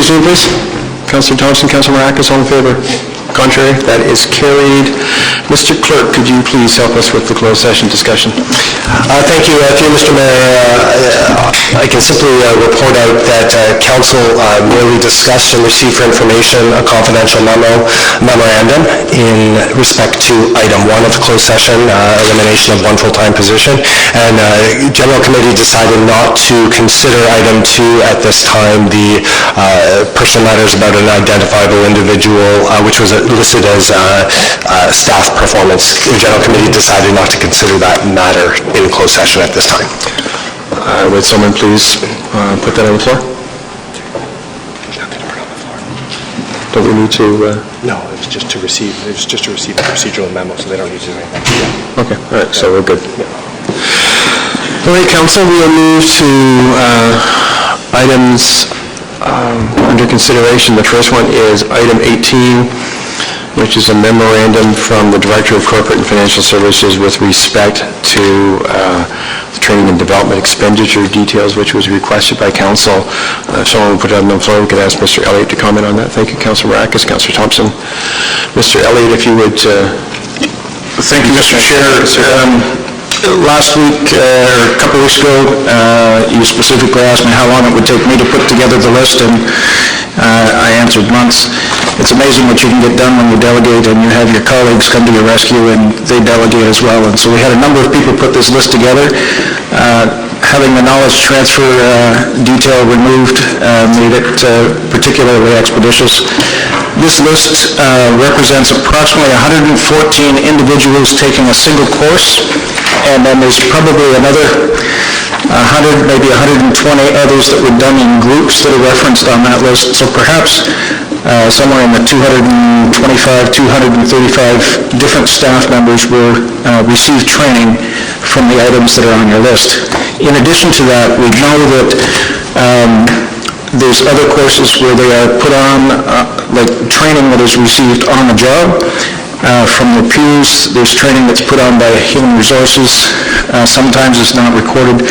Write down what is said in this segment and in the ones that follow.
resume, please. Councillor Thompson, Councillor Maracas, all in favor? Contrary? That is carried. Mr. Clerk, could you please help us with the closed session discussion? Thank you. Through Mr. Mayor, I can simply report out that Council merely discussed and received for information a confidential memorandum in respect to item 1 of the closed session, elimination of 1 full-time position, and General Committee decided not to consider item 2 at this time, the personal matters about an identifiable individual, which was listed as staff performance. The General Committee decided not to consider that matter in closed session at this time. Would someone please put that on the floor? Don't we need to... No, it was just to receive. It was just to receive a procedural memo, so they don't need to do anything. Okay, all right, so we're good. Yeah. All right, Council, we will move to items under consideration. The first one is item 18, which is a memorandum from the Director of Corporate and Financial Services with respect to training and development expenditure details, which was requested by Council. Someone will put it on the floor. We could ask Mr. Elliott to comment on that. Thank you, Councillor Maracas. Councillor Thompson. Mr. Elliott, if you would... Thank you, Mr. Chair. Last week, or a couple weeks ago, you specifically asked me how long it would take me to put together the list, and I answered months. It's amazing what you can get done when you delegate and you have your colleagues come to your rescue and they delegate as well. And so we had a number of people put this list together. Having the knowledge transfer detail removed made it particularly expeditious. This list represents approximately 114 individuals taking a single course, and then there's probably another 100, maybe 120 others that were done in groups that are referenced on that list. So perhaps somewhere in the 225, 235 different staff members will receive training from the items that are on your list. In addition to that, we know that there's other courses where they are put on, like training that is received on the job. From the peers, there's training that's put on by Human Resources. Sometimes it's not recorded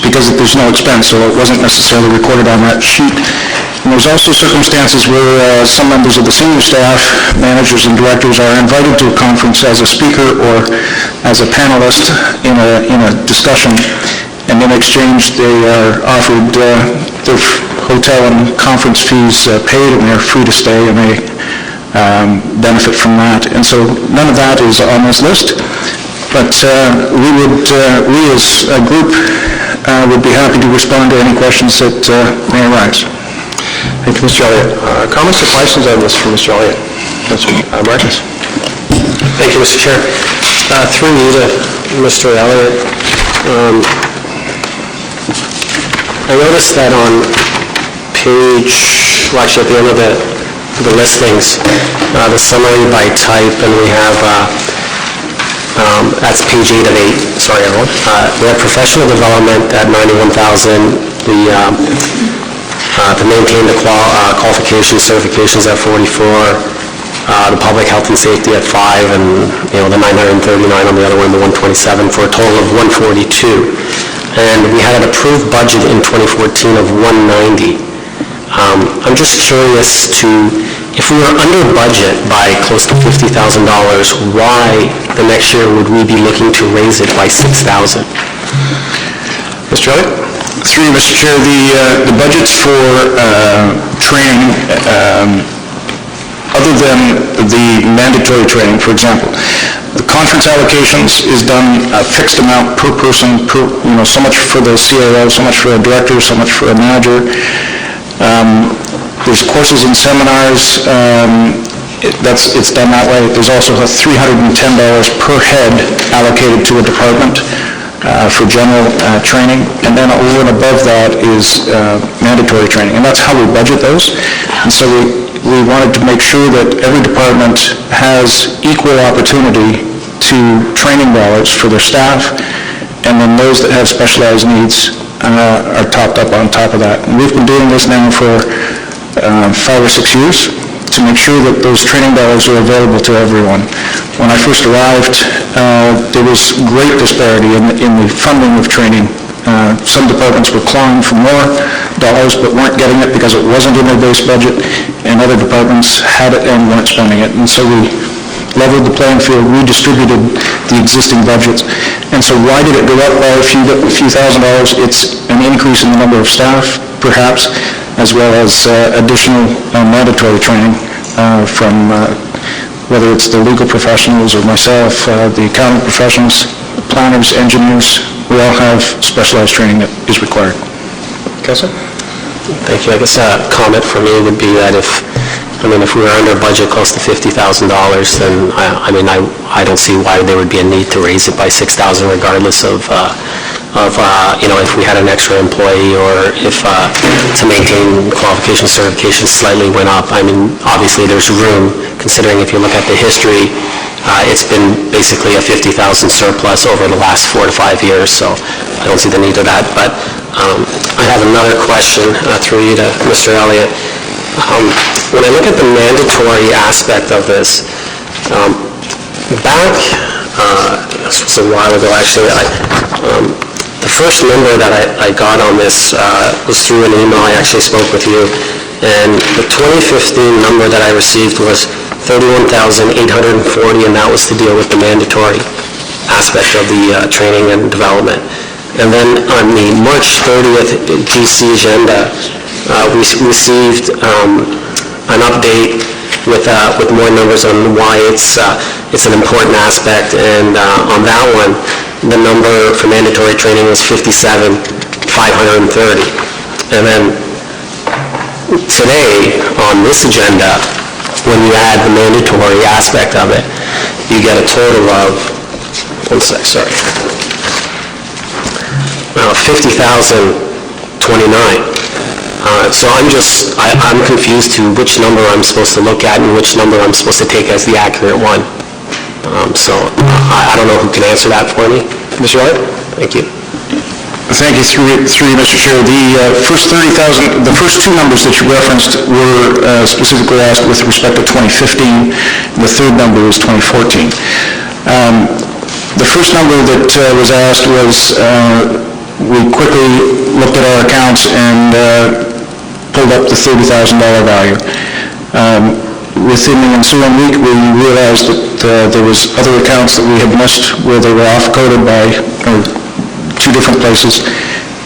because there's no expense, so it wasn't necessarily recorded on that sheet. And there's also circumstances where some members of the senior staff, managers and directors are invited to a conference as a speaker or as a panelist in a discussion, and in exchange they are offered their hotel and conference fees paid, and they're free to stay, and they benefit from that. And so none of that is on this list, but we as a group would be happy to respond to any questions that may arise. Thank you, Mr. Elliott. Comments or questions on this from Mr. Elliott? Councillor Marcus. Thank you, Mr. Chair. Through you to Mr. Elliott. I noticed that on page, well, actually at the end of the listings, the summary by type, and we have, that's page 8 of 8, sorry everyone. We have professional development at $91,000, to maintain the qualifications, certifications at 44, the public health and safety at 5, and the 939 on the other one, the 127, for a total of 142. And we had an approved budget in 2014 of 190. I'm just curious if we were under budget by close to $50,000, why the next year would we be looking to raise it by $6,000? Mr. Elliott? Through you, Mr. Chair, the budgets for training, other than the mandatory training, for example, the conference allocations is done a fixed amount per person, so much for the CAO, so much for a director, so much for a manager. There's courses and seminars, it's done that way. There's also a $310 per head allocated to a department for general training, and then over and above that is mandatory training, and that's how we budget those. And so we wanted to make sure that every department has equal opportunity to training dollars for their staff, and then those that have specialized needs are topped up on top of that. And we've been doing this now for 5 or 6 years to make sure that those training dollars are available to everyone. When I first arrived, there was great disparity in the funding of training. Some departments were clawing for more, dollars but weren't getting it because it wasn't in their base budget, and other departments had it and weren't spending it. And so we leveled the playing field, redistributed the existing budgets. And so why did it go up by a few $1,000s? It's an increase in the number of staff, perhaps, as well as additional mandatory training from whether it's the legal professionals or myself, the accounting professionals, planners, engineers. We all have specialized training that is required. Councilor? Thank you. I guess a comment for me would be that if we were under budget close to $50,000, then I don't see why there would be a need to raise it by $6,000 regardless of if we had an extra employee or if to maintain qualification certification slightly went up. Obviously there's room, considering if you look at the history, it's been basically a $50,000 surplus over the last 4 to 5 years, so I don't see the need of that. But I have another question through you to Mr. Elliott. When I look at the mandatory aspect of this, back, this was a while ago actually, the first number that I got on this was through an email. I actually spoke with you, and the 2015 number that I received was $31,840, and that was to deal with the mandatory aspect of the training and development. And then on the March 30th GC agenda, we received an update with more numbers on why it's an important aspect, and on that one, the number for mandatory training was $57,530. And then today, on this agenda, when you add the mandatory aspect of it, you get a total of, 50,029. So I'm confused to which number I'm supposed to look at and which number I'm supposed to take as the accurate one. So I don't know who can answer that for me. Mr. Elliott? Thank you. Thank you, through you, Mr. Chair. The first 30,000, the first two numbers that you referenced were specifically asked with respect to 2015. The third number was 2014. The first number that was asked was, we quickly looked at our accounts and pulled up the $30,000 value. Within the ensuing week, we realized that there was other accounts that we had missed where they were off-coded by two different places,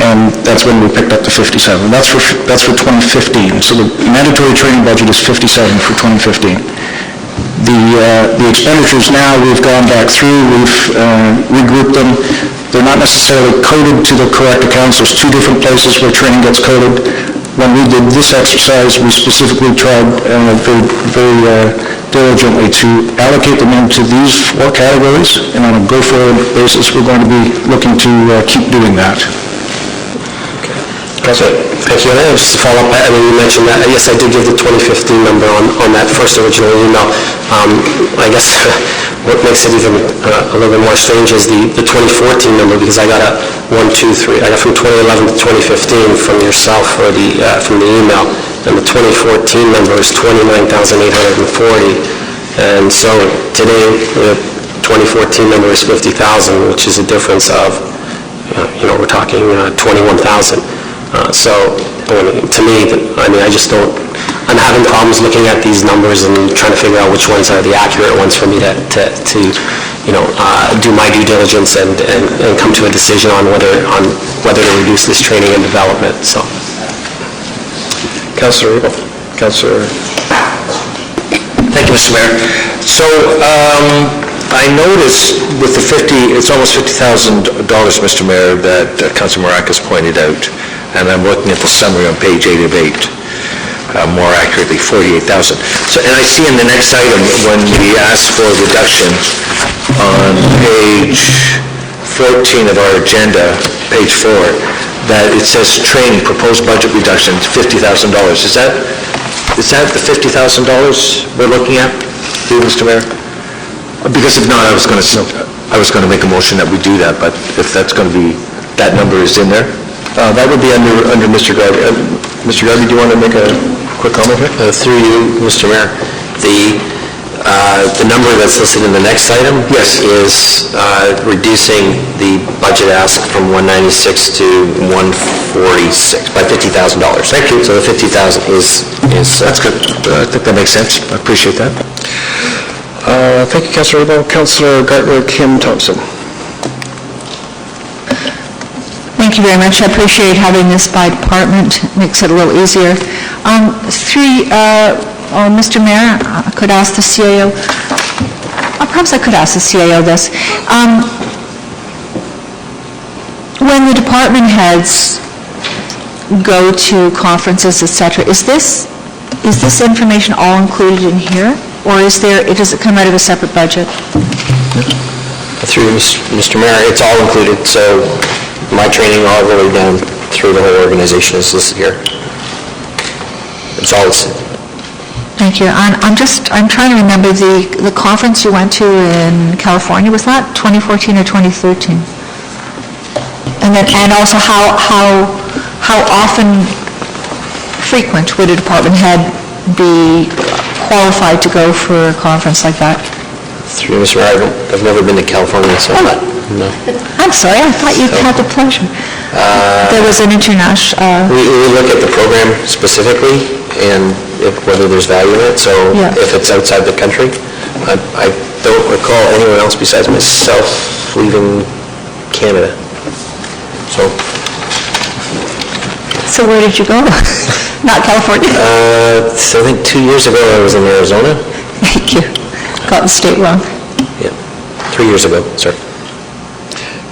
and that's when we picked up the 57. That's for 2015. So the mandatory training budget is 57 for 2015. The expenditures now, we've gone back through, we've regrouped them. They're not necessarily coded to the correct accounts. There's two different places where training gets coded. When we did this exercise, we specifically tried very diligently to allocate them into these 4 categories, and on a go-forward basis, we're going to be looking to keep doing that. Thank you. And just to follow up, you mentioned that, yes, I did give the 2015 number on that first original email. I guess what makes it even a little bit more strange is the 2014 number, because I got I got from 2011 to 2015 from yourself or from the email, and the 2014 number is 29,840. And so today, the 2014 number is 50,000, which is a difference of, we're talking 21,000. So to me, I just don't, I'm having problems looking at these numbers and trying to figure out which ones are the accurate ones for me to do my due diligence and come to a decision on whether to reduce this training and development. So, Councilor Abel. Councilor. Thank you, Mr. Mayor. So I noticed with the it's almost $50,000, Mr. Mayor, that Councilor Maracas pointed out, and I'm looking at the summary on page 8 of 8, more accurately, 48,000. So, and I see in the next item, when we ask for a reduction on page 14 of our agenda, page 4, that it says training, proposed budget reduction, $50,000. Is that the $50,000 we're looking at, Mr. Mayor? Because if not, I was going to make a motion that we do that, but if that's going to be, that number is in there? That would be under Mr. Garvey. Mr. Garvey, do you want to make a quick comment here? through you, Mr. Mayor, The number that's listed in the next item? Yes. Is reducing the budget ask from 196 to 146 by $50,000. Thank you. So the 50,000 is... That's good. I think that makes sense. I appreciate that. Thank you, Councillor Rebo. Councillor Gartner, Kim Thompson. Thank you very much. I appreciate having this by department. Makes it a little easier. Mr. Mayor, I could ask the CAO, perhaps I could ask the CAO this. When the department heads go to conferences, etc., is this information all included in here, or does it come out of a separate budget? Through Mr. Mayor, it's all included, so my training all the way down through the whole organization is listed here. It's all listed. Thank you. I'm trying to remember the conference you went to in California. Was that 2014 or 2013? And also how often frequent would a department head be qualified to go for a conference like that? Through Mr. Mayor, I've never been to California, so no. I'm sorry, I thought you had the pleasure. There was an international... We look at the program specifically and whether there's value in it, so Yeah. if it's outside the country, I don't recall anyone else besides myself leaving Canada. So where did you go? Not California? So I think 2 years ago I was in Arizona. Thank you. Got the state wrong. Yeah, 3 years ago, sorry.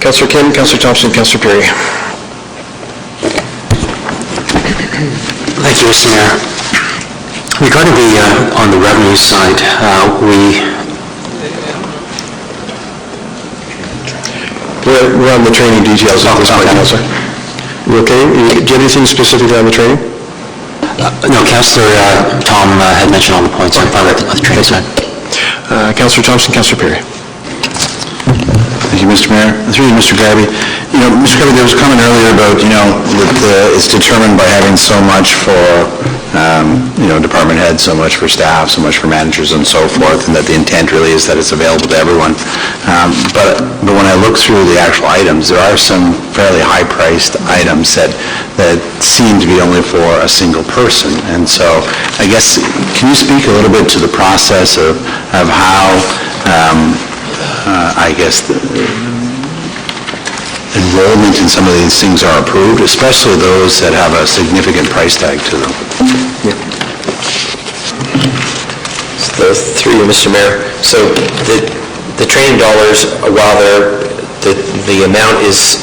Councillor Kim, Councillor Thompson, Councillor Perry. Thank you, Mr. Mayor. Regarding on the revenue side, We're on the training details at this point, Councillor. You okay? Do you have anything specifically on the training? no, Councillor Tom had mentioned all the points on the training side. Councillor Thompson, Councillor Perry. Thank you, Mr. Mayor. Through you, Mr. Garby. Mr. Garby, there was a comment earlier about, that it's determined by having so much for, department heads, so much for staff, so much for managers and so forth, and that the intent really is that it's available to everyone. But when I look through the actual items, there are some fairly high-priced items that seem to be only for a single person. And so, I guess, can you speak a little bit to the process of how enrollment in some of these things are approved, especially those that have a significant price tag to them? Through you, Mr. Mayor. So the training dollars, while the amount is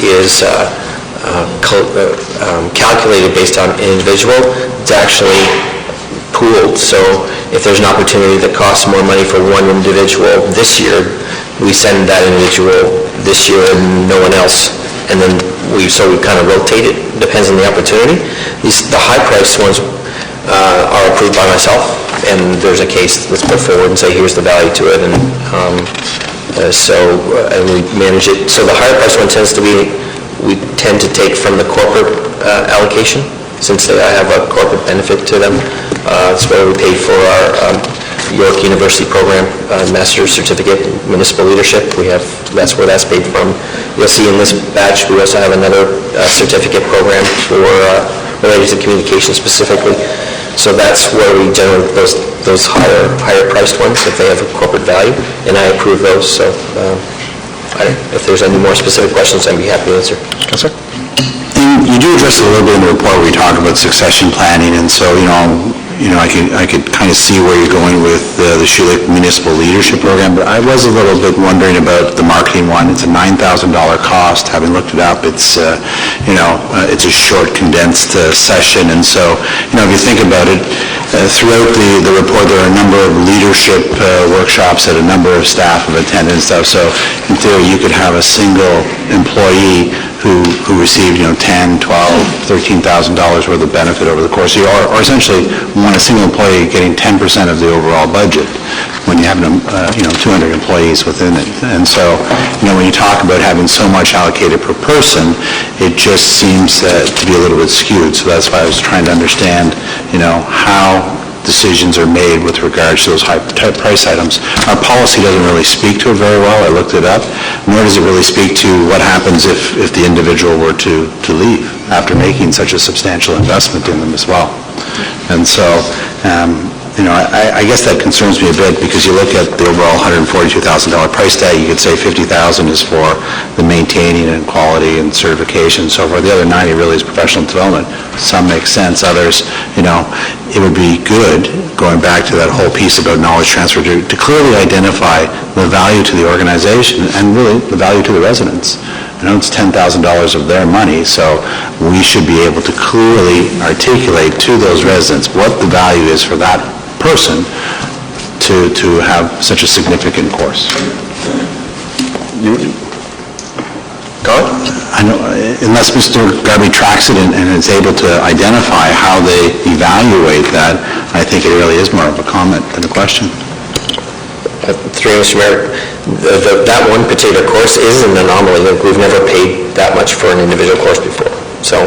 calculated based on individual, it's actually pooled. So if there's an opportunity that costs more money for one individual this year, we send that individual this year and no one else. And then we kind of rotate it, depends on the opportunity. The high-priced ones are approved by myself, and there's a case that's put forward and say, here's the value to it, and we manage it. So the higher-priced one we tend to take from the corporate allocation, since they have a corporate benefit to them. It's where we pay for our York University program, Master's Certificate in Municipal Leadership. That's where that's paid from. You'll see in this batch, we also have another certificate program related to communication specifically. So that's where we generate those higher priced ones if they have a corporate value, and I approve those. So if there's any more specific questions, I'd be happy to answer. Councillor? And you do address it a little bit in the report where you talk about succession planning, and so, I could kind of see where you're going with the Schulich Municipal Leadership Program, but I was a little bit wondering about the marketing one. It's a $9,000 cost. Having looked it up, it's a short, condensed session, and so, if you think about it, throughout the report, there are a number of leadership workshops that a number of staff have attended and stuff, so in theory, you could have a single employee who received, $10,000, $12,000, $13,000 worth of benefit over the course of the year, or essentially a single employee getting 10% of the overall budget when you have 200 employees within it. And so, when you talk about having so much allocated per person, it just seems to be a little bit skewed. So that's why I was trying to understand, how decisions are made with regards to those high price items. Our policy doesn't really speak to it very well. I looked it up, nor does it really speak to what happens if the individual were to leave after making such a substantial investment in them as well. And so, I guess that concerns me a bit, because you look at the overall $142,000 price tag, you could say $50,000 is for the maintaining and quality and certification and so forth. The other 90 really is professional development. Some make sense, others, it would be good, going back to that whole piece about knowledge transfer, to clearly identify the value to the organization and really the value to the residents. I know it's $10,000 of their money, so we should be able to clearly articulate to those residents what the value is for that person to have such a significant course. I know, unless Mr. Garvey tracks it and is able to identify how they evaluate that, I think it really is more of a comment than a question. Through you, Mr. Mayor, that one particular course is an anomaly. We've never paid that much for an individual course before. So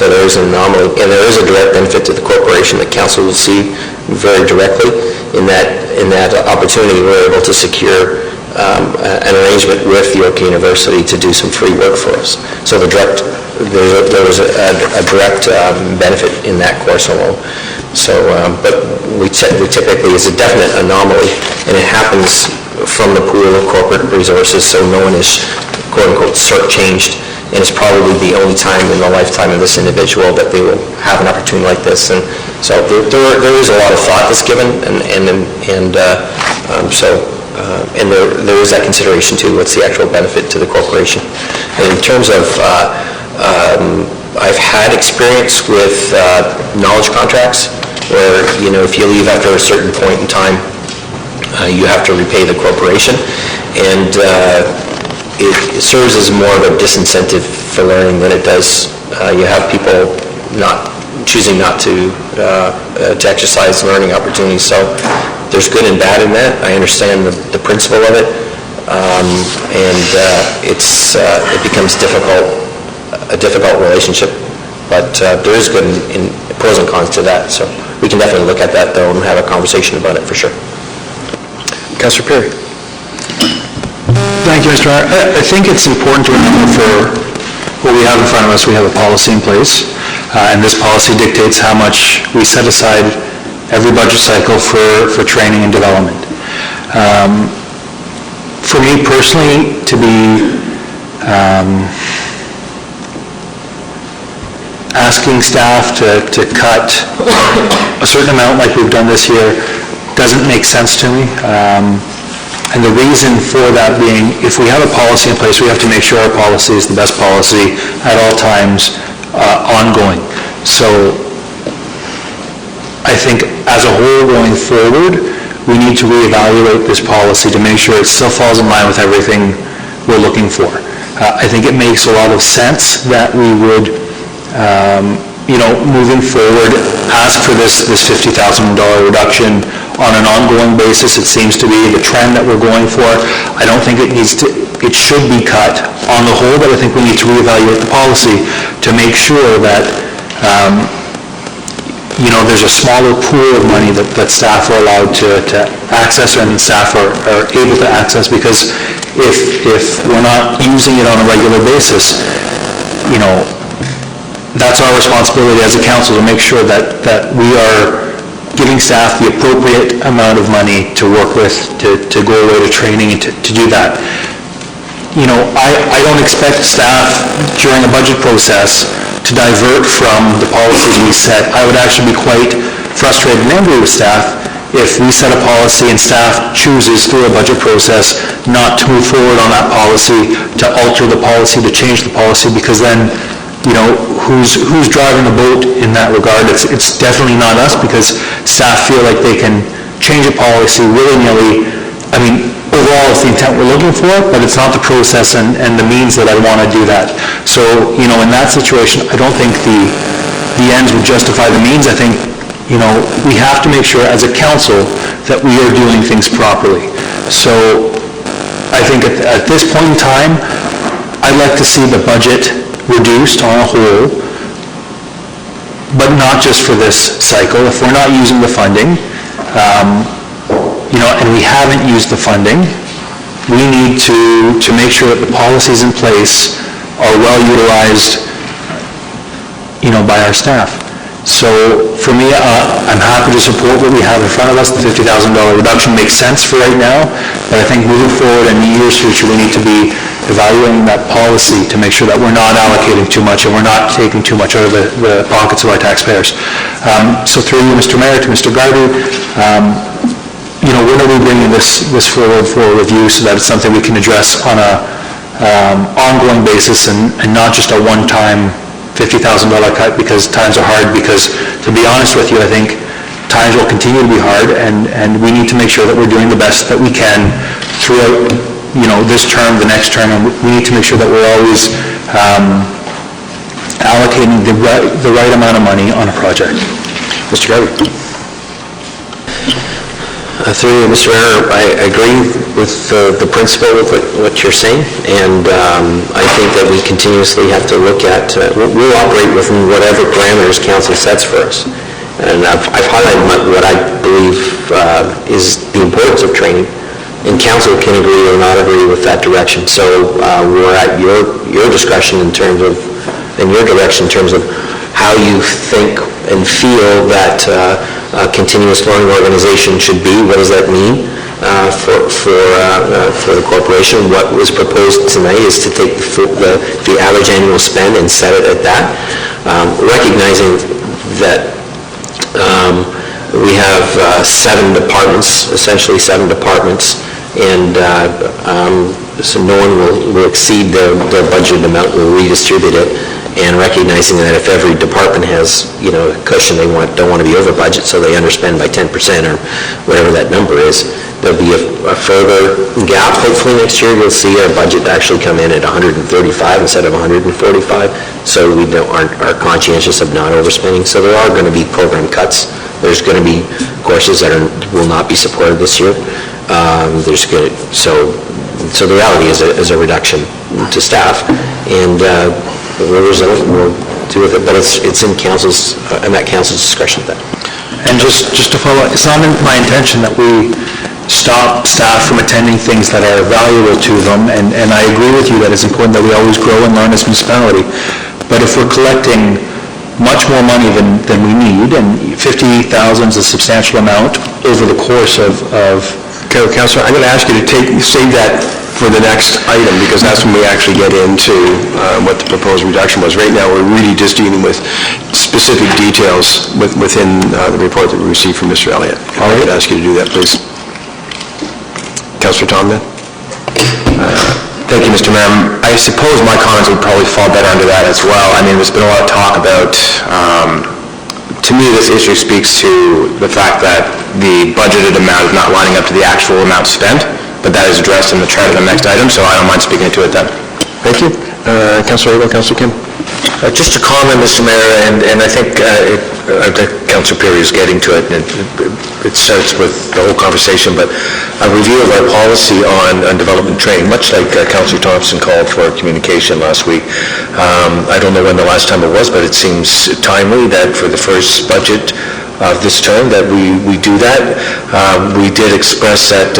there is an anomaly, and there is a direct benefit to the corporation that council will see very directly in that opportunity. We're able to secure an arrangement with York University to do some free work for us. So there was a direct benefit in that course alone. So, but we typically, it's a definite anomaly, and it happens from the pool of corporate resources, so no one is quote-unquote short-changed, and it's probably the only time in the lifetime of this individual that they will have an opportunity like this. And so there is a lot of thought that's given, and there is that consideration too. What's the actual benefit to the corporation? And in terms of, I've had experience with knowledge contracts where, if you leave after a certain point in time, you have to repay the corporation, and it serves as more of a disincentive for learning than it does. You have people choosing not to exercise learning opportunities. So there's good and bad in that. I understand the principle of it, and it becomes a difficult relationship. But there is good in pros and cons to that. So we can definitely look at that though and have a conversation about it for sure. Councillor Perry. Thank you, Mr. Mayor. I think it's important to remember for what we have in front of us, we have a policy in place, and this policy dictates how much we set aside every budget cycle for training and development. For me personally, to be asking staff to cut a certain amount like we've done this year doesn't make sense to me. And the reason for that being, if we have a policy in place, we have to make sure our policy is the best policy at all times, ongoing. So I think as a whole going forward, we need to reevaluate this policy to make sure it still falls in line with everything we're looking for. I think it makes a lot of sense that we would, moving forward, ask for this $50,000 reduction on an ongoing basis. It seems to be the trend that we're going for. I don't think it should be cut on the whole, but I think we need to reevaluate the policy to make sure that, there's a smaller pool of money that staff are allowed to access and staff are able to access, because if we're not using it on a regular basis, that's our responsibility as a council to make sure that we are giving staff the appropriate amount of money to work with, to go away to training and to do that. I don't expect staff during a budget process to divert from the policies we set. I would actually be quite frustrated and angry with staff if we set a policy and staff chooses through a budget process not to move forward on that policy, to alter the policy, to change the policy, because then who's driving the boat in that regard? It's definitely not us, because staff feel like they can change a policy willy-nilly. I mean, overall, it's the intent we're looking for, but it's not the process and the means that I want to do that. So, in that situation, I don't think the ends would justify the means. I think, we have to make sure as a council that we are doing things properly. So, I think at this point in time, I'd like to see the budget reduced on a whole, but not just for this cycle. If we're not using the funding, and we haven't used the funding, we need to make sure that the policies in place are well utilized, by our staff. So for me, I'm happy to support what we have in front of us. The $50,000 reduction makes sense for right now, but I think moving forward in the year's future, we need to be evaluating that policy to make sure that we're not allocating too much and we're not taking too much out of the pockets of our taxpayers. So through you, Mr. Mayor, to Mr. Gardu, when are we bringing this forward for review so that it's something we can address on a ongoing basis and not just a one-time $50,000 cut because times are hard? Because to be honest with you, I think times will continue to be hard, and we need to make sure that we're doing the best that we can throughout, this term, the next term, and we need to make sure that we're always allocating the right amount of money on a project. Mr. Garber. Through you, Mr. Mayor, I agree with the principle of what you're saying, and I think that we continuously have to look at, we'll operate within whatever parameters council sets for us. And I've highlighted what I believe is the importance of training, and council can agree or not agree with that direction. So we're at your discretion in terms of, in your direction in terms of how you think and feel that a continuous learning organization should be. What does that mean for the corporation? What was proposed tonight is to take the average annual spend and set it at that, recognizing that we have 7 departments, essentially 7 departments, and so no one will exceed their budgeted amount. We'll redistribute it, and recognizing that if every department has, a cushion, they don't want to be over budget, so they underspend by 10% or whatever that number is, there'll be a further gap. Hopefully next year you'll see our budget actually come in at 135 instead of 145, so we are conscientious of not overspending. So there are going to be program cuts. There's going to be courses that will not be supported this year. So the reality is a reduction to staff, and we'll deal with it, but it's in council's, I'm at council's discretion with that. And just to follow up, it's not my intention that we stop staff from attending things that are valuable to them, and I agree with you that it's important that we always grow and learn as a municipality. But if we're collecting much more money than we need, and $50,000 is a substantial amount over the course of Okay, Councilor, I'm going to ask you to save that for the next item, because that's when we actually get into what the proposed reduction was. Right now, we're really just dealing with specific details within the report that we received from Mr. Elliott. All right. I would ask you to do that, please. Councilor Tom, then. Thank you, Mr. Mayor. I suppose my comments would probably fall better under that as well. I mean, there's been a lot of talk about, to me, this issue speaks to the fact that the budgeted amount is not lining up to the actual amount spent, but that is addressed in the chart of the next item, so I don't mind speaking to it then. Thank you. Councilor Abel, Councilor Kim. Just a comment, Mr. Mayor, and I think Councilor Perry is getting to it, and it starts with the whole conversation, but a review of our policy on development training, much like Councilor Thompson called for communication last week. I don't know when the last time it was, but it seems timely that for the first budget of this term that we do that. We did express that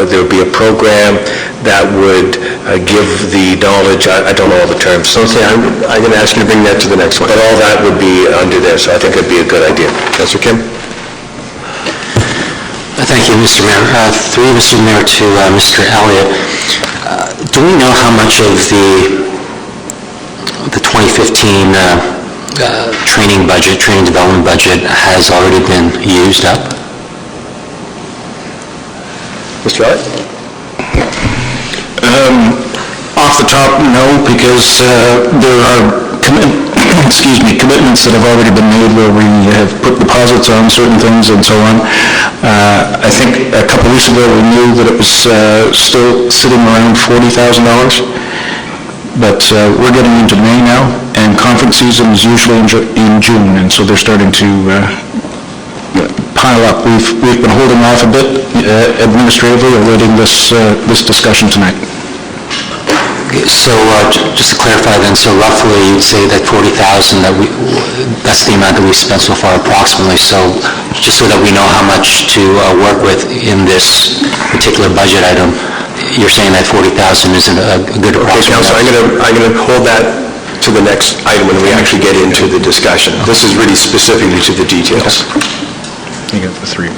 there would be a program that would give the knowledge, I don't know all the terms. Okay, I'm going to ask you to bring that to the next one. But all that would be under there, so I think it'd be a good idea. Councilor Kim. Thank you, Mr. Mayor. Through Mr. Mayor to Mr. Elliott, do we know how much of the 2015 training development budget has already been used up? Mr. Elliott? Off the top, no, because there are commitments that have already been made where we have put deposits on certain things and so on. I think a couple weeks ago we knew that it was still sitting around $40,000, but we're getting into May now, and conference season is usually in June, and so they're starting to pile up. We've been holding off a bit administratively, awaiting this discussion tonight. So just to clarify then, so roughly you'd say that 40,000, that's the amount that we've spent so far approximately, so just so that we know how much to work with in this particular budget item, you're saying that 40,000 isn't a good approximate? Okay, Council, I'm going to hold that to the next item when we actually get into the discussion. This is really specifically to the details. You get the three.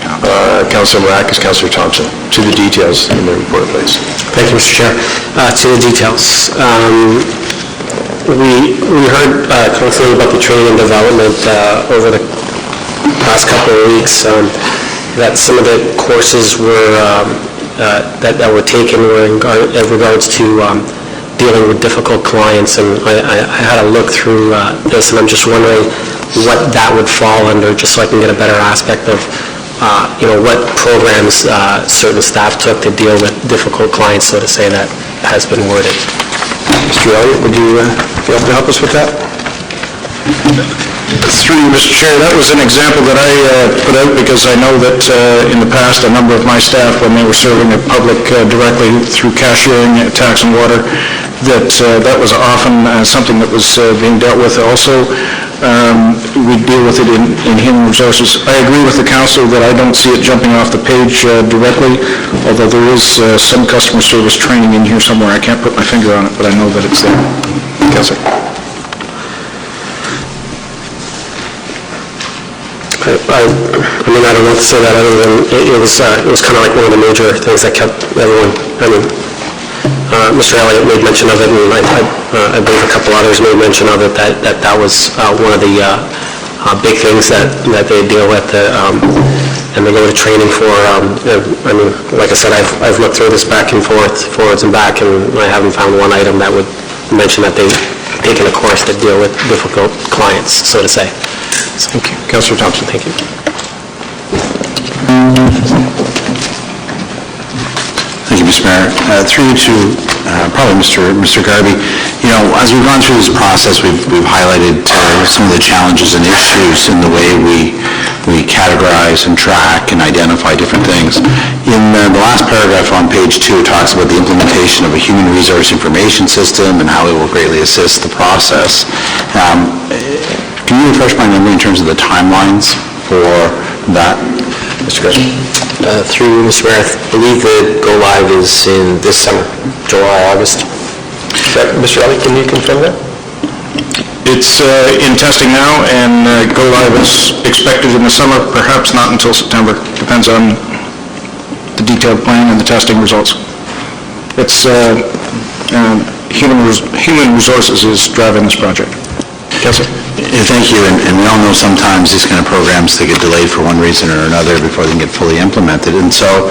Councilor Maracas, Councilor Thompson, to the details in the report, please. Thank you, Mr. Chair. To the details. We heard constantly about the training and development over the past couple of weeks, that some of the courses were that were taken were in regards to dealing with difficult clients, and I had a look through this, and I'm just wondering what that would fall under, just so I can get a better aspect of what programs certain staff took to deal with difficult clients, so to say, that has been worded. Mr. Elliott, would you be able to help us with that? Through you, Mr. Chair, that was an example that I put out because I know that in the past, a number of my staff, when they were serving the public directly through cashiering, tax and water, that was often something that was being dealt with. Also, we deal with it in human resources. I agree with the council that I don't see it jumping off the page directly, although there is some customer service training in here somewhere. I can't put my finger on it, but I know that it's there. Councilor. I mean, I don't know what to say that other than it was kind of like one of the major things that kept everyone, Mr. Elliott made mention of it, and I believe a couple others made mention of it, that was one of the big things that they deal with, and they go to training for. I mean, like I said, I've looked through this back and forwards and back, and I haven't found one item that would mention that they've taken a course that deal with difficult clients, so to say. Thank you. Councilor Thompson. Thank you. Thank you, Mr. Mayor. Through you to probably Mr. Garvey, as we've gone through this process, we've highlighted some of the challenges and issues in the way we categorize and track and identify different things. In the last paragraph on page 2, it talks about the implementation of a human resource information system and how it will greatly assist the process. Can you refresh my memory in terms of the timelines for that? Mr. Garvey? Through Mr. Mayor, I believe the go-live is in this summer, July, August. Mr. Elliott, can you confirm that? It's in testing now, and go-live is expected in the summer, perhaps not until September. Depends on the detailed plan and the testing results. It's human resources is driving this project. Councilor? Thank you, and we all know sometimes these kind of programs, they get delayed for one reason or another before they can get fully implemented. And so,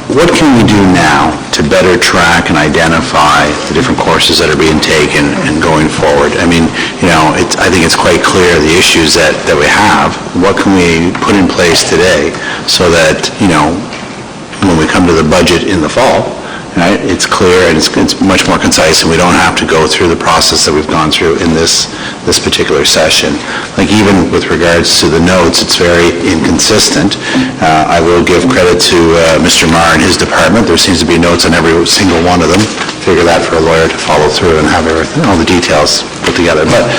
what can we do now to better track and identify the different courses that are being taken and going forward? I mean, I think it's quite clear the issues that we have. What can we put in place today so that, when we come to the budget in the fall, right, it's clear and it's much more concise, and we don't have to go through the process that we've gone through in this particular session. Like, even with regards to the notes, it's very inconsistent. I will give credit to Mr. Marr and his department. There seems to be notes on every single one of them. Figure that for a lawyer to follow through and have all the details put together. But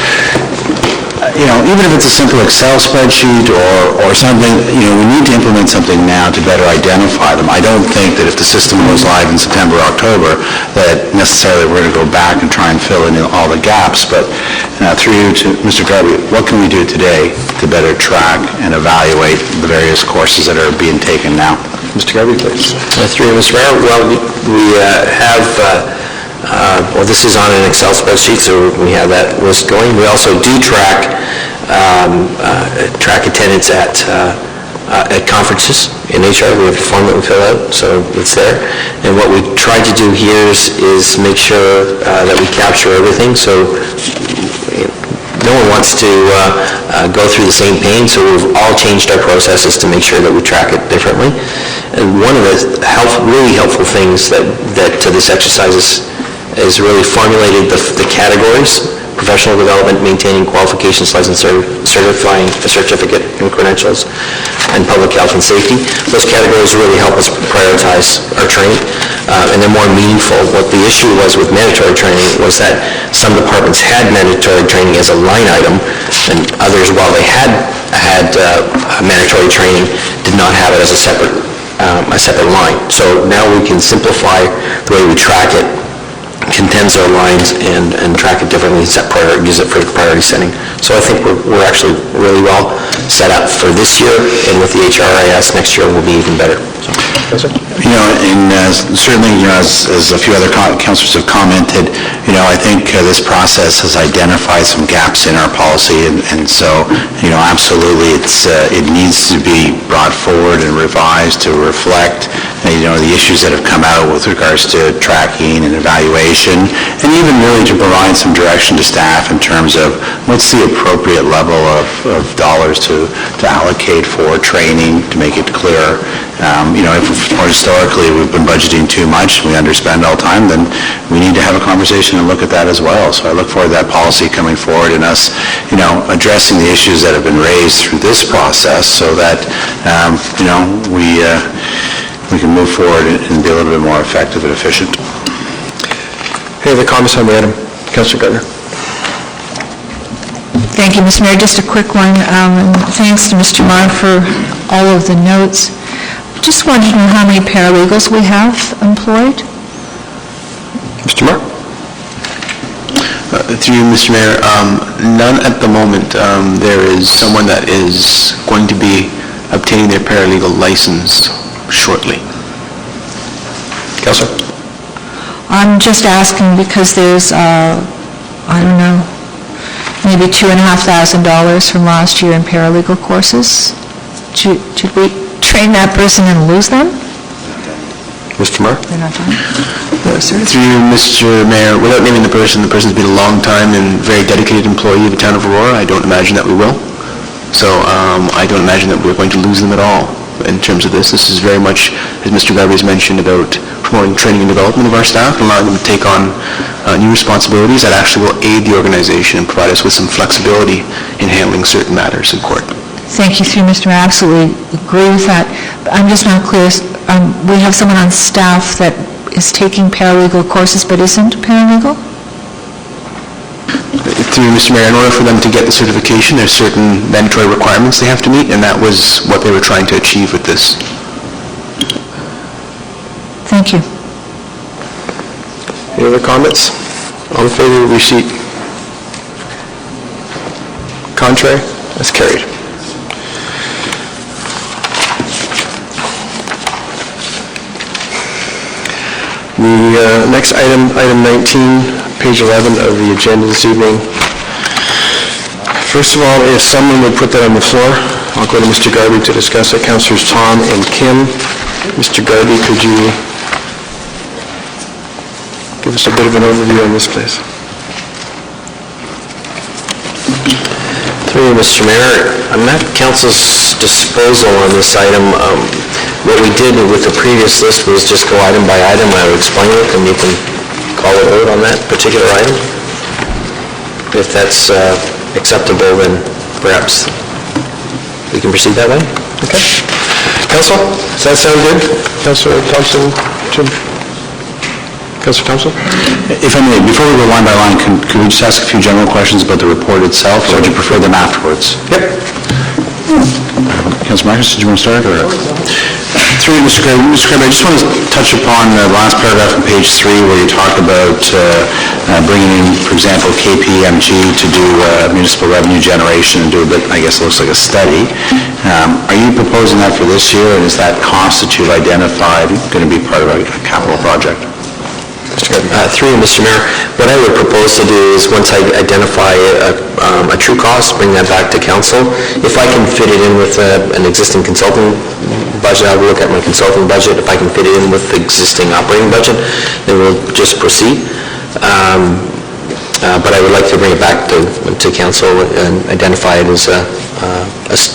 even if it's a simple Excel spreadsheet or something, we need to implement something now to better identify them. I don't think that if the system goes live in September, October, that necessarily we're going to go back and try and fill in all the gaps. But through you to Mr. Garvey, what can we do today to better track and evaluate the various courses that are being taken now? Mr. Garvey, please. Through you, Mr. Mayor, well, we have... this is on an Excel spreadsheet, so we have that list going. We also do track attendance at conferences in HR. We have a form that we fill out, so it's there. And what we try to do here is make sure that we capture everything, so no one wants to go through the same pain, so we've all changed our processes to make sure that we track it differently. And one of the really helpful things that this exercise is really formulated the categories: professional development, maintaining qualifications, license, certifying a certificate and credentials, and public health and safety. Those categories really help us prioritize our training. and they're more meaningful. What the issue was with mandatory training was that some departments had mandatory training as a line item, and others, while they had mandatory training, did not have it as a separate line. So now we can simplify the way we track it, condense our lines, and track it differently, use it for priority setting. So I think we're actually really well set up for this year, and with the HRIS next year, we'll be even better. So, You know, and certainly, you know, as a few other councillors have commented, you know, I think this process has identified some gaps in our policy, and so, you know, absolutely, it needs to be brought forward and revised to reflect, you know, the issues that have come out with regards to tracking and evaluation, and even really to provide some direction to staff in terms of what's the appropriate level of dollars to allocate for training, to make it clear. You know, if more historically we've been budgeting too much, we underspend all the time, then we need to have a conversation and look at that as well. So I look forward to that policy coming forward and us, you know, addressing the issues that have been raised through this process so that, you know, we can move forward and be a little bit more effective and efficient. Any other comments on the item? Councillor Gardner. Thank you, Mr. Mayor. Just a quick one. Thanks to Mr. Marr for all of the notes. Just wanted to know how many paralegals we have employed? Mr. Marr? Through you, Mr. Mayor, none at the moment. There is someone that is going to be obtaining their paralegal license shortly. Councillor? I'm just asking because there's, I don't know, maybe $2,500 from last year in paralegal courses. Should we train that person and lose them? Mr. Marr? They're not done? Through you, Mr. Mayor, without naming the person's been a long time and very dedicated employee of the town of Aurora. I don't imagine that we will. So I don't imagine that we're going to lose them at all in terms of this. This is very much, as Mr. Garvey has mentioned, about promoting training and development of our staff, allowing them to take on new responsibilities that actually will aid the organization and provide us with some flexibility in handling certain matters in court. Thank you, through Mr. Mayor. I absolutely agree with that. But I'm just not clear. We have someone on staff that is taking paralegal courses but isn't paralegal? Through Mr. Mayor, in order for them to get the certification, there's certain mandatory requirements they have to meet, and that was what they were trying to achieve with this. Thank you. Any other comments? All in favor of receipt? Contrary? That's carried. The next item, item 19, page 11 of the agenda this evening. First of all, if someone would put that on the floor, I'll go to Mr. Garvey to discuss it. Councillors Tom and Kim. Mr. Garvey, could you give us a bit of an overview on this, please? Through you, Mr. Mayor, I'm at council's disposal on this item. What we did with the previous list was just go item by item. I would explain it, and you can call a vote on that particular item. If that's acceptable, then perhaps we can proceed that way. Okay. Council, does that sound good? Councillor Thompson, Jim? Councillor Thompson? If I may, before we go line by line, can we just ask a few general questions about the report itself, or would you prefer them afterwards? Yep. Councillor Marcus, did you want to start, or? Through you, Mr. Kramer, I just want to touch upon the last paragraph on page 3 where you talk about bringing in, for example, KPMG to do municipal revenue generation and do a bit, I guess it looks like a study. Are you proposing that for this year, and is that cost that you've identified going to be part of a capital project? Through you, Mr. Mayor, what I would propose to do is, once I identify a true cost, bring that back to council. If I can fit it in with an existing consulting budget, I will look at my consulting budget. If I can fit it in with the existing operating budget, then we'll just proceed. But I would like to bring it back to council and identify it as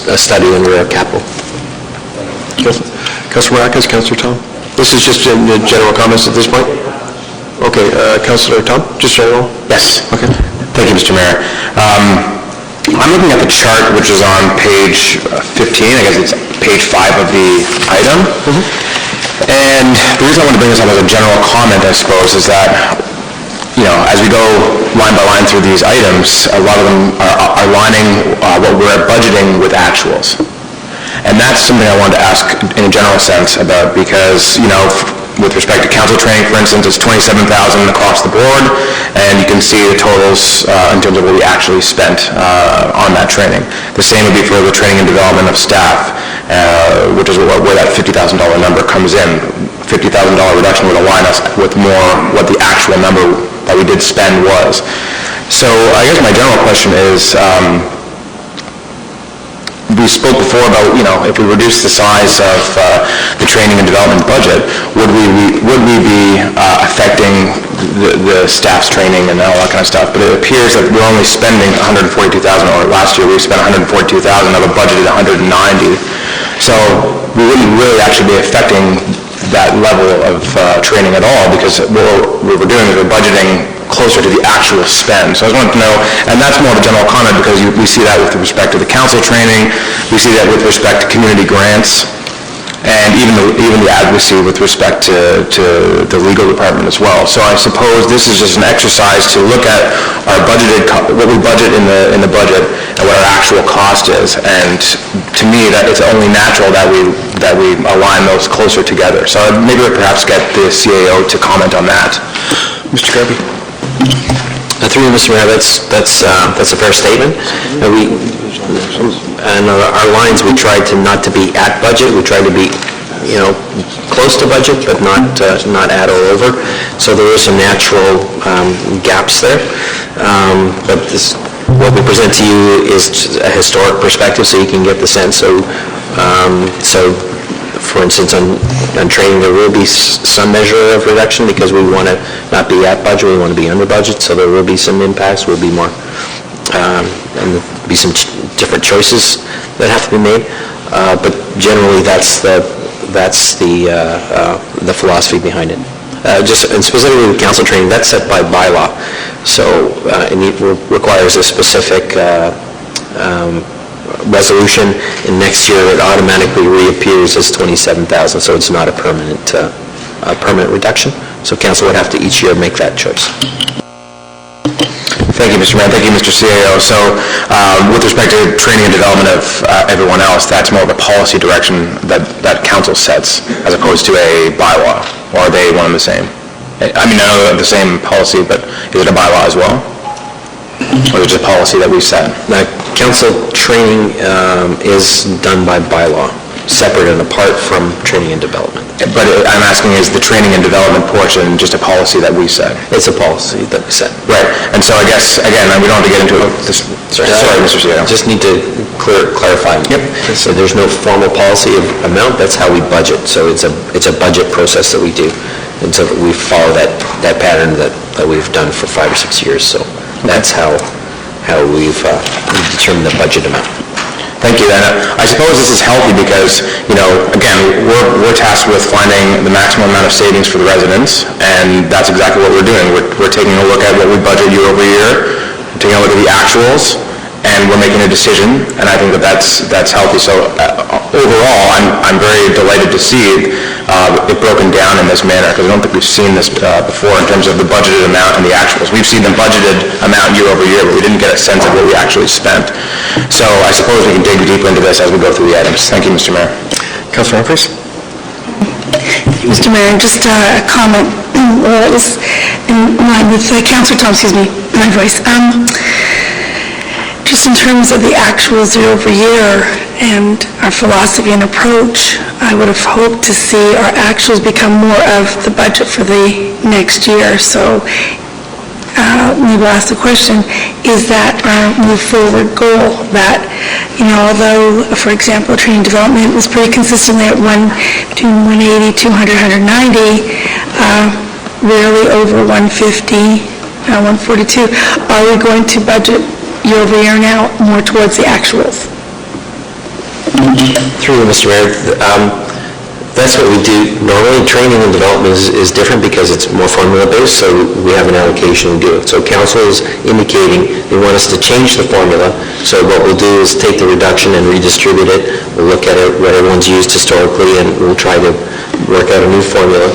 a study under our capital. Councillor Marcus, Councillor Tom? This is just in the general comments at this point? Okay, Councillor Tom, just general? Yes. Okay. Thank you, Mr. Mayor. I'm looking at the chart, which is on page 15, I guess it's page 5 of the item. And the reason I want to bring this up as a general comment, I suppose, is that, as we go line by line through these items, a lot of them are lining what we're budgeting with actuals. And that's something I wanted to ask in a general sense about because, with respect to council training, for instance, it's $27,000 across the board, and you can see the totals in terms of what we actually spent on that training. The same would be for the training and development of staff, which is where that $50,000 number comes in. $50,000 reduction would align us with more what the actual number that we did spend was. So I guess my general question is, we spoke before about, if we reduce the size of the training and development budget, would we be affecting the staff's training and all that kind of stuff? But it appears that we're only spending $142,000, or last year we spent $142,000 of a budgeted $190,000. So we wouldn't really actually be affecting that level of training at all, because what we're doing is we're budgeting closer to the actual spend. So I just wanted to know, and that's more of a general comment because we see that with respect to the council training, we see that with respect to community grants, and even the advocacy with respect to the legal department as well. So I suppose this is just an exercise to look at our budgeted, what we budget in the budget and what our actual cost is. And to me, that it's only natural that we align those closer together. So maybe we'll perhaps get the CAO to comment on that. Mr. Kirby? Through you, Mr. Mayor, that's a fair statement. And our lines, we tried not to be at budget. We tried to be, close to budget, but not at all over. So there are some natural gaps there. But what we present to you is a historic perspective, so you can get the sense. So for instance, on training, there will be some measure of reduction because we want to not be at budget, we want to be under budget, so there will be some impacts, will be more, and there'll be some different choices that have to be made. But generally, that's the philosophy behind it. And specifically with council training, that's set by bylaw, so it requires a specific resolution, and next year it automatically reappears as $27,000, so it's not a permanent reduction. So council would have to each year make that choice. Thank you, Mr. Mayor. Thank you, Mr. CAO. So with respect to training and development of everyone else, that's more of a policy direction that council sets as opposed to a bylaw, or are they one and the same? I mean, I know they're the same policy, but is it a bylaw as well? Or is it just a policy that we set? Council training is done by bylaw, separate and apart from training and development. But I'm asking, is the training and development portion just a policy that we set? It's a policy that we set. Right. And so I guess, again, we don't have to get into it. Sorry, Mr. CAO. Just need to clarify. Yep. So there's no formal policy of amount, that's how we budget. So it's a budget process that we do. And so we follow that pattern that we've done for 5 or 6 years. So that's how we've determined the budget amount. Thank you. And I suppose this is healthy because, again, we're tasked with finding the maximum amount of savings for the residents, and that's exactly what we're doing. We're taking a look at what we budget year over year, taking a look at the actuals, and we're making a decision, and I think that's healthy. So overall, I'm very delighted to see it broken down in this manner, because I don't think we've seen this before in terms of the budgeted amount and the actuals. We've seen the budgeted amount year over year, but we didn't get a sense of what we actually spent. So I suppose we can dig deeper into this as we go through the items. Thank you, Mr. Mayor. Councilor Humphries? Mr. Mayor, just a comment, it was in line with Councilor Tom, my voice. Just in terms of the actuals year over year and our philosophy and approach, I would have hoped to see our actuals become more of the budget for the next year. So maybe I'll ask the question, is that our move forward goal that, although, for example, training development was pretty consistently at between 180, 200, 190, rarely over 150, 142, are we going to budget year over year now more towards the actuals? Through you, Mr. Mayor, that's what we do. Normally, training and development is different because it's more formula-based, so we have an allocation and do it. So council is indicating they want us to change the formula, so what we'll do is take the reduction and redistribute it. We'll look at it, what everyone's used historically, and we'll try to work out a new formula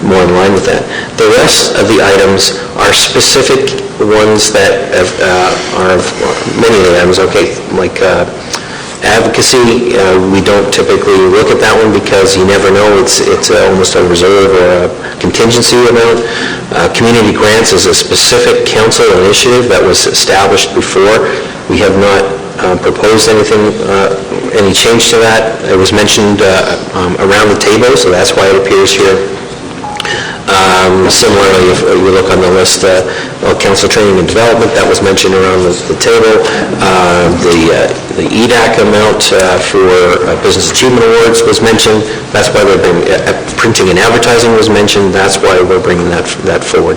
more in line with that. The rest of the items are specific ones that are, many of the items, okay, like advocacy, we don't typically look at that one because you never know, it's almost a reserve or a contingency amount. Community grants is a specific council initiative that was established before. We have not proposed anything, any change to that. It was mentioned around the table, so that's why it appears here. Similarly, if you look on the list, council training and development, that was mentioned around the table. The EDAC amount for Business Achievement Awards was mentioned. That's why we're bringing, printing and advertising was mentioned. That's why we're bringing that forward.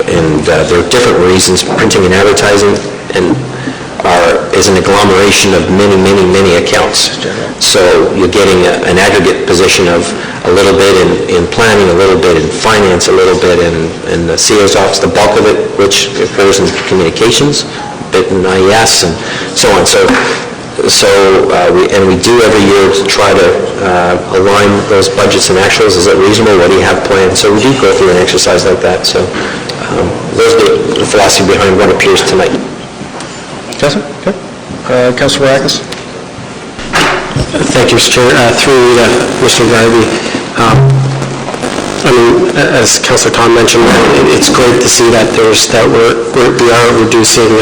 And there are different reasons. Printing and advertising is an agglomeration of many accounts. So you're getting an aggregate position of a little bit in planning, a little bit in finance, a little bit in the CO's office, the bulk of it, which occurs in communications, a bit in IES, and so on. We do every year to try to align those budgets and actuals. Is it reasonable? What do you have planned? So we do go through an exercise like that. So there's the philosophy behind what appears tonight. Councilor? Okay. Councilor Marakis? Thank you, Mr. Chair. Through Mr. Garvey, as Councilor Tom mentioned, it's great to see that we are reducing,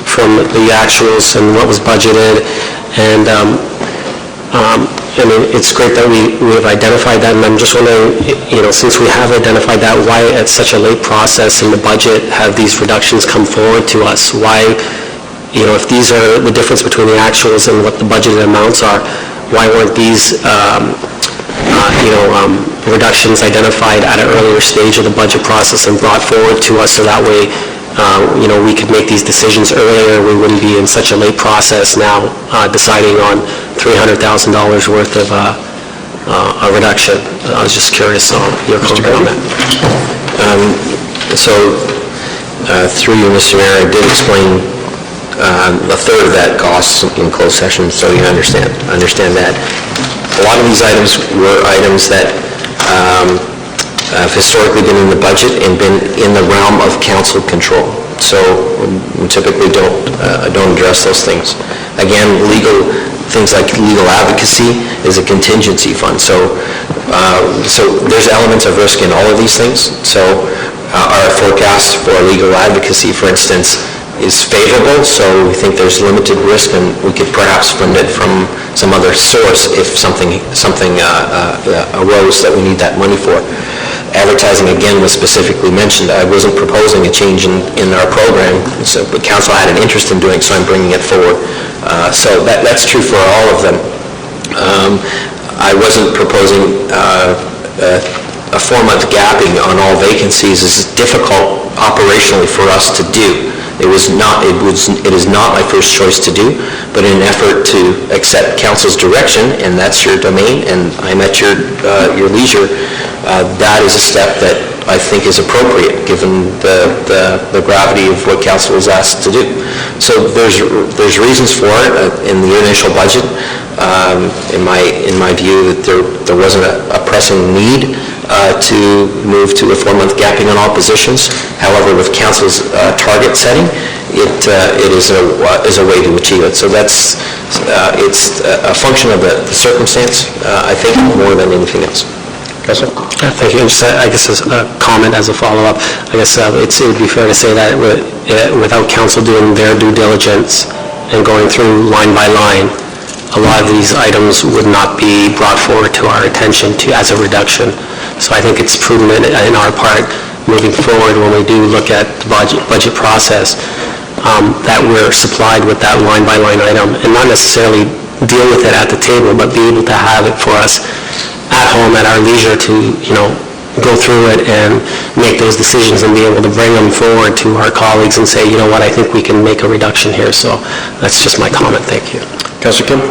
from the actuals and what was budgeted, and it's great that we have identified that, and I'm just wondering, since we have identified that, why at such a late process in the budget have these reductions come forward to us? Why, if these are the difference between the actuals and what the budgeted amounts are, why weren't these, reductions identified at an earlier stage of the budget process and brought forward to us so that way, we could make these decisions earlier? We wouldn't be in such a late process now deciding on $300,000 worth of a reduction. I was just curious on your comment on that. Through you, Mr. Mayor, I did explain a third of that cost in closed session, so you understand that. A lot of these items were items that have historically been in the budget and been in the realm of council control. So we typically don't address those things. Again, things like legal advocacy is a contingency fund. So there's elements of risk in all of these things. So our forecast for legal advocacy, for instance, is favorable, so we think there's limited risk and we could perhaps fund it from some other source if something arose that we need that money for. Advertising, again, was specifically mentioned. I wasn't proposing a change in our program, but council had an interest in doing so. I'm bringing it forward. So that's true for all of them. I wasn't proposing a 4-month gapping on all vacancies. Is difficult operationally for us to do. It is not my first choice to do, but in an effort to accept council's direction, and that's your domain, and I'm at your leisure, that is a step that I think is appropriate given the gravity of what council is asked to do. So there's reasons for it in the initial budget. In my view, that there wasn't a pressing need to move to a 4-month gapping on all positions. However, with council's target setting, it is a way to achieve it. So it's a function of the circumstance, I think, more than anything else. Thank you. And just, I guess, a comment as a follow-up. I guess it would be fair to say that without council doing their due diligence and going through line by line, a lot of these items would not be brought forward to our attention as a reduction. So I think it's prudent in our part, moving forward, when we do look at the budget process, that we're supplied with that line-by-line item, and not necessarily deal with it at the table, but be able to have it for us at home at our leisure to, go through it and make those decisions and be able to bring them forward to our colleagues and say, you know what, I think we can make a reduction here. So that's just my comment. Thank you. Councilor Kim?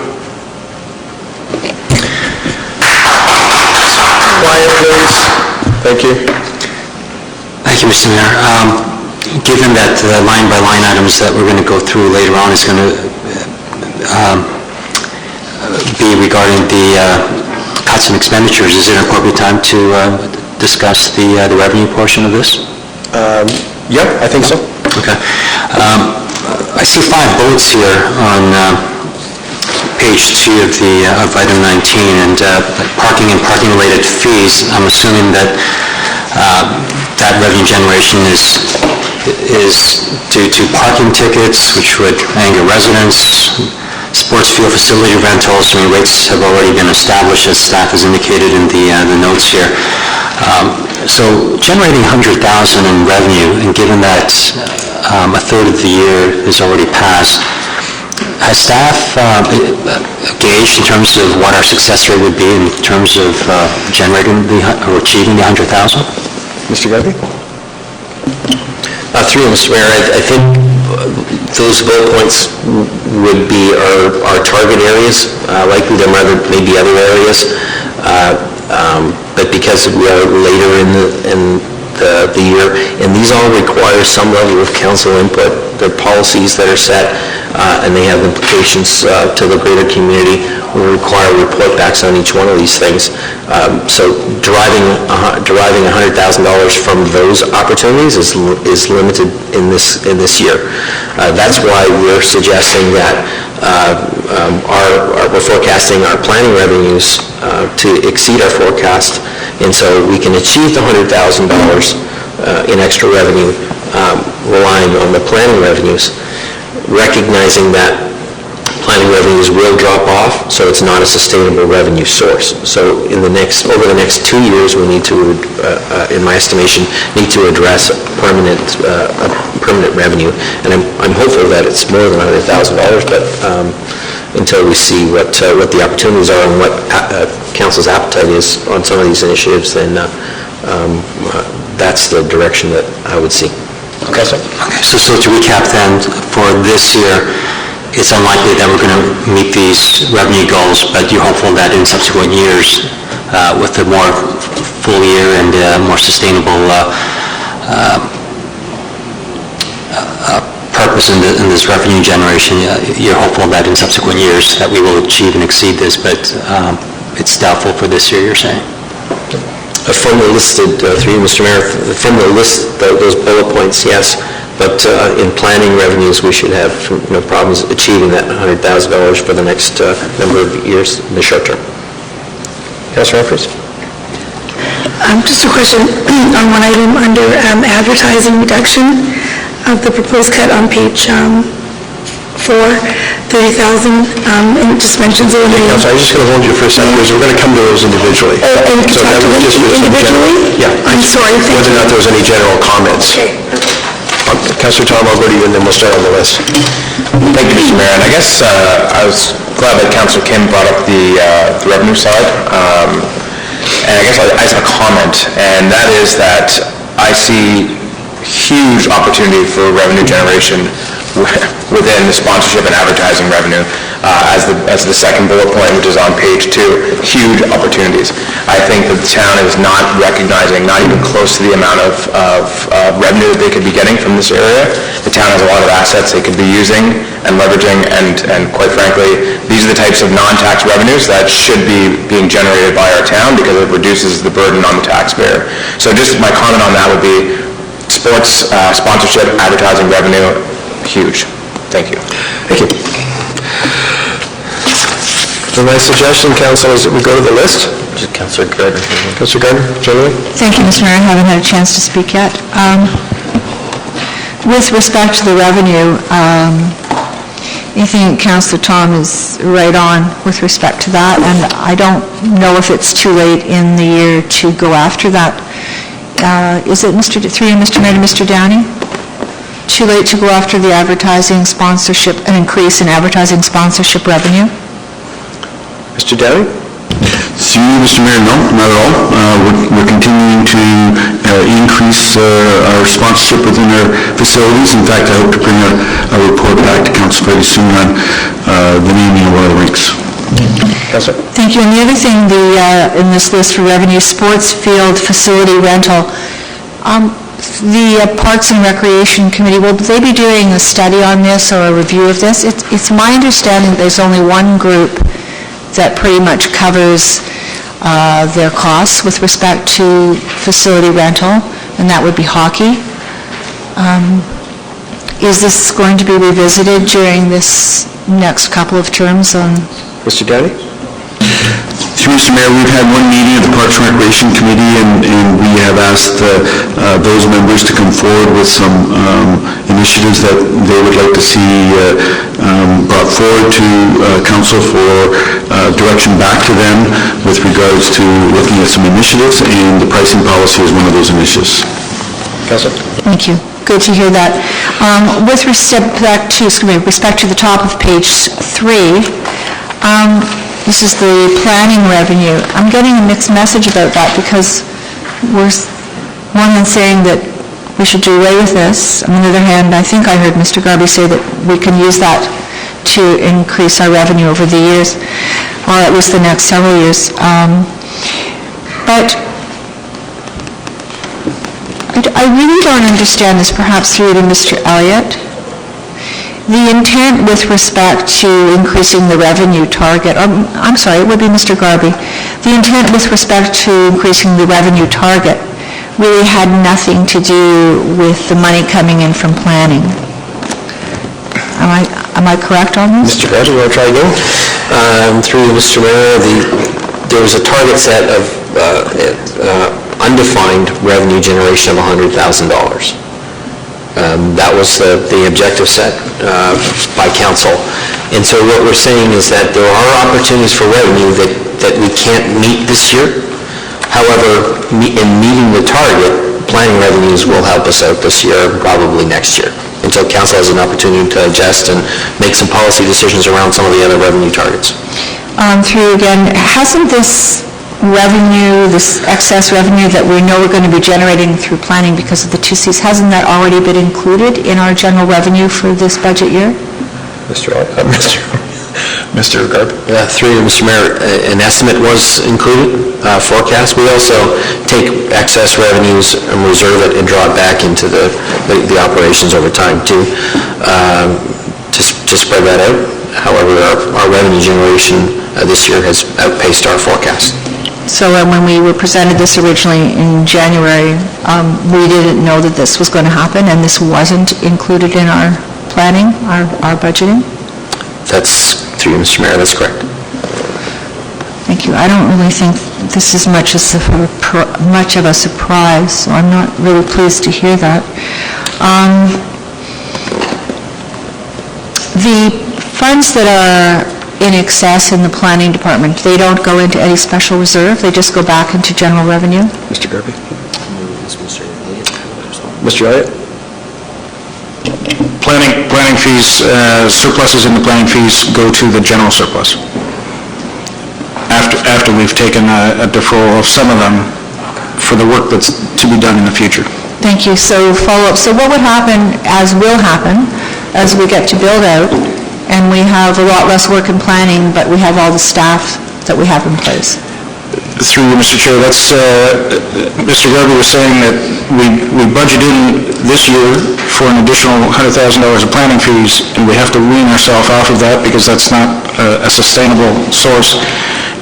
Quiet, please. Thank you. Thank you, Mr. Mayor. Given that the line-by-line items that we're going to go through later on is going to be regarding the cuts and expenditures, is it an appropriate time to discuss the revenue portion of this? Yeah, I think so. Okay. I see 5 bullets here on page 2 of item 19, and parking and parking-related fees. I'm assuming that that revenue generation is due to parking tickets, which would anger residents, sports field facility rentals. I mean, rates have already been established, as staff has indicated in the notes here. So generating $100,000 in revenue, and given that a third of the year is already passed, has staff gauged in terms of what our success rate would be in terms of generating or achieving the $100,000? Mr. Garvey? Through you, Mr. Mayor, I think those bullet points would be our target areas. Likely there may be other areas, but because we are later in the year, and these all require some level of council input. They're policies that are set, and they have implications to the greater community. We require report backs on each one of these things. So deriving $100,000 from those opportunities is limited in this year. That's why we're suggesting that we're forecasting our planning revenues to exceed our forecast, and so we can achieve the $100,000 in extra revenue relying on the planning revenues, recognizing that planning revenues will drop off, so it's not a sustainable revenue source. So over the next 2 years, we need to, in my estimation, need to address permanent revenue, and I'm hopeful that it's more than $100,000, but until we see what the opportunities are and what council's appetite is on some of these initiatives, then that's the direction that I would see. Okay, sir. Okay, so to recap then, for this year, it's unlikely that we're going to meet these revenue goals, but you're hopeful that in subsequent years, with a more full year and more sustainable purpose in this revenue generation, you're hopeful that in subsequent years that we will achieve and exceed this, but it's doubtful for this year, you're saying? From the listed, through you, Mr. Mayor, from the list, those bullet points, yes, but in planning revenues, we should have no problems achieving that $100,000 for the next number of years in the short term. Councilor Humphries? Just a question on one item under advertising reduction of the proposed cut on page 4, 30,000, and it just mentions it in the... Councilor, I'm just going to hold you for a second, because we're going to come to those individually. And we can So talk that to was them just for some individually? general- Yeah. I'm sorry, thank Whether or you. not there was any general comments. Okay. Councilor Tom, I'll go to you, and then we'll start on the list. Thank you, Mr. Mayor, and I guess I was glad that Councilor Kim brought up the revenue side, and I guess I have a comment, and that is that I see huge opportunity for revenue generation within the sponsorship and advertising revenue. As the second bullet point, which is on page 2, huge opportunities. I think that the town is not recognizing, not even close to the amount of revenue that they could be getting from this area. The town has a lot of assets they could be using and leveraging, and quite frankly, these are the types of non-tax revenues that should be being generated by our town because it reduces the burden on the taxpayer. So just my comment on that would be sports, sponsorship, advertising revenue, huge. Thank you. Thank you. So my suggestion, Council, is that we go to the list. Councilor Gardner. Councilor Gardner, generally? Thank you, Mr. Mayor. I haven't had a chance to speak yet. With respect to the revenue, I think Councilor Tom is right on with respect to that, and I don't know if it's too late in the year to go after that. Is it, through you, Mr. Mayor, to Mr. Downey? Too late to go after the advertising sponsorship, an increase in advertising sponsorship revenue? Mr. Downey? See, Mr. Mayor, no, not at all. We're continuing to increase our sponsorship within our facilities. In fact, I hope to bring a report back to council very soon on the naming of one of the rinks. Councilor? Thank you. And the other thing in this list for revenue, sports field facility rental, the Parks and Recreation Committee, will they be doing a study on this or a review of this? It's my understanding that there's only one group that pretty much covers their costs with respect to facility rental, and that would be hockey. Is this going to be revisited during this next couple of terms on... Mr. Downey? Through Mr. Mayor, we've had one meeting of the Parks and Recreation Committee, and we have asked those members to come forward with some initiatives that they would like to see brought forward to council for direction back to them with regards to looking at some initiatives, and the pricing policy is one of those initiatives. Councilor? Thank you. Good to hear that. With respect to the top of page 3, this is the planning revenue. I'm getting a mixed message about that because we're one is saying that we should do away with this. On the other hand, I think I heard Mr. Garby say that we can use that to increase our revenue over the years, or at least the next several years. But I really don't understand this, perhaps through to Mr. Elliott. The intent with respect to increasing the revenue target, I'm sorry, it would be Mr. Garby. The intent with respect to increasing the revenue target really had nothing to do with the money coming in from planning. Am I correct on this? Mr. Grant, you want to try again? Through Mr. Mayor, there was a target set of undefined revenue generation of $100,000. That was the objective set by council. And so what we're saying is that there are opportunities for revenue that we can't meet this year. However, in meeting the target, planning revenues will help us out this year and probably next year, until council has an opportunity to adjust and make some policy decisions around some of the other revenue targets. Through again, hasn't this revenue, this excess revenue that we know we're going to be generating through planning because of the 2Cs, hasn't that already been included in our general revenue for this budget year? Mr. Garb? Through Mr. Mayor, an estimate was included, forecast. We also take excess revenues and reserve it and draw it back into the operations over time to spread that out. However, our revenue generation this year has outpaced our forecast. So when we were presented this originally in January, we didn't know that this was going to happen, and this wasn't included in our planning, our budgeting? That's, through you, Mr. Mayor, that's correct. Thank you. I don't really think this is much of a surprise, so I'm not really pleased to hear that. The funds that are in excess in the planning department, they don't go into any special reserve, they just go back into general revenue? Mr. Garby? Mr. Elliott? Planning fees, surpluses in the planning fees go to the general surplus. After we've taken a deferral of some of them for the work that's to be done in the future. Thank you. So follow-up. So what would happen, as will happen, as we get to build out, and we have a lot less work in planning, but we have all the staff that we have in place? Through you, Mr. Chair, that's, Mr. Garby was saying that we budget in this year for an additional $100,000 of planning fees, and we have to wean ourselves off of that because that's not a sustainable source.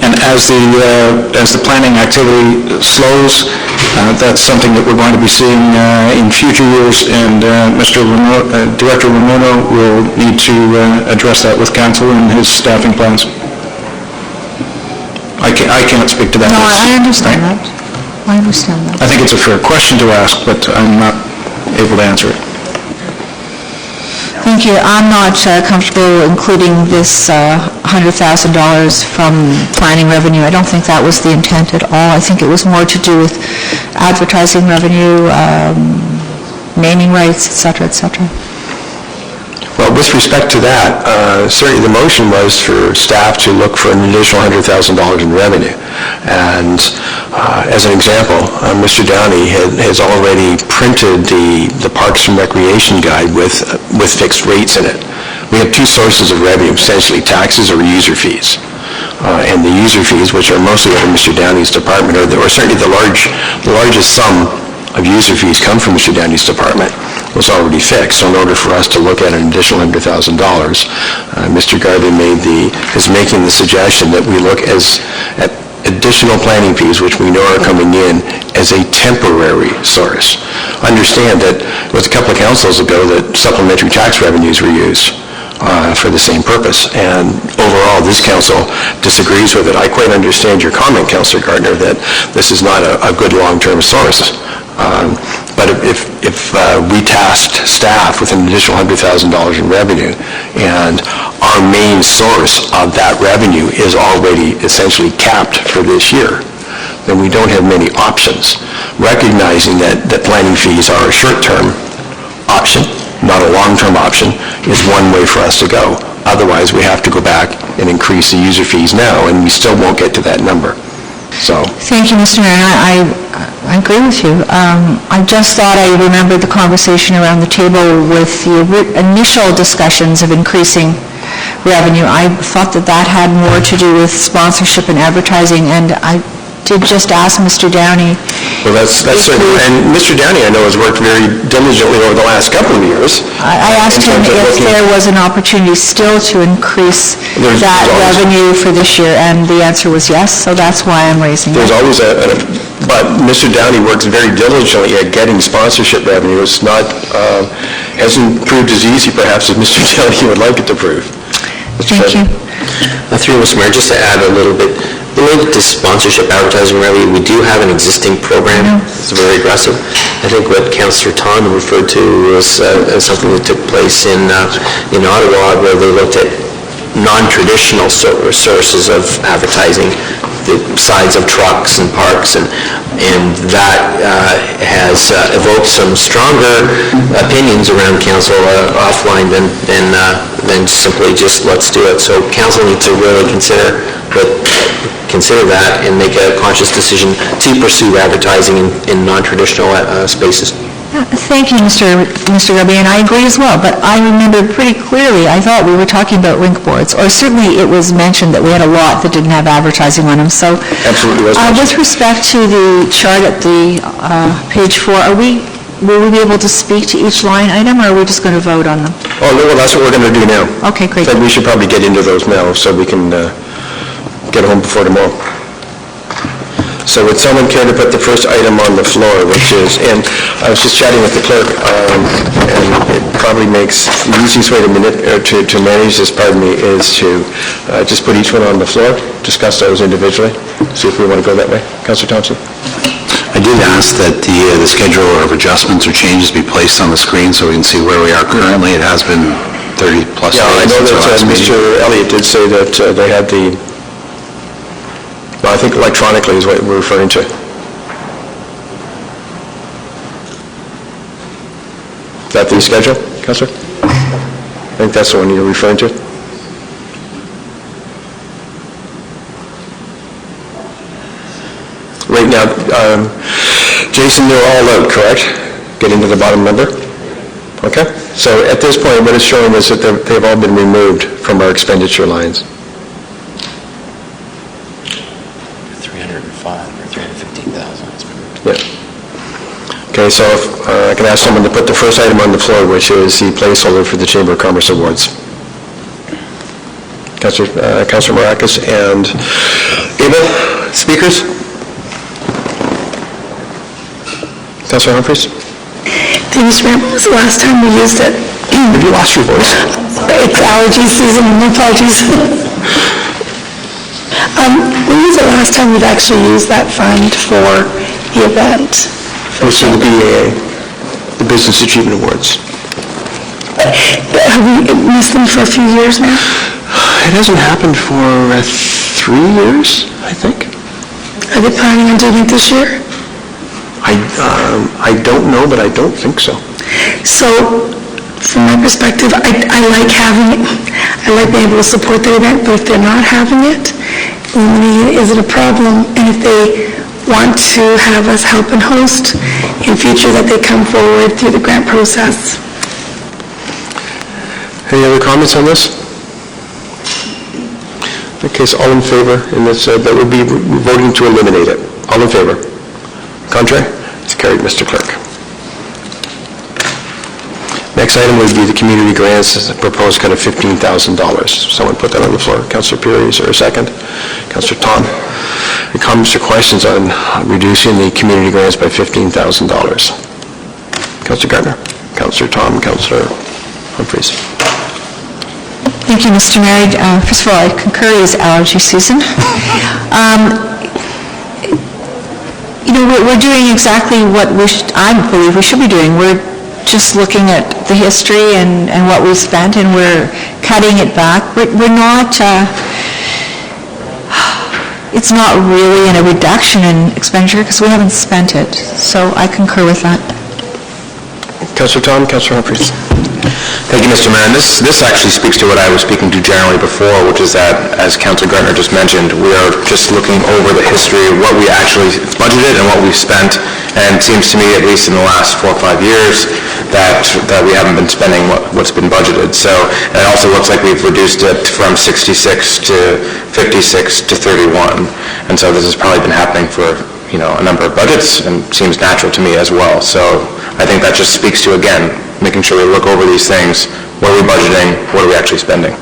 And as the planning activity slows, that's something that we're going to be seeing in future years, and Director Ramona will need to address that with council and his staffing plans. I can't speak to that. No, I understand that. I understand that. I think it's a fair question to ask, but I'm not able to answer it. Thank you. I'm not comfortable including this $100,000 from planning revenue. I don't think that was the intent at all. I think it was more to do with advertising revenue, naming rights, et cetera, et cetera. Well, with respect to that, certainly the motion was for staff to look for an additional $100,000 in revenue. And as an example, Mr. Downey has already printed the Parks and Recreation Guide with fixed rates in it. We have two sources of revenue, essentially taxes or user fees. And the user fees, which are mostly out of Mr. Downey's department, or certainly the largest sum of user fees come from Mr. Downey's department, was already fixed. So in order for us to look at an additional $100,000, Mr. Garby is making the suggestion that we look at additional planning fees, which we know are coming in, as a temporary source. Understand that it was a couple of councils ago that supplementary tax revenues were used for the same purpose, and overall, this council disagrees with it. I quite understand your comment, Councillor Gardner, that this is not a good long-term source. But if we tasked staff with an additional $100,000 in revenue, and our main source of that revenue is already essentially capped for this year, then we don't have many options. Recognizing that planning fees are a short-term option, not a long-term option, is one way for us to go. Otherwise, we have to go back and increase the user fees now, and we still won't get to that number. So, Thank you, Mr. Mayor. I agree with you. I just thought I remembered the conversation around the table with the initial discussions of increasing revenue. I thought that had more to do with sponsorship and advertising, and I did just ask Mr. Downey. well, that's certainly, and Mr. Downey, I know, has worked very diligently over the last couple of years. I asked him if there was an opportunity still to increase that revenue for this year, and the answer was yes, so that's why I'm raising it. There's always but Mr. Downey works very diligently at getting sponsorship revenue. It's not, hasn't proved as easy perhaps as Mr. Downey would like it to prove. Thank you. Through you, Mr. Mayor, just to add a little bit, related to sponsorship advertising revenue, we do have an existing program. It's very aggressive. I think what Councillor Ton referred to was something that took place in Ottawa, where they looked at non-traditional sources of advertising, the sides of trucks and parks, and that has evoked some stronger opinions around council offline than simply just let's do it. So council needs to really consider that and make a conscious decision to pursue advertising in non-traditional spaces. Thank you, Mr. Ruby, and I agree as well, but I remembered pretty clearly, I thought we were talking about rink boards, or certainly it was mentioned that we had a lot that didn't have advertising on them, so... Absolutely was mentioned. With respect to the chart at the page 4, will we be able to speak to each line item, or are we just going to vote on them? Oh, no, well, that's what we're going to do now. Okay, great. So we should probably get into those now, so we can get home before tomorrow. So would someone care to put the first item on the floor, which is, and I was just chatting with the clerk, and it probably makes, the easiest way to manage this, is to just put each one on the floor, discuss those individually, see if we want to go that way. Councillor Thompson? I did ask that the schedule of adjustments or changes be placed on the screen so we can see where we are currently. It has been 30-plus days. Yeah, I know since our that last meeting. Mr. Elliott did say that they had the, well, I think electronically is what we're referring to. Is that the schedule, Councillor? I think that's the one you're referring to. Right now, Jason, they're all out, correct? Getting to the bottom number? Okay? So at this point, what it's showing is that they've all been removed from our expenditure lines. 305 or 315,000. Yeah. Okay, so if I can ask someone to put the first item on the floor, which is the placeholder for the Chamber of Commerce Awards. Councillor Maracas and Abel, speakers? Councillor Humphries? Mr. Mayor, when was the last time we used it? Have you lost your voice? It's allergy season, my apologies. When was the last time we've actually used that fund for the event? It's in the BAA, the Business Achievement Awards. Have we missed them for a few years now? It hasn't happened for 3 years, I think. Are they planning on doing it this year? I don't know, but I don't think so. So, from my perspective, I like having it. I like being able to support the event, but if they're not having it, is it a problem? And if they want to have us help and host in future, that they come forward through the grant process. Any other comments on this? Okay, so all in favor, and that would be voting to eliminate it. All in favor? Contrary? It's carried, Mr. Clerk. Next item would be the community grants, proposed cut of $15,000. Someone put that on the floor. Councillor Piri, is there a second? Councillor Tom. Any comments or questions on reducing the community grants by $15,000? Councillor Gardner, Councillor Tom, Councillor Humphreys. Thank you, Mr. Mayor. First of all, I concur, it is allergy season. We're doing exactly what I believe we should be doing. We're just looking at the history and what we've spent, and we're cutting it back. We're not, it's not really a reduction in expenditure because we haven't spent it. So I concur with that. Councillor Tom, Councillor Humphreys. Thank you, Mr. Mayor. And this actually speaks to what I was speaking to generally before, which is that, as Councillor Gardner just mentioned, we are just looking over the history of what we actually budgeted and what we've spent. And it seems to me, at least in the last 4 or 5 years, that we haven't been spending what's been budgeted. So it also looks like we've reduced it from 66 to 56 to 31. And so this has probably been happening for a number of budgets, and seems natural to me as well. So I think that just speaks to, again, making sure we look over these things. What are we budgeting? What are we actually spending?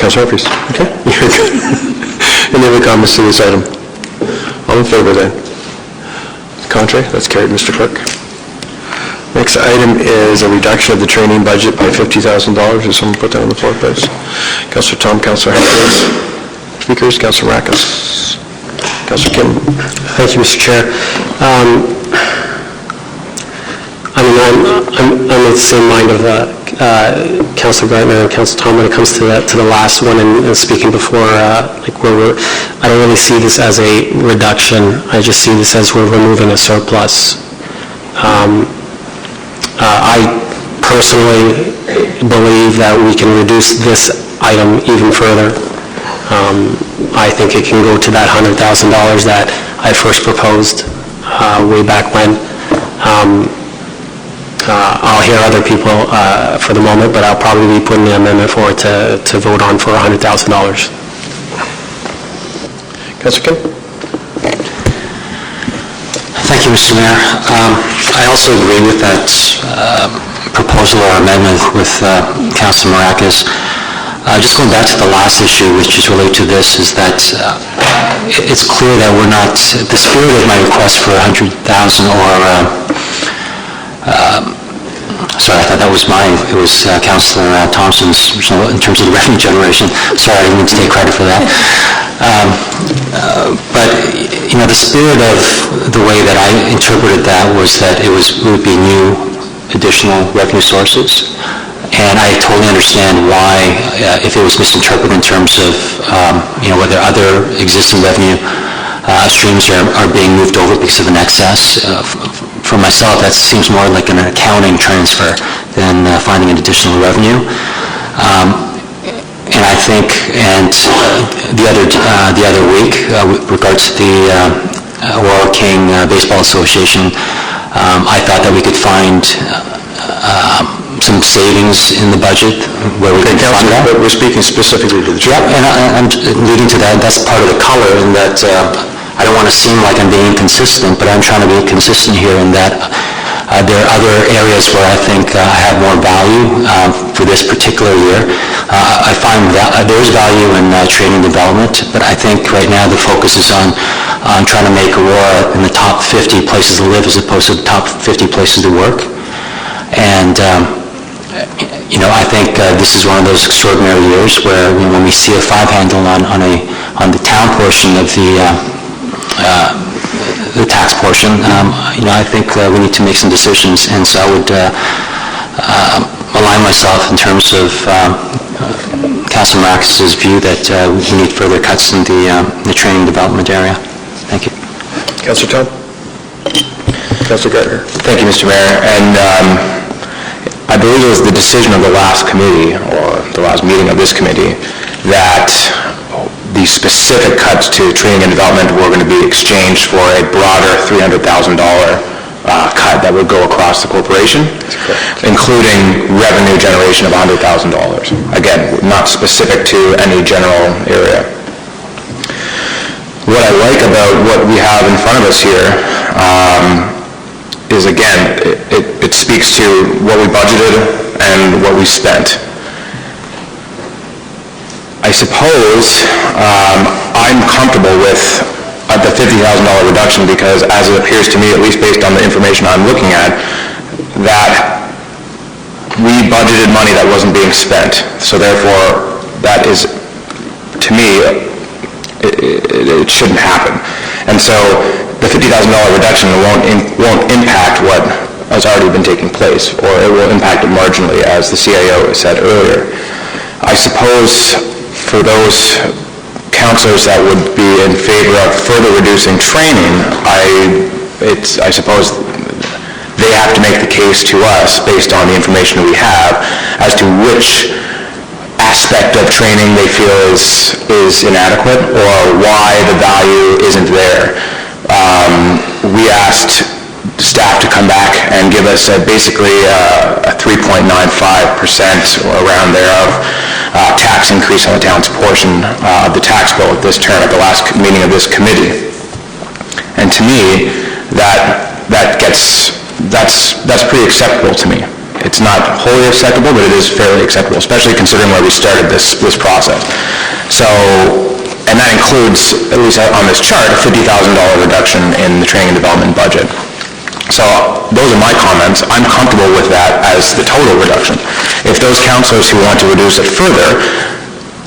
Councillor Humphreys. Okay. You're good. Any other comments to this item? All in favor then? Contrary? That's carried, Mr. Clerk. Next item is a reduction of the training budget by $50,000. Will someone put that on the floor, please? Councillor Tom, Councillor Humphreys. Speakers, Councillor Rackus. Councillor Kim. Thank you, Mr. Chair. I'm of the same mind of Councillor Gardner and Councillor Tom when it comes to the last one and speaking before, I don't really see this as a reduction. I just see this as we're removing a surplus. I personally believe that we can reduce this item even further. I think it can go to that $100,000 that I first proposed way back when. I'll hear other people for the moment, but I'll probably be putting the amendment forward to vote on for $100,000. Councillor Kim. Thank you, Mr. Mayor. I also agree with that proposal or amendment with Councillor Maracas. Just going back to the last issue, which is related to this, is that it's clear that we're not, the spirit of my request for $100,000 or, sorry, I thought that was mine. It was Councillor Thompson's in terms of the revenue generation. Sorry, I didn't mean to take credit for that. But, the spirit of the way that I interpreted that was that it would be new additional revenue sources. And I totally understand why, if it was misinterpreted in terms of, whether other existing revenue streams are being moved over because of an excess. For myself, that seems more like an accounting transfer than finding an additional revenue. And I think, the other week, with regards to the Aurora King Baseball Association, I thought that we could find some savings in the budget where we can fund that. But we're speaking specifically to the Yeah, and I'm leading to that. That's part of the color in that I don't want to seem like I'm being inconsistent, but I'm trying to be consistent here in that there are other areas where I think I have more value for this particular year. I find that there is value in training development, but I think right now the focus is on trying to make Aurora in the top 50 places to live as opposed to the top 50 places to work. And I think this is one of those extraordinary years where when we see a 5 handle on the town portion of the tax portion, I think we need to make some decisions, and so I would align myself in terms of Councilor Maracas' view that we need further cuts in the training development area. Thank you. Councillor Tom. Councillor Gardner. Thank you, Mr. Mayor. And I believe it was the decision of the last committee, or the last meeting of this committee, that the specific cuts to training and development were going to be exchanged for a broader $300,000 cut that would go across the corporation, including revenue generation of $100,000. Again, not specific to any general area. What I like about what we have in front of us here is again, it speaks to what we budgeted and what we spent. I suppose I'm comfortable with the $50,000 reduction because as it appears to me, at least based on the information I'm looking at, that we budgeted money that wasn't being spent. So therefore, that is, to me, it shouldn't happen. And so the $50,000 reduction won't impact what has already been taking place, or it will impact it marginally, as the CAO said earlier. I suppose for those councillors that would be in favor of further reducing training, I suppose they have to make the case to us, based on the information we have, as to which aspect of training they feel is inadequate, or why the value isn't there. We asked staff to come back and give us basically a 3.95% or around there of tax increase on the town's portion of the tax bill at this term, at the last meeting of this committee. And to me, that's pretty acceptable to me. It's not wholly acceptable, but it is fairly acceptable, especially considering where we started this process. So, and that includes, at least on this chart, a $50,000 reduction in the training and development budget. So those are my comments. I'm comfortable with that as the total reduction. If those councillors who want to reduce it further,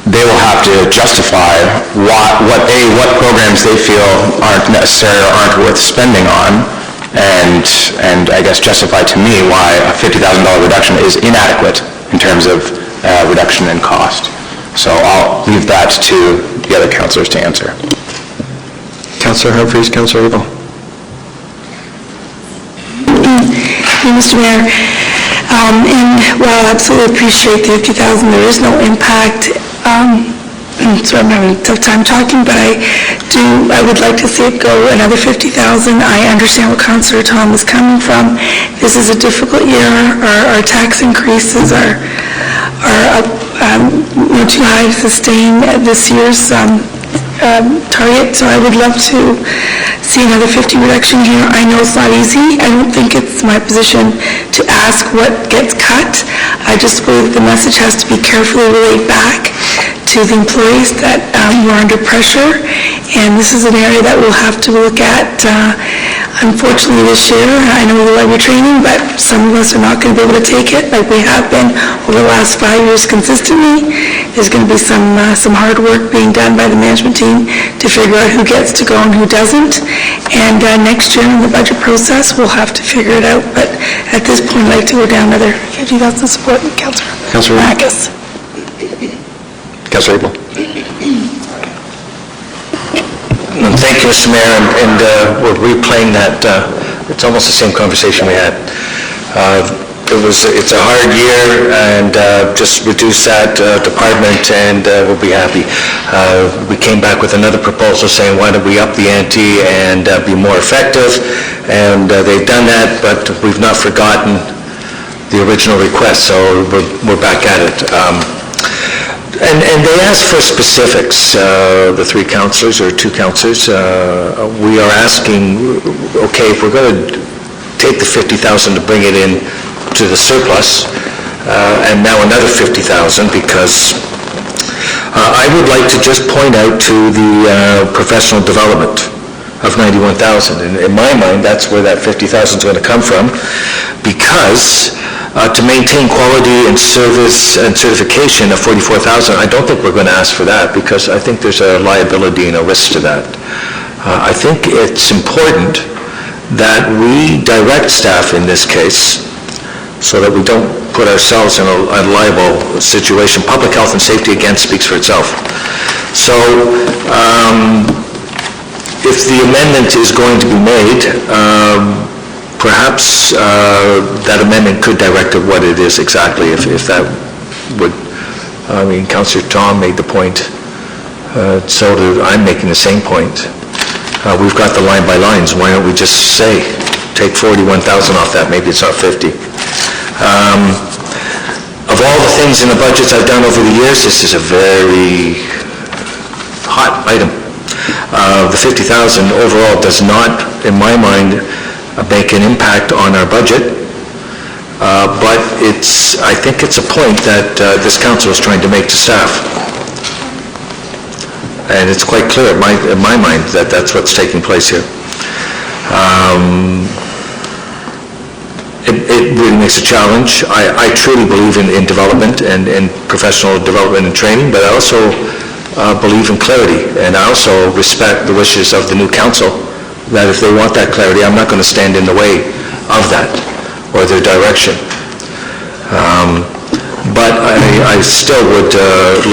they will have to justify what programs they feel aren't necessary or aren't worth spending on, and I guess justify to me why a $50,000 reduction is inadequate in terms of reduction in cost. So I'll leave that to the other councillors to answer. Councillor Humphries, Councillor Abel. Mr. Mayor, and while I absolutely appreciate the $50,000, there is no impact. So I'm having a tough time talking, but I would like to see it go another $50,000. I understand where Councillor Tom is coming from. This is a difficult year. Our tax increases are too high to sustain this year's target, so I would love to see another 50 reduction here. I know it's not easy. I don't think it's my position to ask what gets cut. I just believe the message has to be carefully relayed back to the employees that we're under pressure, and this is an area that we'll have to look at. Unfortunately, this year, I know we love your training, but some of us are not going to be able to take it like we have been over the last 5 years consistently. There's going to be some hard work being done by the management team to figure out who gets to go and who doesn't. And next year in the budget process, we'll have to figure it out. But at this point, I'd like to go down another 50,000 support. Councillor Marcus. Councillor Abel. Thank you, Mr. Mayor, and we're replaying that. It's almost the same conversation we had. It's a hard year, and just reduce that department, and we'll be happy. We came back with another proposal saying, why don't we up the ante and be more effective? And they've done that, but we've not forgotten the original request, so we're back at it. And they asked for specifics, the three councillors or two councillors. We are asking, okay, if we're going to take the $50,000 to bring it in to the surplus, and now another $50,000, because I would like to just point out to the professional development of $91,000. And in my mind, that's where that $50,000 is going to come from, because to maintain quality and service and certification of $44,000, I don't think we're going to ask for that, because I think there's a liability and a risk to that. I think it's important that we direct staff in this case so that we don't put ourselves in a liable situation. Public health and safety, again, speaks for itself. So if the amendment is going to be made, perhaps that amendment could direct what it is exactly, if that would, I mean, Councillor Tom made the point, so I'm making the same point. We've got the line by lines, why don't we just say, take 41,000 off that, maybe it's not 50. Of all the things in the budgets I've done over the years, this is a very hot item. The 50,000 overall does not, in my mind, make an impact on our budget, but I think it's a point that this council is trying to make to staff. And it's quite clear in my mind that that's what's taking place here. It really makes a challenge. I truly believe in development and professional development and training, but I also believe in clarity, and I also respect the wishes of the new council, that if they want that clarity, I'm not going to stand in the way of that or their direction. But I still would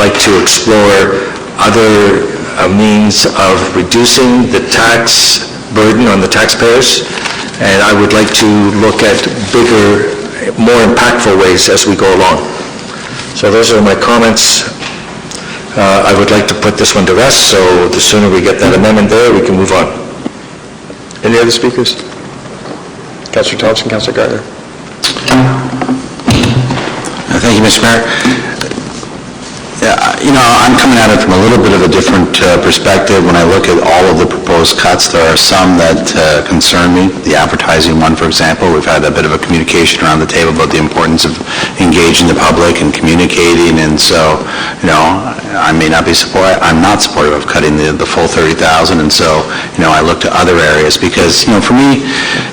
like to explore other means of reducing the tax burden on the taxpayers, and I would like to look at bigger, more impactful ways as we go along. So those are my comments. I would like to put this one to rest, so the sooner we get that amendment there, we can move on. Any other speakers? Councillor Thompson, Councillor Gardner. Thank you, Mr. Mayor. I'm coming at it from a little bit of a different perspective. When I look at all of the proposed cuts, there are some that concern me. The advertising one, for example, we've had a bit of a communication around the table about the importance of engaging the public and communicating, and so, I may not be I'm not supportive of cutting the full 30,000, and so, I look to other areas, because, for me,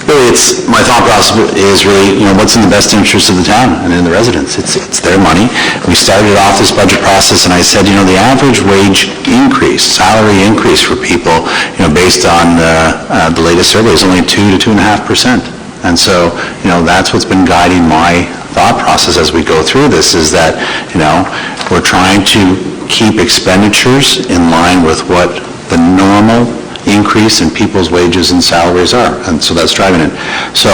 really, my thought process is really, what's in the best interest of the town and in the residents. It's their money. We started off this budget process, and I said, the average wage increase, salary increase for people, based on the latest survey is only 2 to 2.5%. And so, that's what's been guiding my thought process as we go through this, is that, we're trying to keep expenditures in line with what the normal increase in people's wages and salaries are, and so that's driving it. So,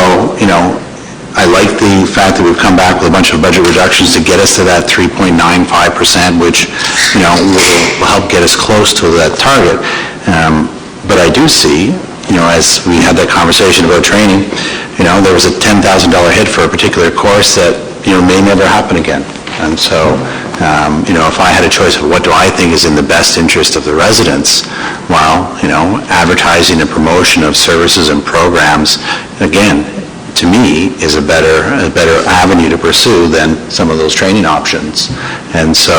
I like the fact that we've come back with a bunch of budget reductions to get us to that 3.95%, which, will help get us close to that target. But I do see, as we had that conversation about training, there was a $10,000 hit for a particular course that, may never happen again. And so, if I had a choice of what do I think is in the best interest of the residents, well, advertising and promotion of services and programs, again, to me, is a better avenue to pursue than some of those training options. And so,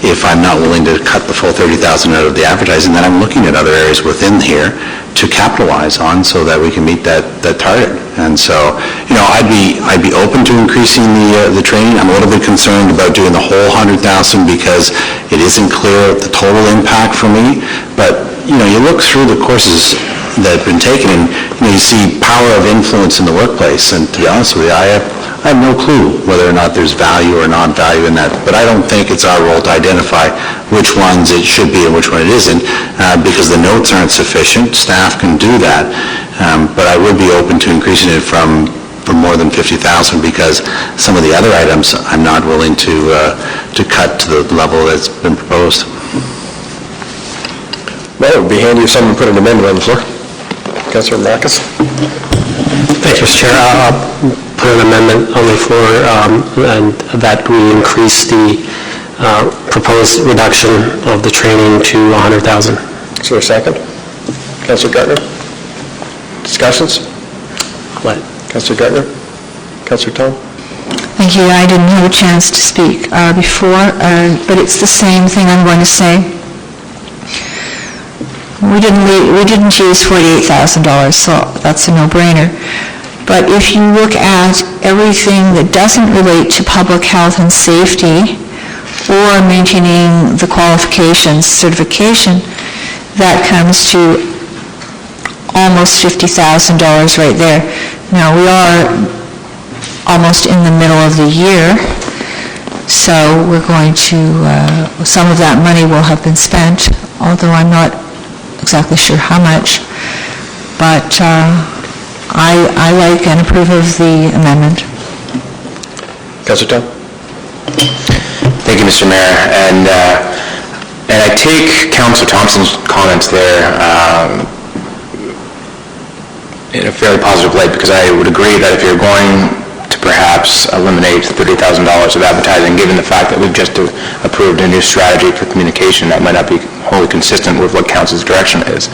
if I'm not willing to cut the full 30,000 out of the advertising, then I'm looking at other areas within here to capitalize on so that we can meet that target. And so, I'd be open to increasing the training. I'm a little bit concerned about doing the whole 100,000 because it isn't clear the total impact for me. But, you look through the courses that have been taken, and you see power of influence in the workplace, and to be honest with you, I have no clue whether or not there's value or not value in that, but I don't think it's our role to identify which ones it should be and which one it isn't, because the notes aren't sufficient. Staff can do that, but I would be open to increasing it from more than 50,000, because some of the other items I'm not willing to cut to the level that's been proposed. Well, it would be handy if someone put an amendment on the floor. Councillor Marcus. Thank you, Mr. Chair. I'll put an amendment on the floor, and that we increase the proposed reduction of the training to 100,000. Is there a second? Councillor Gardner. Discussions? What? Councillor Gardner. Councillor Tom. Thank you. I didn't have a chance to speak before, but it's the same thing I'm going to say. We didn't use $48,000, so that's a no-brainer. But if you look at everything that doesn't relate to public health and safety or maintaining the qualifications, certification, that comes to almost $50,000 right there. Now, we are almost in the middle of the year, so we're going to, some of that money will have been spent, although I'm not exactly sure how much, but I like and approve of the amendment. Councillor Tom. Thank you, Mr. Mayor, and I take Councillor Thompson's comments there in a fairly positive light, because I would agree that if you're going to perhaps eliminate $30,000 of advertising, given the fact that we've just approved a new strategy for communication, that might not be wholly consistent with what council's direction is.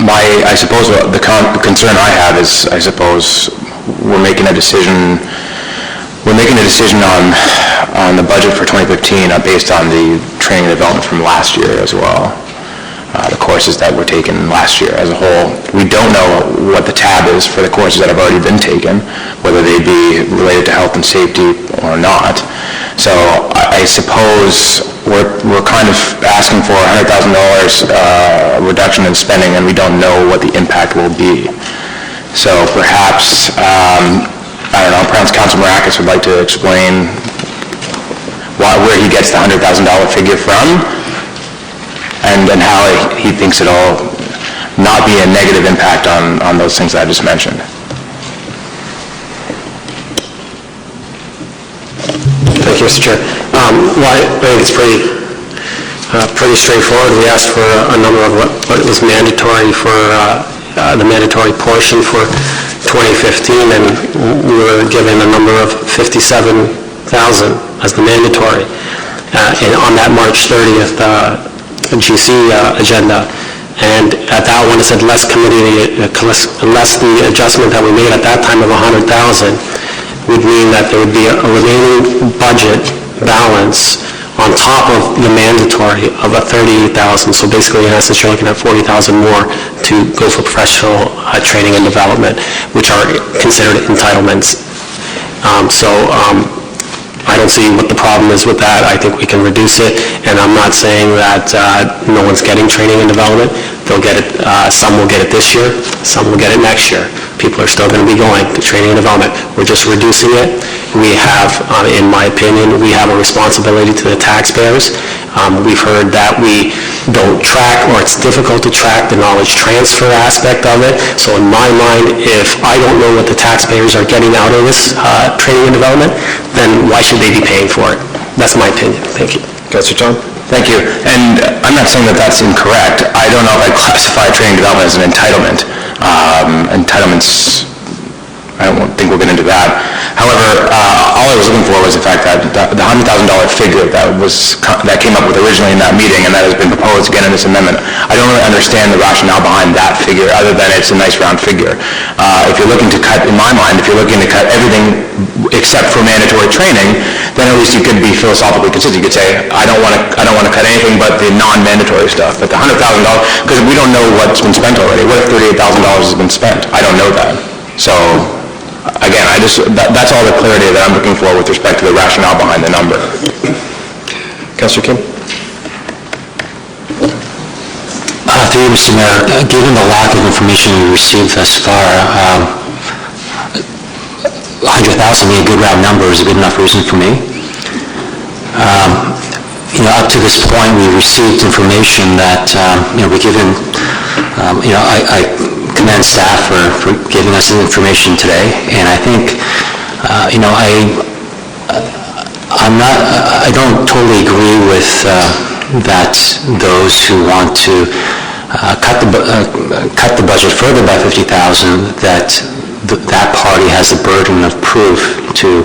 I suppose the concern I have is, I suppose, we're making a decision on the budget for 2015 based on the training and development from last year as well. The courses that were taken last year as a whole. We don't know what the tab is for the courses that have already been taken, whether they be related to health and safety or not. So I suppose we're kind of asking for $100,000 reduction in spending, and we don't know what the impact will be. So perhaps, I don't know, perhaps Councilor Marakis would like to explain where he gets the $100,000 figure from, and how he thinks it'll not be a negative impact on those things that I just mentioned. Thank you, Mr. Chair. Well, I think it's pretty straightforward. We asked for a number of what was mandatory for the mandatory portion for 2015, and we were given a number of $57,000 as the mandatory. And on that March 30th GC agenda, and at that one it said less the adjustment that we made at that time of $100,000 would mean that there would be a remaining budget balance on top of the mandatory of $38,000. So basically, in essence, you're looking at $40,000 more to go for professional training and development, which are considered entitlements. I don't see what the problem is with that. I think we can reduce it, and I'm not saying that no one's getting training and development. They'll get it, some will get it this year, some will get it next year. People are still going to be going to training and development. We're just reducing it. We have, in my opinion, we have a responsibility to the taxpayers. We've heard that we don't track, or it's difficult to track the knowledge transfer aspect of it. So in my mind, if I don't know what the taxpayers are getting out of this training and development, then why should they be paying for it? That's my opinion. Thank you. Councilor Tom? Thank you. And I'm not saying that that's incorrect. I don't know if I'd classify training and development as an entitlement. Entitlements, I don't think we'll get into that. However, all I was looking for was the fact that the $100,000 figure that came up with originally in that meeting, and that has been proposed again in this amendment, I don't really understand the rationale behind that figure, other than it's a nice round figure. If you're looking to cut, in my mind, if you're looking to cut everything except for mandatory training, then at least you could be philosophically consistent. You could say, I don't want to cut anything but the non-mandatory stuff. But the $100,000, because we don't know what's been spent already. What if $38,000 has been spent? I don't know that. So, again, that's all the clarity that I'm looking for with respect to the rationale behind the number. Councilor Kim? Through you, Mr. Mayor, given the lack of information we received thus far, $100,000 being a good round number is a good enough reason for me. Up to this point, we received information that, we're given, I commend staff for giving us the information today, and I think, I don't totally agree with that those who want to cut the budget further by $50,000, that party has the burden of proof to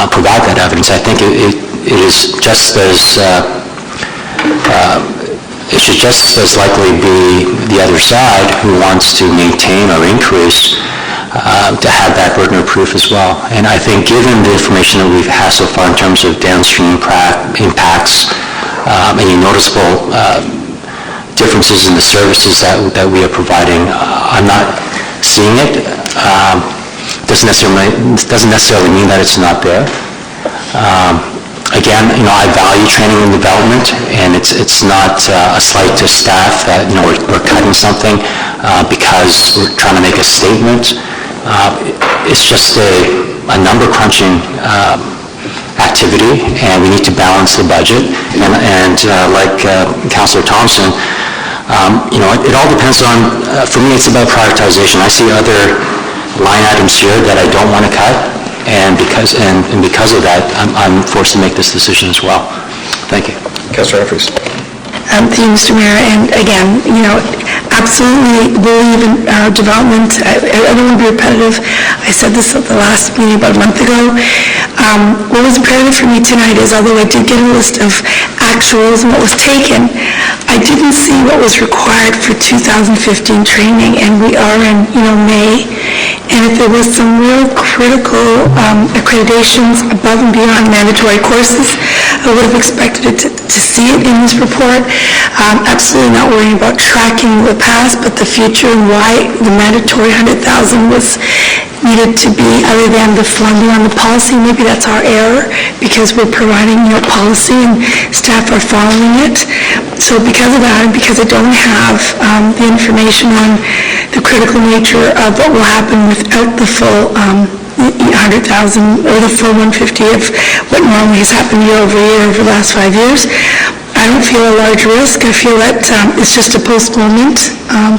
provide that evidence. I think it is just as it should just as likely be the other side who wants to maintain or increase to have that burden of proof as well. And I think given the information that we've had so far in terms of downstream impacts, any noticeable differences in the services that we are providing, I'm not seeing it. Doesn't necessarily mean that it's not there. Again, I value training and development, and it's not a slight to staff that we're cutting something because we're trying to make a statement. It's just a number crunching activity, and we need to balance the budget. And like Councillor Thompson, it all depends on. For me, it's about prioritization. I see other line items here that I don't want to cut, and because of that, I'm forced to make this decision as well. Thank you. Councillor Humphries. Thank you, Mr. Mayor, and again, absolutely believe in our development. I don't want to be repetitive. I said this at the last meeting about a month ago. What was imperative for me tonight is, although I did get a list of actuals and what was taken, I didn't see what was required for 2015 training, and we are in, May. And if there was some real critical accreditations above and beyond mandatory courses, I would have expected to see it in this report. Absolutely not worrying about tracking the past, but the future and why the mandatory 100,000 was needed to be other than the funding on the policy. Maybe that's our error because we're providing policy and staff are following it. So because of that, and because I don't have the information on the critical nature of what will happen without the full 100,000 or the full 150 of what normally has happened year over the last 5 years, I don't feel a large risk. I feel that it's just a postponement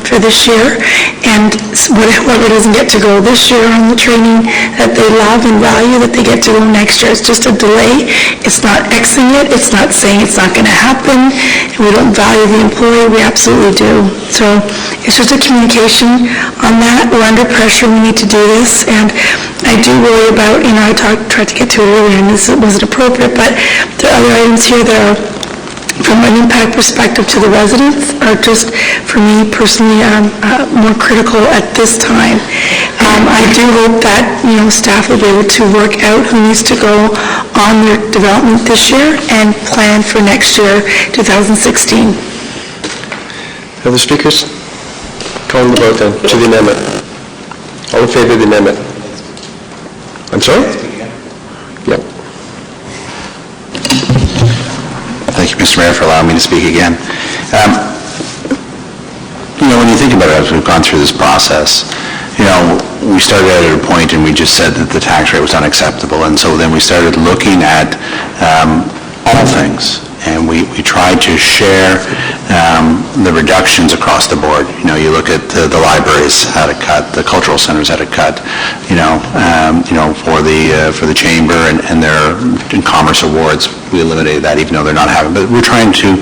for this year, and whoever doesn't get to go this year on the training that they love and value, that they get to go next year. It's just a delay. It's not Xing it. It's not saying it's not going to happen. We don't value the employee. We absolutely do. So it's just a communication on that. We're under pressure. We need to do this, and I do worry about, I tried to get to it earlier, and this wasn't appropriate, but there are other items here that are, from an impact perspective to the residents, are just, for me personally, more critical at this time. I do hope that, staff will be able to work out who needs to go on their development this year and plan for next year, 2016. Other speakers? Calling the vote then, to the amendment. All in favor of the amendment? I'm sorry? Yep. Thank you, Mr. Mayor, for allowing me to speak again. When you think about it, as we've gone through this process, we started out at a point and we just said that the tax rate was unacceptable, and so then we started looking at all things, and we tried to share the reductions across the board. You look at the libraries had a cut, the cultural centers had a cut, for the chamber and their commerce awards, we eliminated that even though they're not having. But we're trying to,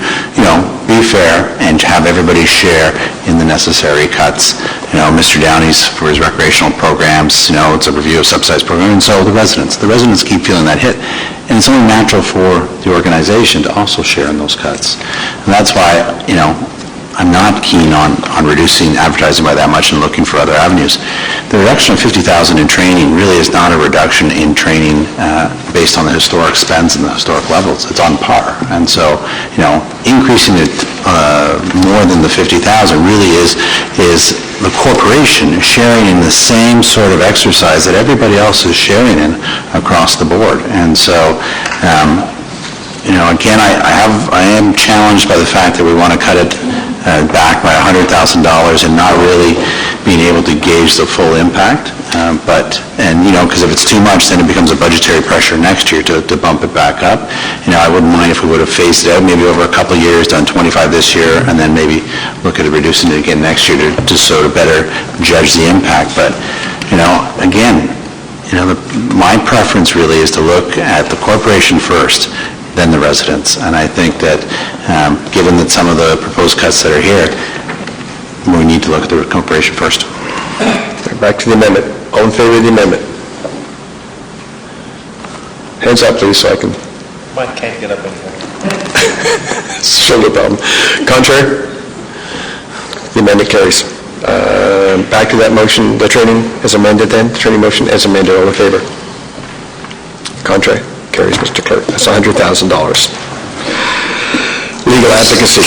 be fair and have everybody share in the necessary cuts. Mr. Downey's for his recreational programs, it's a review of subsidized program, and so the residents keep feeling that hit. And it's only natural for the organization to also share in those cuts. And that's why, I'm not keen on reducing advertising by that much and looking for other avenues. The reduction of $50,000 in training really is not a reduction in training based on the historic spends and the historic levels. It's on par. And so, increasing it more than the $50,000 really is the corporation sharing in the same sort of exercise that everybody else is sharing in across the board. And so, again, I am challenged by the fact that we want to cut it back by $100,000 and not really being able to gauge the full impact. Because if it's too much, then it becomes a budgetary pressure next year to bump it back up. I wouldn't mind if we would have phased it out maybe over a couple of years, done 25 this year, and then maybe look at reducing it again next year to sort of better judge the impact. But, again, my preference really is to look at the corporation first, then the residents. And I think that given that some of the proposed cuts that are here, we need to look at the corporation first. Back to the amendment. All in favor of the amendment? Hands up, please, so I can... Mike can't get up anymore. Shoulder problem. Contrary? The amendment carries. Back to that motion, the training as amended then, the training motion as amended, all in favor? Contrary? Carries, Mr. Clerk. That's $100,000. Legal advocacy.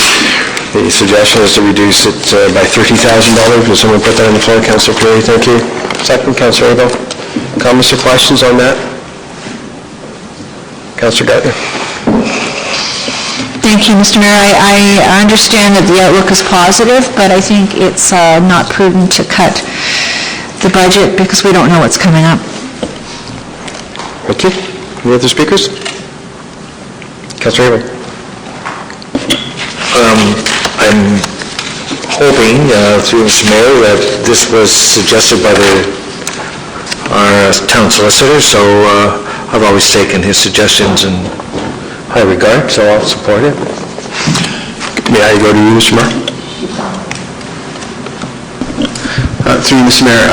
The suggestion is to reduce it by $30,000. Will someone put that on the floor? Councillor Perry, thank you. Second, Councillor Abel. Comments or questions on that? Councillor Gartner. Thank you, Mr. Mayor. I understand that the outlook is positive, but I think it's not prudent to cut the budget because we don't know what's coming up. Thank you. Any other speakers? Councillor Abel. I'm hoping, through Mr. Mayor, that this was suggested by our town solicitor, so I've always taken his suggestions in high regard, so I'll support it. May I go to you, Mr. Mayor? Through you, Mr. Mayor,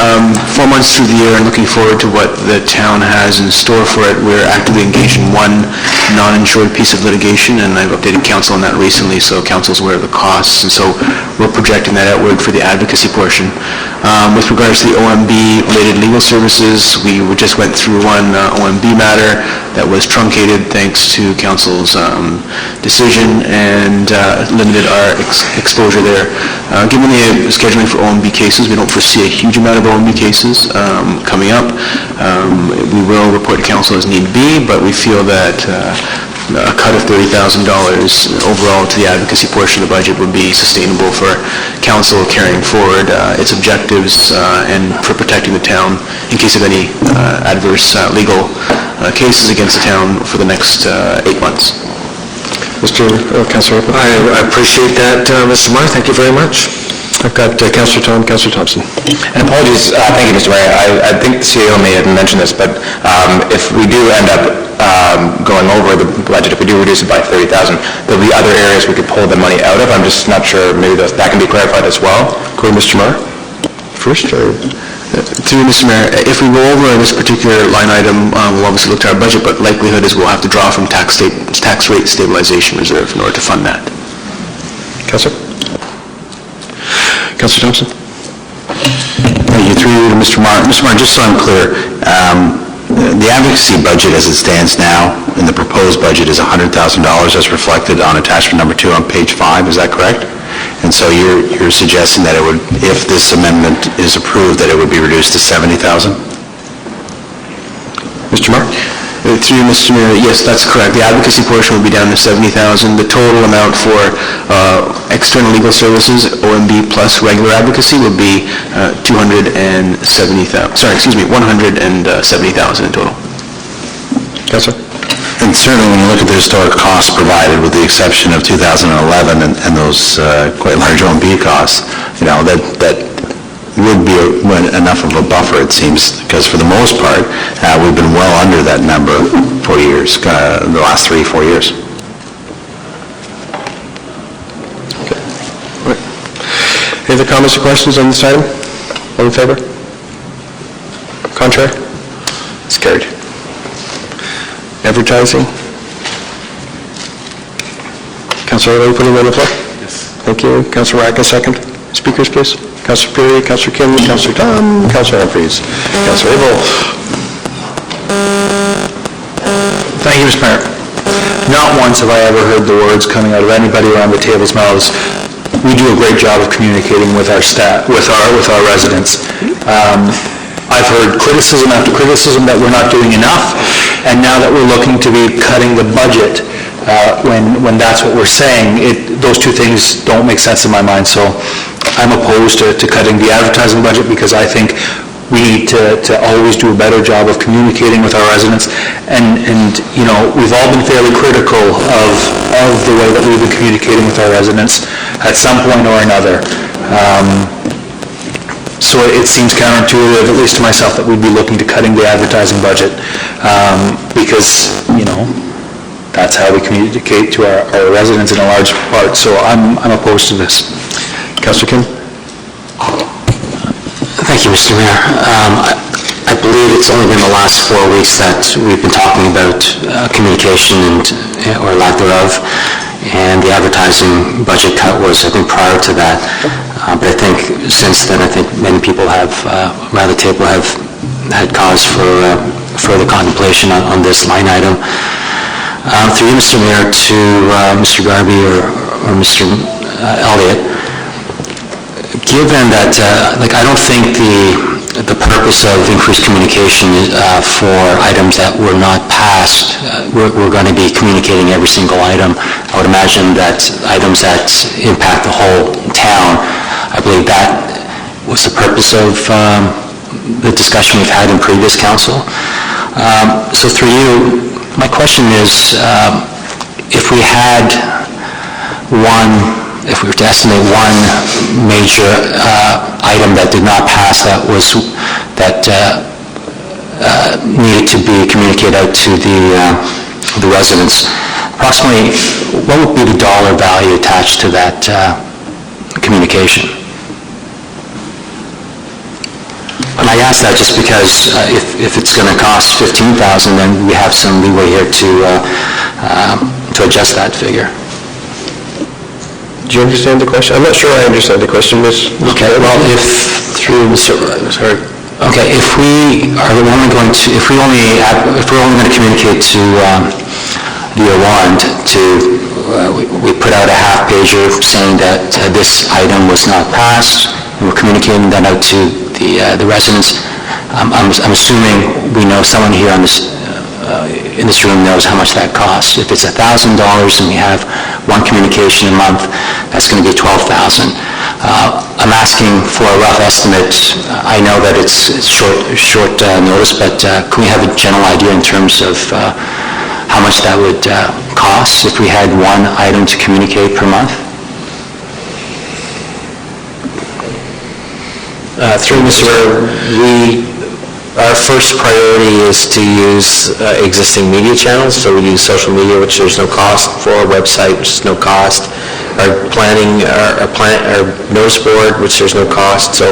4 months through the year and looking forward to what the town has in store for it, we're actively engaged in one non-insured piece of litigation, and I've updated council on that recently, so council's aware of the costs, and so we're projecting that outward for the advocacy portion. With regards to the OMB-related legal services, we just went through one OMB matter that was truncated thanks to council's decision and limited our exposure there. Given the scheduling for OMB cases, we don't foresee a huge amount of OMB cases coming up. We will report to council as need be, but we feel that a cut of $30,000 overall to the advocacy portion of the budget would be sustainable for council carrying forward its objectives and for protecting the town in case of any adverse legal cases against the town for the next 8 months. Councilor Ripa? I appreciate that, Mr. Mayor, thank you very much. I've got Councilor Tom, Councilor Thompson. And apologies, thank you, Mr. Mayor. I think the CEO may have mentioned this, but if we do end up going over the budget, if we do reduce it by $30,000, there'll be other areas we could pull the money out of. I'm just not sure, maybe that can be clarified as well. Go ahead, Mr. Maher. First, or? Through you, Mr. Mayor, if we go over this particular line item, we'll obviously look to our budget, but likelihood is we'll have to draw from tax rate stabilization reserve in order to fund that. Councilor? Councilor Thompson? Thank you. Through you to Mr. Martin. Mr. Martin, just so I'm clear, the advocacy budget as it stands now in the proposed budget is $100,000 as reflected on attachment number 2 on page 5, is that correct? And so you're suggesting that it would, if this amendment is approved, that it would be reduced to $70,000? Mr. Maher? Through you, Mr. Mayor, yes, that's correct. The advocacy portion would be down to $70,000. The total amount for external legal services, OMB plus regular advocacy, would be $170,000 in total. Councilor? And certainly when you look at the historic costs provided, with the exception of 2011 and those quite large OMB costs, that would be enough of a buffer, it seems, because for the most part, we've been well under that number for years, the last 3-4 years. Any other comments or questions on this item? All in favor? Contrary? It's carried. Advertising? Councilor, are you putting it on the floor? Yes. Thank you. Councilor Rack, a second. Speakers, please. Councilor Perry, Councilor Kim, Councilor Tom, Councilor Humphries, Councilor Abel. Thank you, Mr. Mayor. Not once have I ever heard the words coming out of anybody around the table's mouths, we do a great job of communicating with our staff, with our residents. I've heard criticism after criticism that we're not doing enough, and now that we're looking to be cutting the budget, when that's what we're saying, those two things don't make sense in my mind. So I'm opposed to cutting the advertising budget because I think we need to always do a better job of communicating with our residents. And we've all been fairly critical of the way that we've been communicating with our residents at some point or another. So it seems counterintuitive, at least to myself, that we'd be looking to cutting the advertising budget because, that's how we communicate to our residents in a large part. So I'm opposed to this. Councilor Kim? Thank you, Mr. Mayor. I believe it's only been the last 4 weeks that we've been talking about communication or lack thereof, and the advertising budget cut was, I think, prior to that. But I think since then, I think many people around the table have had cause for further contemplation on this line item. Through you, Mr. Mayor, to Mr. Garby or Mr. Elliott, given that, I don't think the purpose of increased communication for items that were not passed, we're going to be communicating every single item. I would imagine that items that impact the whole town, I believe that was the purpose of the discussion we've had in previous council. So through you, my question is, if we were to estimate one major item that did not pass that needed to be communicated out to the residents, approximately what would be the dollar value attached to that communication? I ask that just because if it's going to cost $15,000, then we have some leeway here to adjust that figure. Do you understand the question? I'm not sure I understand the question, Ms. Okay, well, through Mr. Okay, if we're only going to communicate to the warrant we put out a half-pager saying that this item was not passed, and we're communicating that out to the residents. I'm assuming we know someone here in this room knows how much that costs. If it's $1,000 and we have one communication a month, that's going to be $12,000. I'm asking for a rough estimate. I know that it's short notice, but can we have a general idea in terms of how much that would cost if we had one item to communicate per month? Through Mr. Mayor, our first priority is to use existing media channels, so we use social media, which there's no cost for, our website, which is no cost, our planning, our notice board, which there's no cost, so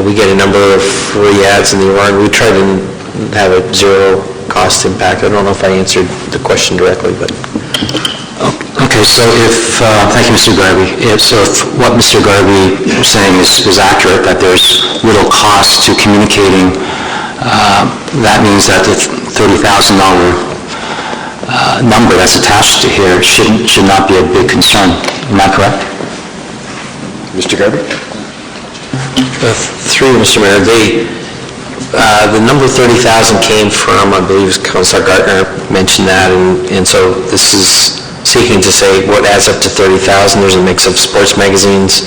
we get a number of free ads in the Aurora. We try to have a zero cost impact. I don't know if I answered the question directly, but... Okay, so thank you, Mr. Garvey. So if what Mr. Garvey is saying is accurate, that there's little cost to communicating, that means that the $30,000 number that's attached to here should not be a big concern. Am I correct? Mr. Garvey? Through Mr. Mayor, the number 30,000 came from, I believe, Councillor Gartner mentioned that, and so this is seeking to say what adds up to 30,000. There's a mix of sports magazines,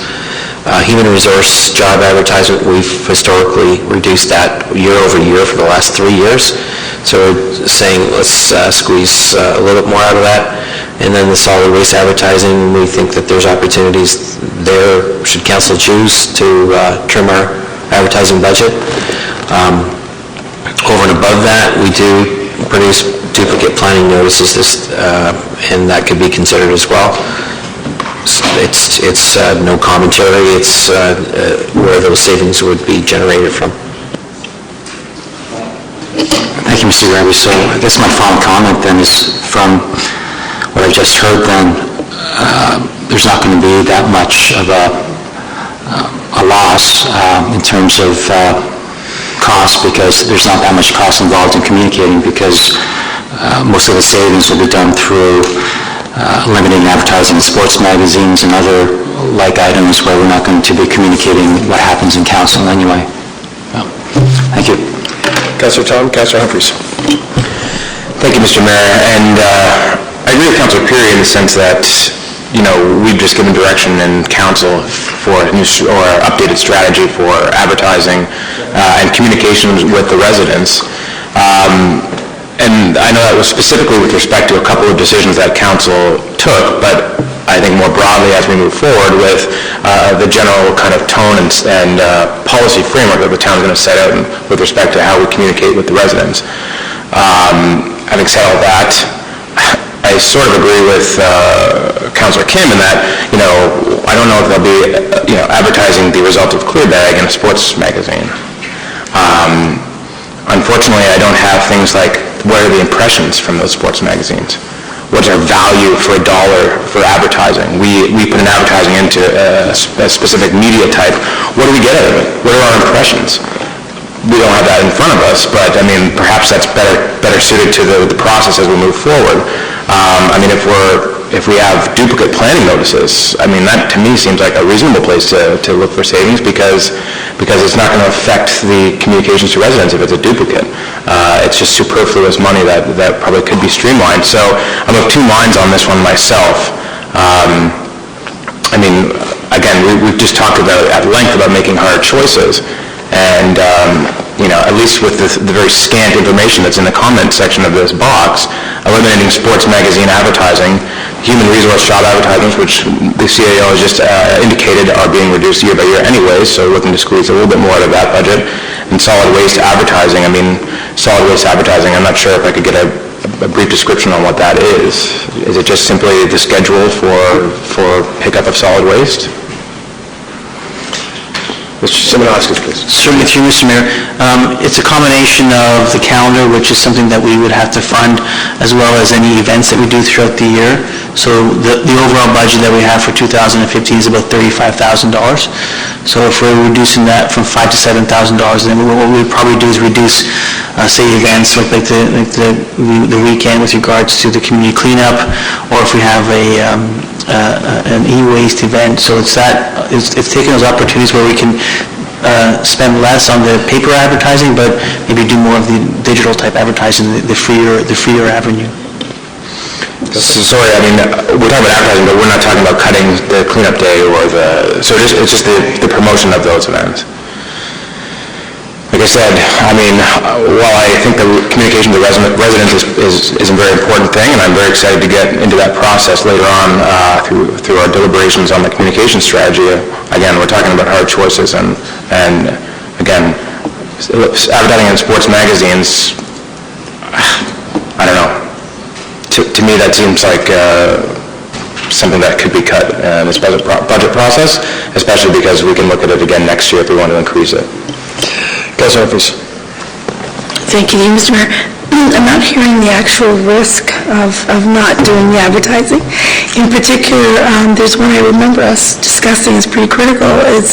human resource, job advertisement. We've historically reduced that year over year for the last 3 years. So we're saying let's squeeze a little bit more out of that. And then the solid waste advertising, we think that there's opportunities there, should council choose to trim our advertising budget. Over and above that, we do produce duplicate planning notices, and that could be considered as well. It's no commentary, it's where those savings would be generated from. Thank you, Mr. Garvey. So I guess my final comment then is from what I've just heard then, there's not going to be that much of a loss in terms of cost, because there's not that much cost involved in communicating, because most of the savings will be done through limiting advertising in sports magazines and other like items where we're not going to be communicating what happens in council anyway. Thank you. Councillor Tom, Councillor Humphries. Thank you, Mr. Mayor, and I agree with Councillor Peary in the sense that, we've just given direction in council for a new or updated strategy for advertising and communications with the residents. And I know that was specifically with respect to a couple of decisions that council took, but I think more broadly as we move forward with the general kind of tone and policy framework that the town is going to set out with respect to how we communicate with the residents. Having said all that, I sort of agree with Councillor Kim in that, I don't know if they'll be, advertising the result of Clear Bag in a sports magazine. Unfortunately, I don't have things like, what are the impressions from those sports magazines? What's our value for $1 for advertising? We put an advertising into a specific media type. What do we get out of it? What are our impressions? We don't have that in front of us, but perhaps that's better suited to the process as we move forward. If we have duplicate planning notices, that to me seems like a reasonable place to look for savings, because it's not going to affect the communications to residents if it's a duplicate. It's just superfluous money that probably could be streamlined. So I'm of two minds on this one myself. Again, we've just talked at length about making hard choices, and at least with the very scant information that's in the comment section of this box, eliminating sports magazine advertising, human resource job advertisements, which the CAO has just indicated are being reduced year by year anyways, so looking to squeeze a little bit more out of that budget, and solid waste advertising. Solid waste advertising, I'm not sure if I could get a brief description on what that is. Is it just simply the schedule for pickup of solid waste? Mr. Simonoskis, please. Certainly through Mr. Mayor. It's a combination of the calendar, which is something that we would have to fund, as well as any events that we do throughout the year. So the overall budget that we have for 2015 is about $35,000. So if we're reducing that from $5,000 to $7,000, then what we'd probably do is reduce, say, events like the weekend with regards to the community cleanup, or if we have an e-waste event. So it's taking those opportunities where we can spend less on the paper advertising, but maybe do more of the digital type advertising, the freer avenue. So, sorry, I mean, we're talking about advertising, but we're not talking about cutting the cleanup day or so it's just the promotion of those events. Like I said, I mean, while I think the communication to residents is a very important thing, and I'm very excited to get into that process later on through our deliberations on the communication strategy, again, we're talking about hard choices, and again, advertising in sports magazines, I don't know. To me, that seems like something that could be cut in this budget process, especially because we can look at it again next year if we want to increase it. Councilor Murphy. Thank you, Mr. Mayor. I'm not hearing the actual risk of not doing the advertising. In particular, there's one I remember us discussing is pretty critical. It's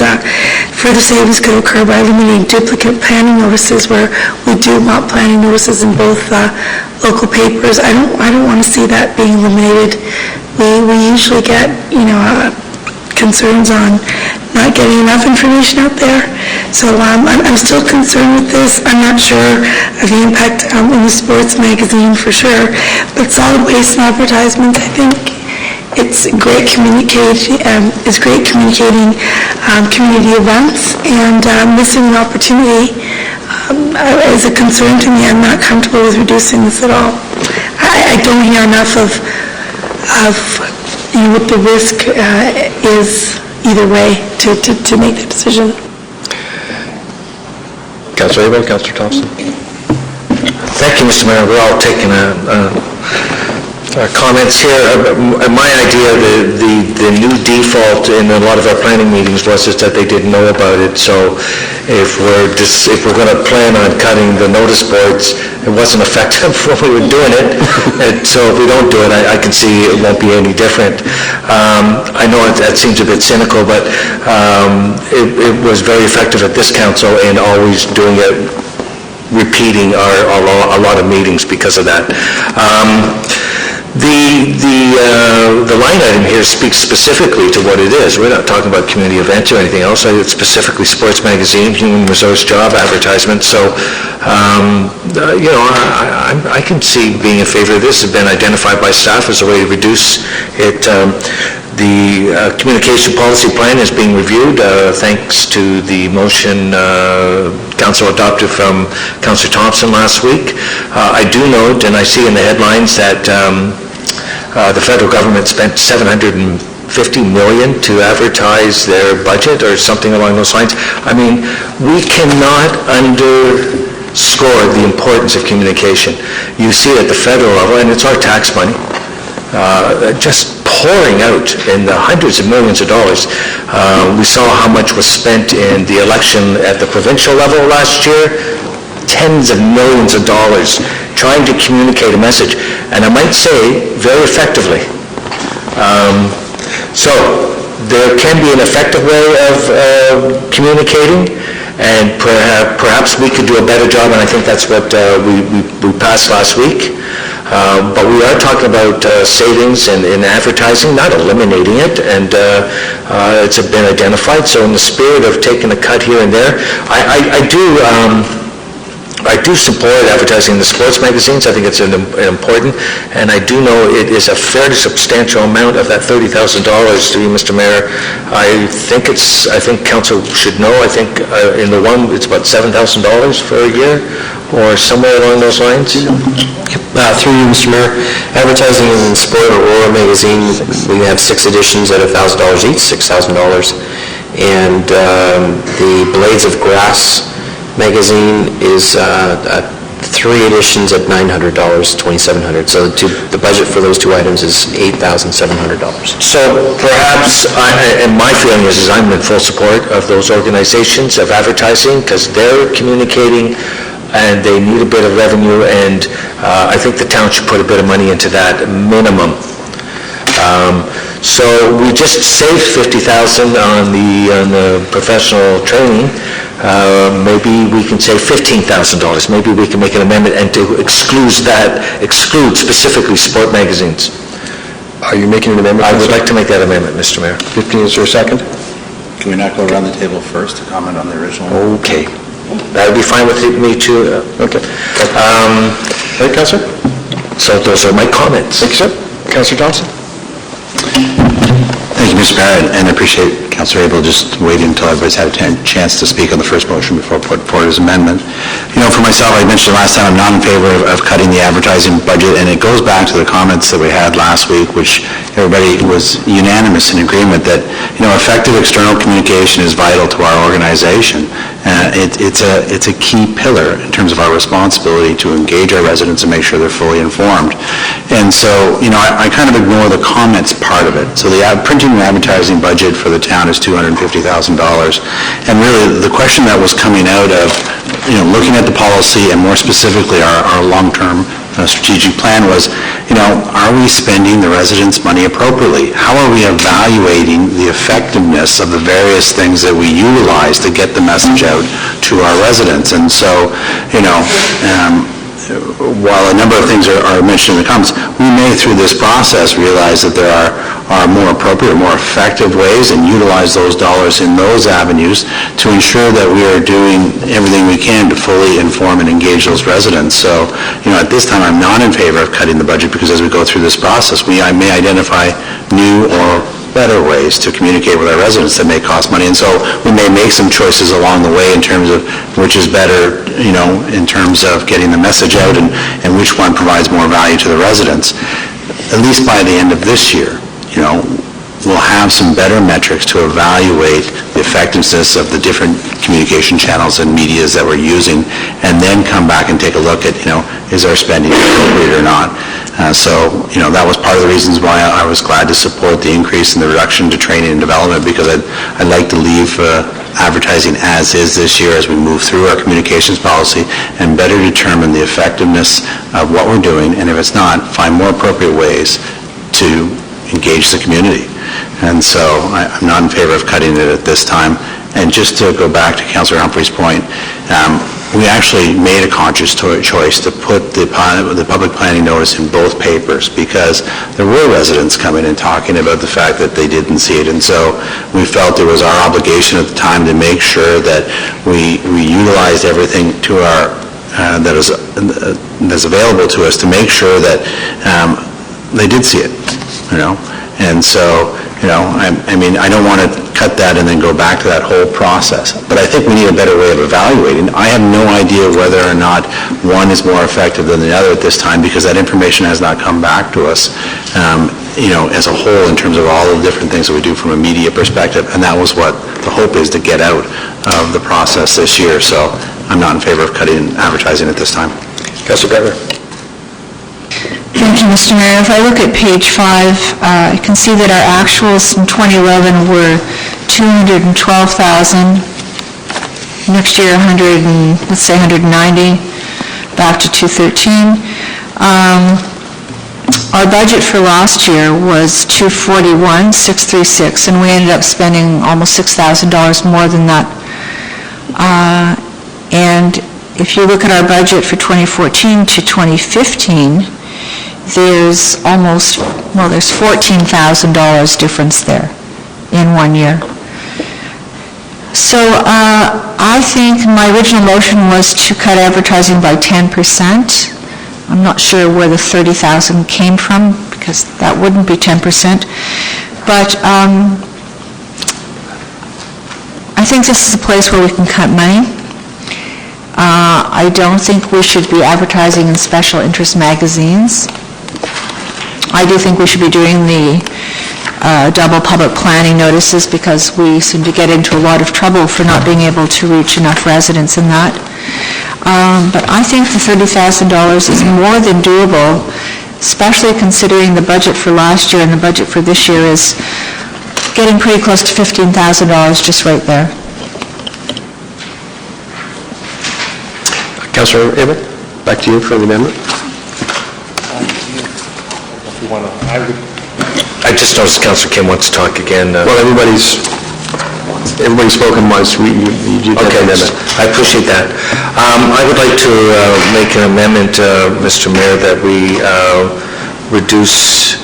further savings could occur by eliminating duplicate planning notices where we do want planning notices in both local papers. I don't want to see that being eliminated. We usually get, concerns on not getting enough information out there. So I'm still concerned with this. I'm not sure of the impact in the sports magazine for sure, but solid waste and advertisements, I think it's great communicating community events, and missing an opportunity is a concern to me. I'm not comfortable with reducing this at all. I don't hear enough of what the risk is either way to make that decision. Councilor Abel, Councilor Thompson. Thank you, Mr. Mayor. We're all taking our comments here. My idea, the new default in a lot of our planning meetings was just that they didn't know about it. So if we're going to plan on cutting the notice boards, it wasn't effective when we were doing it. And so if we don't do it, I can see it won't be any different. I know that seems a bit cynical, but it was very effective at this council in always doing it, repeating a lot of meetings because of that. The line item here speaks specifically to what it is. We're not talking about community events or anything else. It's specifically sports magazine, human resource job advertisement. So, I can see being in favor of this. Has been identified by staff as a way to reduce it. The communication policy plan is being reviewed thanks to the motion Council adopted from Councillor Thompson last week. I do note, and I see in the headlines, that the federal government spent $750 million to advertise their budget or something along those lines. I mean, we cannot underscore the importance of communication. You see at the federal level, and it's our tax money, just pouring out in the hundreds of millions of dollars. We saw how much was spent in the election at the provincial level last year, tens of millions of dollars trying to communicate a message, and I might say very effectively. So there can be an effective way of communicating, and perhaps we could do a better job, and I think that's what we passed last week. But we are talking about savings in advertising, not eliminating it, and it's been identified. So in the spirit of taking a cut here and there, I do support advertising in the sports magazines. I think it's important, and I do know it is a fairly substantial amount of that $30,000 to you, Mr. Mayor. I think council should know. I think in the one it's about $7,000 for a year, or somewhere along those lines. Through you, Mr. Mayor, advertising in Sport Aurora magazine, we have 6 editions at $1,000 each, $6,000. And the Blades of Grass magazine is 3 editions at $900, $2,700. So the budget for those 2 items is $8,700. So perhaps, and my feeling is I'm in full support of those organizations of advertising, because they're communicating and they need a bit of revenue, and I think the town should put a bit of money into that minimum. So we just saved $50,000 on the professional training. Maybe we can save $15,000. Maybe we can make an amendment and to exclude specifically sport magazines. Are you making an amendment? I would like to make that amendment, Mr. Mayor. 15, is there a second? Can we not go around the table first to comment on the original? Okay. That would be fine with me too. Okay. Right, Councillor? So those are my comments. Thank you, sir. Councillor Thompson? Thank you, Mr. Mayor, and I appreciate Councillor Abel just waiting until everybody's had a chance to speak on the first motion before putting forward his amendment. You know, for myself, I mentioned last time, I'm not in favor of cutting the advertising budget, and it goes back to the comments that we had last week, which everybody was unanimous in agreement that, you know, effective external communication is vital to our organization. It's a key pillar in terms of our responsibility to engage our residents and make sure they're fully informed. And so, you know, I kind of ignore the comments part of it. So the printing and advertising budget for the town is $250,000. And really, the question that was coming out of, you know, looking at the policy and more specifically our long-term strategic plan was, you know, are we spending the residents' money appropriately? How are we evaluating the effectiveness of the various things that we utilize to get the message out to our residents? And so, you know, while a number of things are mentioned in the comments, we may, through this process, realize that there are more appropriate, more effective ways and utilize those dollars in those avenues to ensure that we are doing everything we can to fully inform and engage those residents. So, you know, at this time, I'm not in favor of cutting the budget because as we go through this process, I may identify new or better ways to communicate with our residents that may cost money. And so we may make some choices along the way in terms of which is better, you know, in terms of getting the message out and which one provides more value to the residents. At least by the end of this year, you know, we'll have some better metrics to evaluate the effectiveness of the different communication channels and medias that we're using, and then come back and take a look at, you know, is our spending appropriate or not. So, you know, that was part of the reasons why I was glad to support the increase in the reduction to training and development, because I'd like to leave advertising as is this year as we move through our communications policy and better determine the effectiveness of what we're doing, and if it's not, find more appropriate ways to engage the community. And so I'm not in favor of cutting it at this time. And just to go back to Councillor Humphrey's point, we actually made a conscious choice to put the public planning notice in both papers because there were residents coming and talking about the fact that they didn't see it. And so we felt it was our obligation at the time to make sure that we utilized everything to our that's available to us to make sure that they did see it, you know. And so, you know, I mean, I don't want to cut that and then go back to that whole process. But I think we need a better way of evaluating. I have no idea whether or not one is more effective than the other at this time because that information has not come back to us, you know, as a whole in terms of all the different things that we do from a media perspective. And that was what the hope is to get out of the process this year. So I'm not in favor of cutting advertising at this time. Councillor Bettler. Thank you, Mr. Mayor. If I look at page 5, I can see that our actuals in 2011 were $212,000. Next year, let's say 190, back to 213. Our budget for last year was $241,636, and we ended up spending almost $6,000 more than that. And if you look at our budget for 2014 to 2015, there's $14,000 difference there in 1 year. So I think my original motion was to cut advertising by 10%. I'm not sure where the 30,000 came from, because that wouldn't be 10%. But I think this is a place where we can cut money. I don't think we should be advertising in special interest magazines. I do think we should be doing the double public planning notices because we seem to get into a lot of trouble for not being able to reach enough residents in that. But I think the $30,000 is more than doable, especially considering the budget for last year and the budget for this year is getting pretty close to $15,000 just right there. Councillor Abel, back to you for the amendment. I just noticed Councillor Kim wants to talk again. Well, everybody's spoken once. You did that Okay, amendment. I appreciate that. I would like to make an amendment, Mr. Mayor, that we reduce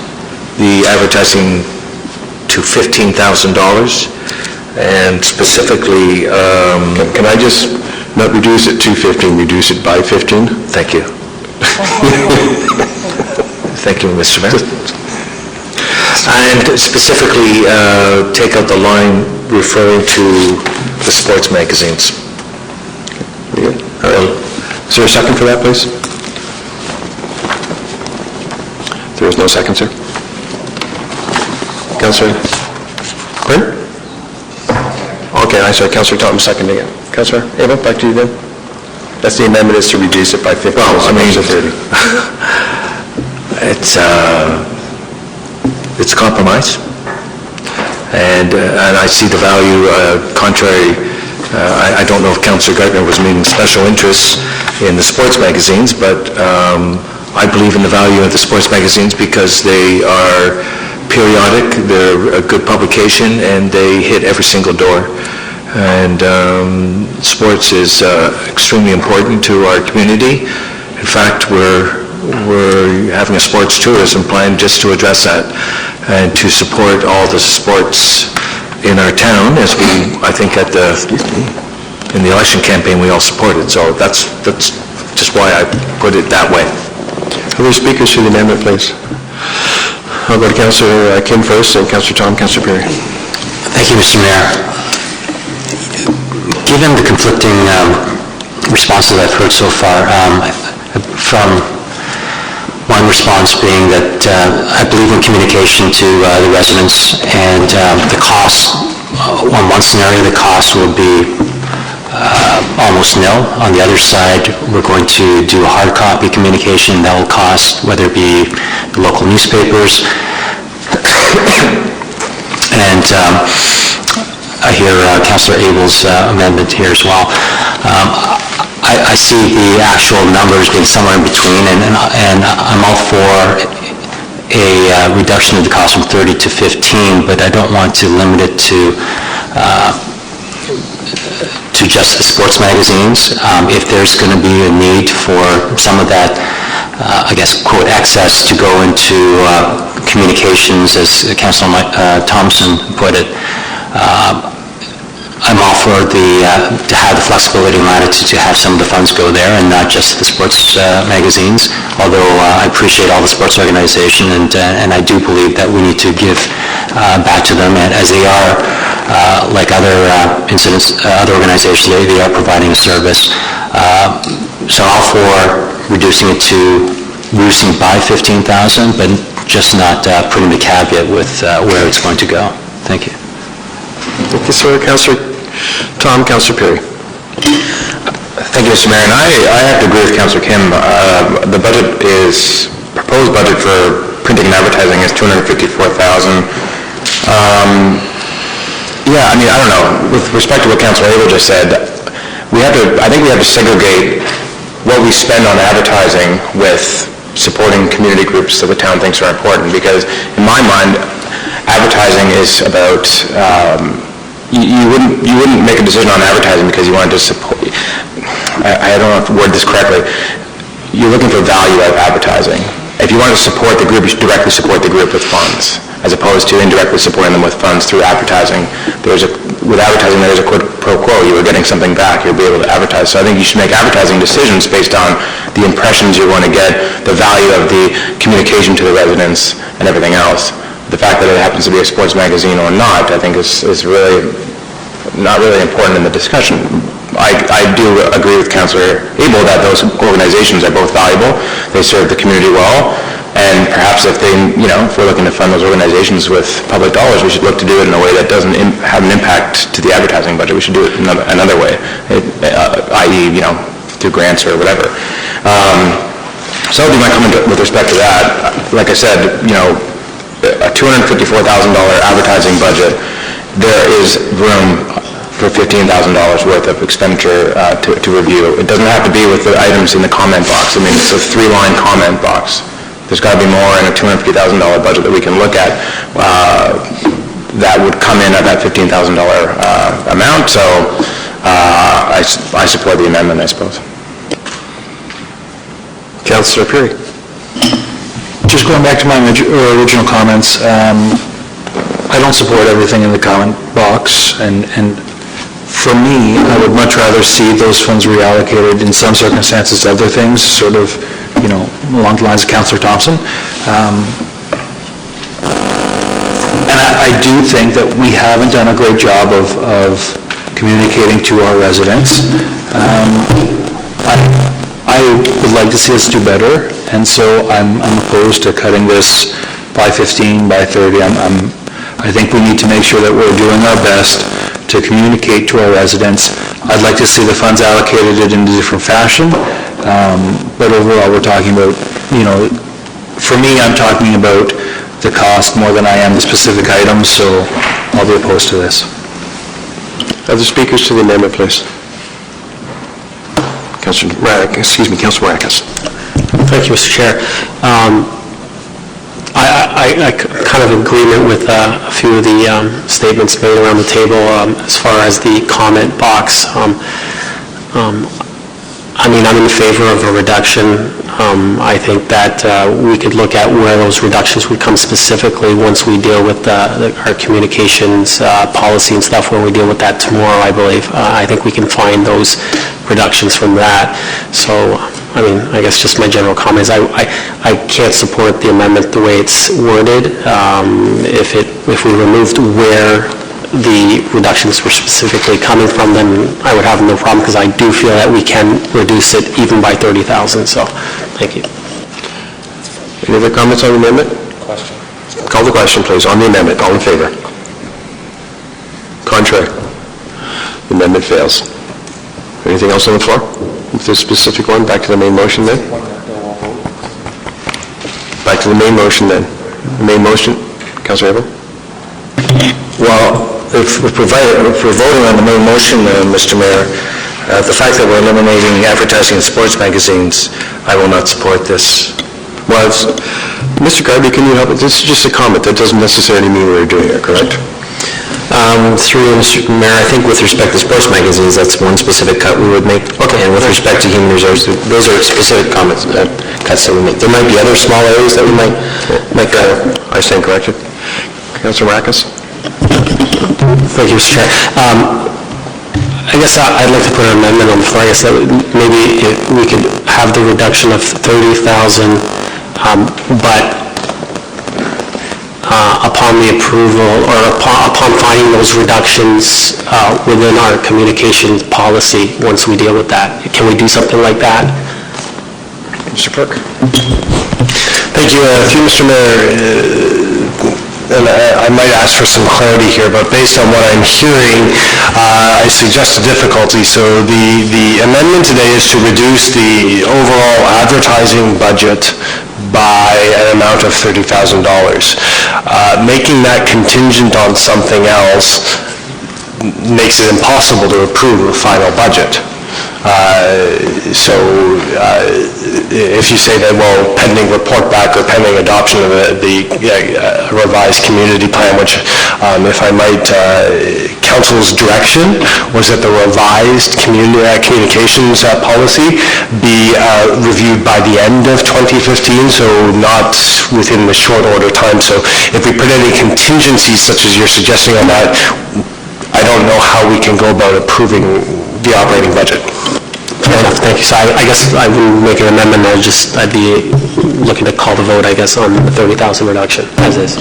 the advertising to $15,000, and specifically... Can I just not reduce it to 15, reduce it by 15? Thank you. Thank you, Mr. Mayor. And specifically, take out the line referring to the sports magazines. All right. Is there a second for that, please? There is no second, sir. Councillor Quinn? Okay, I saw Councillor Thompson seconding it. Councillor Abel, back to you then. That's the amendment, is to reduce it by 50. Well, I mean, 30. It's a compromise, and I see the value, contrary, I don't know if Councillor Geithner was meaning special interests in the sports magazines, but I believe in the value of the sports magazines because they are periodic, they're a good publication, and they hit every single door. And sports is extremely important to our community. In fact, we're having a sports tourism plan just to address that and to support all the sports in our town, as we, I think in the election campaign, we all supported. So that's just why I put it that way. Other speakers to the amendment, please. I'll go to Councillor Kim first, and Councillor Tom, Councillor Perry. Thank you, Mr. Mayor. Given the conflicting responses I've heard so far, from one response being that I believe in communication to the residents, and the cost, on one scenario, the cost will be almost nil. On the other side, we're going to do a hard copy communication that will cost, whether it be the local newspapers, and I hear Councillor Abel's amendment here as well. I see the actual numbers being somewhere in between, and I'm all for a reduction of the cost from 30 to 15, but I don't want to limit it to just the sports magazines. If there's going to be a need for some of that, I guess, quote, excess to go into communications, as Councillor Thompson put it, I'm all for to have the flexibility and latitude to have some of the funds go there and not just the sports magazines, although I appreciate all the sports organization, and I do believe that we need to give back to them, and as they are, like other other organizations, they are providing a service. So all for reducing by 15,000, but just not putting the caveat with where it's going to go. Thank you. Thank you, sir. Councillor Tom, Councillor Perry. Thank you, Mr. Mayor, and I have to agree with Councillor Kim. The proposed budget for printing and advertising is $254,000. Yeah, I mean, I don't know, with respect to what Councillor Abel just said, I think we have to segregate what we spend on advertising with supporting community groups that the town thinks are important, because in my mind, advertising is about, you wouldn't make a decision on advertising because you wanted to support, I don't know if to word this correctly, you're looking for value out of advertising. If you want to support the group, you should directly support the group with funds, as opposed to indirectly supporting them with funds through advertising. With advertising, there's a quid pro quo. You are getting something back. You'll be able to advertise. So I think you should make advertising decisions based on the impressions you want to get, the value of the communication to the residents, and everything else. The fact that it happens to be a sports magazine or not, I think is really not really important in the discussion. I do agree with Councillor Abel that those organizations are both valuable. They serve the community well, and perhaps if we're looking to fund those organizations with public dollars, we should look to do it in a way that doesn't have an impact to the advertising budget. We should do it another way, i.e., through grants or whatever. So that would be my comment with respect to that. Like I said, you know, a $254,000 advertising budget, there is room for $15,000 worth of expenditure to review. It doesn't have to be with the items in the comment box. I mean, it's a 3-line comment box. There's got to be more in a $250,000 budget that we can look at that would come in at that $15,000 amount. So I support the amendment, I suppose. Councillor Perry. Just going back to my original comments, I don't support everything in the comment box, and for me, I would much rather see those funds reallocated in some circumstances to other things, sort of, you know, along the lines of Councillor Thompson. And I do think that we haven't done a great job of communicating to our residents. I would like to see us do better, and so I'm opposed to cutting this by 15, by 30. I think we need to make sure that we're doing our best to communicate to our residents. I'd like to see the funds allocated in a different fashion, but overall, we're talking about, you know, for me, I'm talking about the cost more than I am the specific items, so I'll be opposed to this. Other speakers to the amendment, please. Councillor Maracas. Thank you, Mr. Chair. I kind of agreement with a few of the statements made around the table as far as the comment box. I mean, I'm in favor of a reduction. I think that we could look at where those reductions would come specifically once we deal with our communications policy and stuff, when we deal with that tomorrow, I believe. I think we can find those reductions from that. So, I mean, I guess just my general comments. I can't support the amendment the way it's worded. If we removed where the reductions were specifically coming from, then I would have no problem, because I do feel that we can reduce it even by 30,000, so, thank you. Any other comments on the amendment? Question. Call the question, please, on the amendment. All in favor? Contrary? The amendment fails. Anything else on the floor? With this specific one, back to the main motion then? Back to the main motion then. The main motion, Councillor Evans? Well, if we're voting on the main motion, Mr. Mayor, the fact that we're eliminating advertising in sports magazines, I will not support this. Well, Mr. Garby, can you help? This is just a comment. That doesn't necessarily mean we're doing it, correct? Through you, Mr. Mayor, I think with respect to sports magazines, that's one specific cut we would make. Okay. And with respect to human resources, those are specific comments, cuts that we make. There might be other small areas that we might cut. I stand corrected. Councillor Maracas? Thank you, Mr. Chair. I guess I'd like to put an amendment on the floor. I guess that maybe we could have the reduction of 30,000, but upon the approval, or upon finding those reductions within our communication policy, once we deal with that. Can we do something like that? Mr. Perk? Thank you. Through Mr. Mayor, and I might ask for some clarity here, but based on what I'm hearing, I suggest a difficulty. So the amendment today is to reduce the overall advertising budget by an amount of $30,000. Making that contingent on something else makes it impossible to approve a final budget. So if you say that, well, pending report back or pending adoption of the revised community plan, which, if I might, council's direction was that the revised communications policy be reviewed by the end of 2015, so not within the short order time. So if we put any contingencies such as you're suggesting on that, I don't know how we can go about approving the operating budget. Fair enough, thank you. So I guess I wouldn't make an amendment, I'd be looking to call the vote, I guess, on the 30,000 reduction, as is.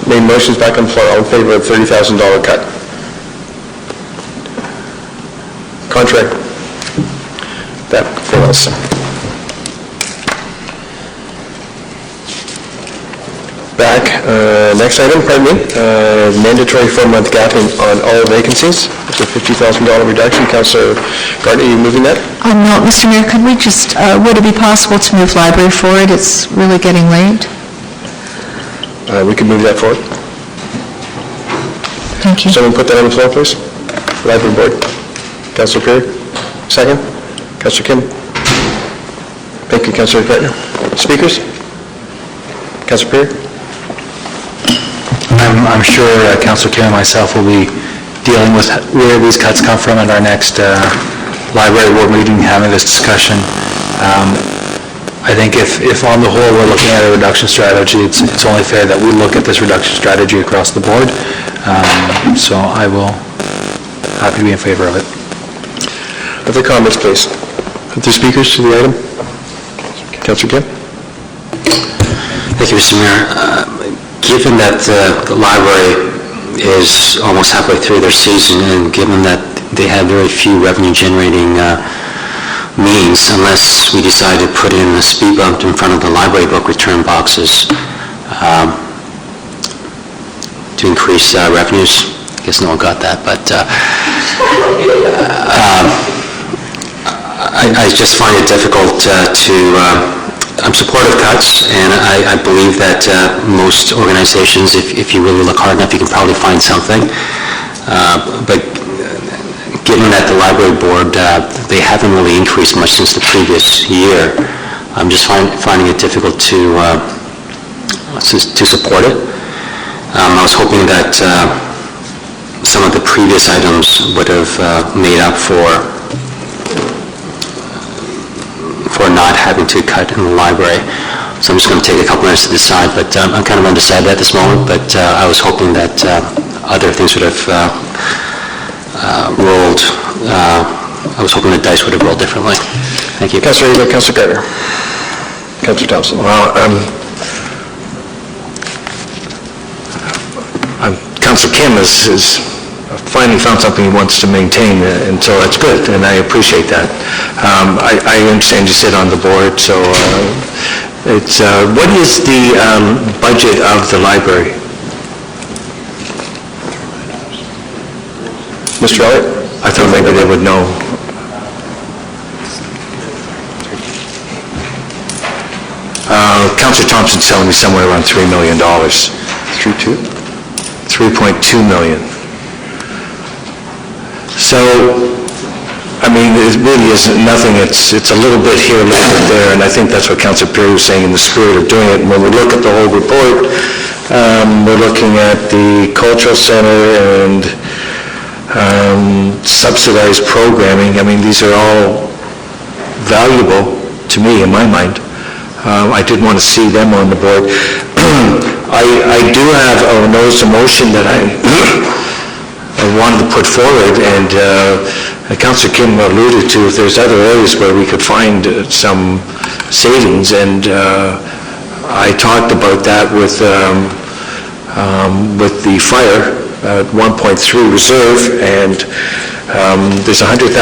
Main motion's back on the floor. All in favor of $30,000 cut? Contrary? That fails. Back Next item, mandatory 4-month gap on all vacancies. It's a $50,000 reduction. Councillor Gardner, are you moving that? No, Mr. Mayor, could we just, would it be possible to move library forward? It's really getting late. We can move that forward. Thank you. Someone put that on the floor, please. Library Board. Councillor Perry, second. Councillor Kim. Thank you, Councillor Gardner. Speakers? Councillor Perry? I'm sure Councilor Kim and myself will be dealing with where these cuts come from at our next library board meeting, having this discussion. I think if on the whole we're looking at a reduction strategy, it's only fair that we look at this reduction strategy across the board. So I will happy to be in favor of it. Other comments, please? Other speakers to the item? Councillor Kim? Thank you, Mr. Mayor. Given that the library is almost halfway through their season, and given that they have very few revenue-generating means, unless we decide to put in a speed bump in front of the library book return boxes to increase revenues. I guess no one got that, but I just find it difficult I'm supportive of cuts, and I believe that most organizations, if you really look hard enough, you can probably find something. But given that the library board, they haven't really increased much since the previous year, I'm just finding it difficult to support it. I was hoping that some of the previous items would have made up for not having to cut in the library. So I'm just going to take a couple minutes to decide, but I'm kind of undecided at this moment, but I was hoping that other things would have rolled. I was hoping the dice would have rolled differently. Thank you. Councillor Eva, Councillor Gardner. Councillor Thompson. Well, Councillor Kim has finally found something he wants to maintain, and so that's good, and I appreciate that. I understand you sit on the board, so it's, what is the budget of the library? Mr. Elliott? I thought maybe they would know. Councillor Thompson's telling me somewhere around $3 million. 3.2? 3.2 million. So, I mean, it really isn't nothing, it's a little bit here, a little bit there, and I think that's what Councillor Perry was saying in the spirit of doing it. And when we look at the whole report, we're looking at the cultural center and subsidized programming. I mean, these are all valuable to me, in my mind. I did want to see them on the board. I do have a notice of motion that I wanted to put forward, and Councillor Kim alluded to if there's other areas where we could find some savings, and I talked about that with the fire, 1.3 reserve, and there's $100,000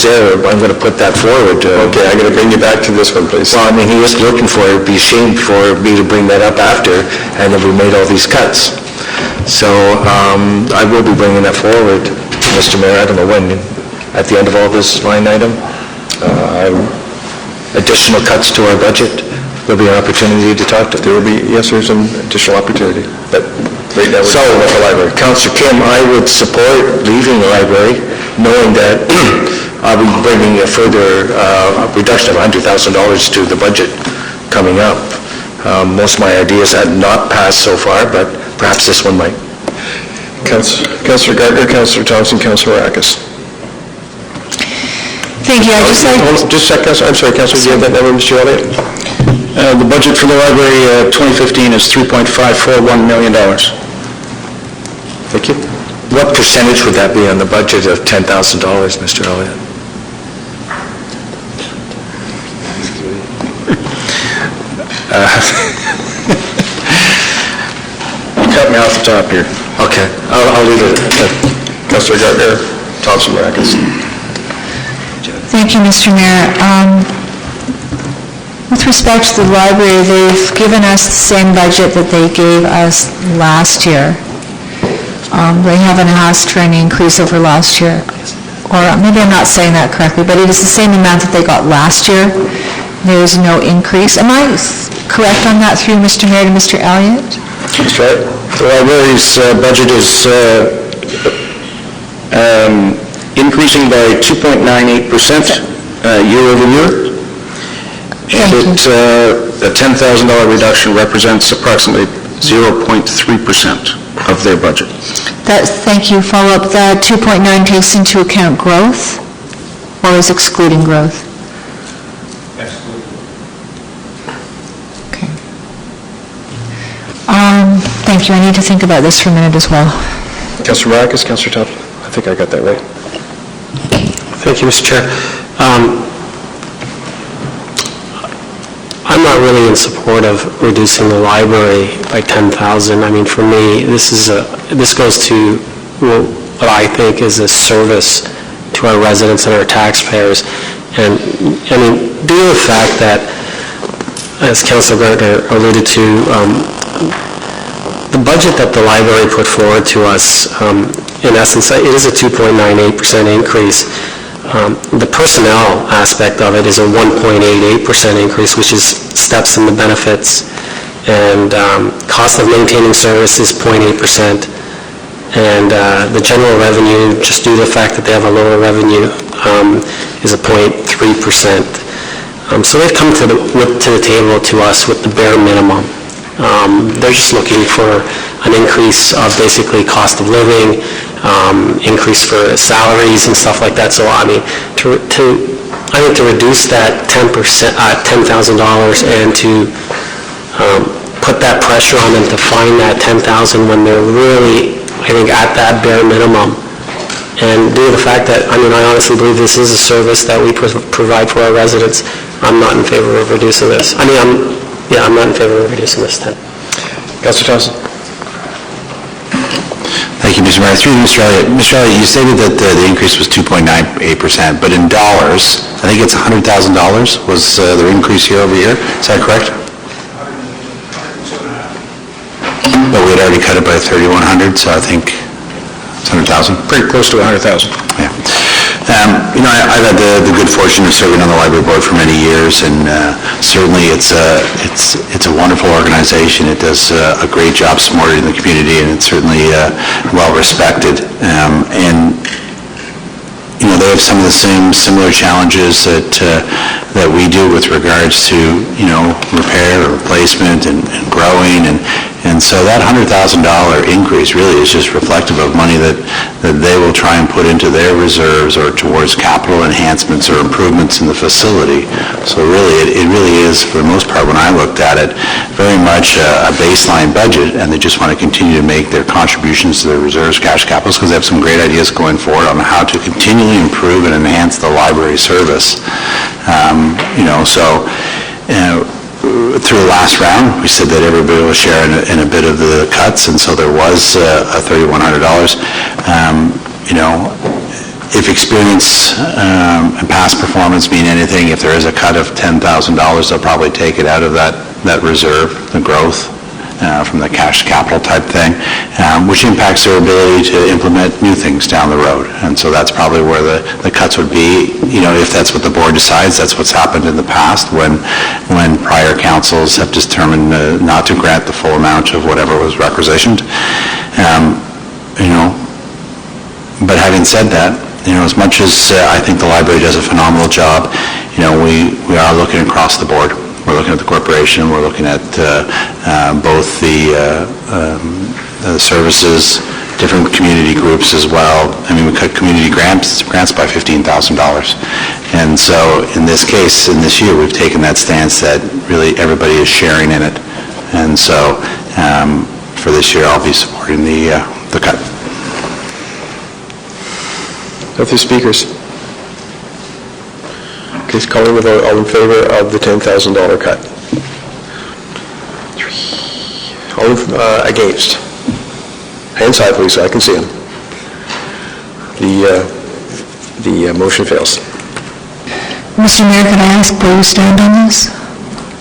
there. I'm going to put that forward. Okay, I'm going to bring you back to this one, please. Well, I mean, he was looking for it. It'd be a shame for me to bring that up after, and then we made all these cuts. So I will be bringing that forward, Mr. Mayor. I don't know when, at the end of all this line item, additional cuts to our budget. There'll be an opportunity to talk to. There will be, yes, there's an additional opportunity, but right now we're So, talking about the library. Councillor Kim, I would support leaving the library, knowing that I'll be bringing a further reduction of $100,000 to the budget coming up. Most of my ideas had not passed so far, but perhaps this one might. Councillor Gardner, Councillor Thompson, Councillor Maracus. Thank you. I just like... Just a sec, Councillor. I'm sorry, Councillor, do you have that number, Mr. Elliott? The budget for the library 2015 is $3.541 million. Thank you. What percentage would that be on the budget of $10,000, Mr. Elliott? You cut me off the top here. Okay, I'll leave it at Councillor Gardner, Thompson, Maracus. Thank you, Mr. Mayor. With respect to the library, they've given us the same budget that they gave us last year. They haven't asked for any increase over last year. Or maybe I'm not saying that correctly, but it is the same amount that they got last year. There is no increase. Am I correct on that through Mr. Mayor to Mr. Elliott? That's right. The library's budget is increasing by 2.98% year over year. And a $10,000 reduction represents approximately 0.3% of their budget. Thank you. Follow-up, the 2.9 takes into account growth, or is excluding growth? Okay. Thank you. I need to think about this for a minute as well. Councillor Marcus, Councillor Thompson, I think I got that right. Thank you, Mr. Chair. I'm not really in support of reducing the library by 10,000. I mean, for me, this goes to what I think is a service to our residents and our taxpayers. And, I mean, due to the fact that, as Councillor Gardner alluded to, the budget that the library put forward to us, in essence, it is a 2.98% increase. The personnel aspect of it is a 1.88% increase, which is steps in the benefits, and cost of maintaining service is 0.8%, and the general revenue, just due to the fact that they have a lower revenue, is a 0.3%. So they've come to the table to us with the bare minimum. They're just looking for an increase of basically cost of living, increase for salaries and stuff like that. So I mean, I think to reduce that 10%, $10,000, and to put that pressure on them to find that 10,000 when they're really, I think, at that bare minimum. And due to the fact that, I mean, I honestly believe this is a service that we provide for our residents, I'm not in favor of reducing this. I mean, I'm not in favor of reducing this 10. Councillor Thompson. Thank you, Mr. Mayor. Through Mr. Elliott. Mr. Elliott, you stated that the increase was 2.98%, but in dollars, I think it's $100,000 was their increase year over year. Is that correct? But we had already cut it by 3,100, so I think it's 100,000. Pretty close to 100,000. Yeah. You know, I've had the good fortune of serving on the library board for many years, and certainly it's a wonderful organization. It does a great job supporting the community, and it's certainly well respected. And you know, they have some of the similar challenges that we do with regards to, you know, repair, replacement, and growing, and so that $100,000 increase really is just reflective of money that they will try and put into their reserves or towards capital enhancements or improvements in the facility. So really, it really is, for the most part, when I looked at it, very much a baseline budget, and they just want to continue to make their contributions to their reserves, cash capitals, because they have some great ideas going forward on how to continually improve and enhance the library service. You know, so through the last round, we said that everybody will share in a bit of the cuts, and so there was a $3,100. You know, if experience and past performance mean anything, if there is a cut of $10,000, they'll probably take it out of that reserve, the growth, from the cash capital type thing, which impacts their ability to implement new things down the road. And so that's probably where the cuts would be. You know, if that's what the board decides, that's what's happened in the past when prior councils have determined not to grant the full amount of whatever was requisitioned. You know, but having said that, you know, as much as I think the library does a phenomenal job, you know, we are looking across the board. We're looking at the corporation, we're looking at both the services, different community groups as well. I mean, we cut community grants by $15,000. And so in this case, in this year, we've taken that stance that really everybody is sharing in it. And so for this year, I'll be supporting the cut. No further speakers. Okay, calling the vote. All in favor of the $10,000 cut? All against? Hands high, please, so I can see them. The motion fails. Mr. Mayor, can I ask where you stand on this?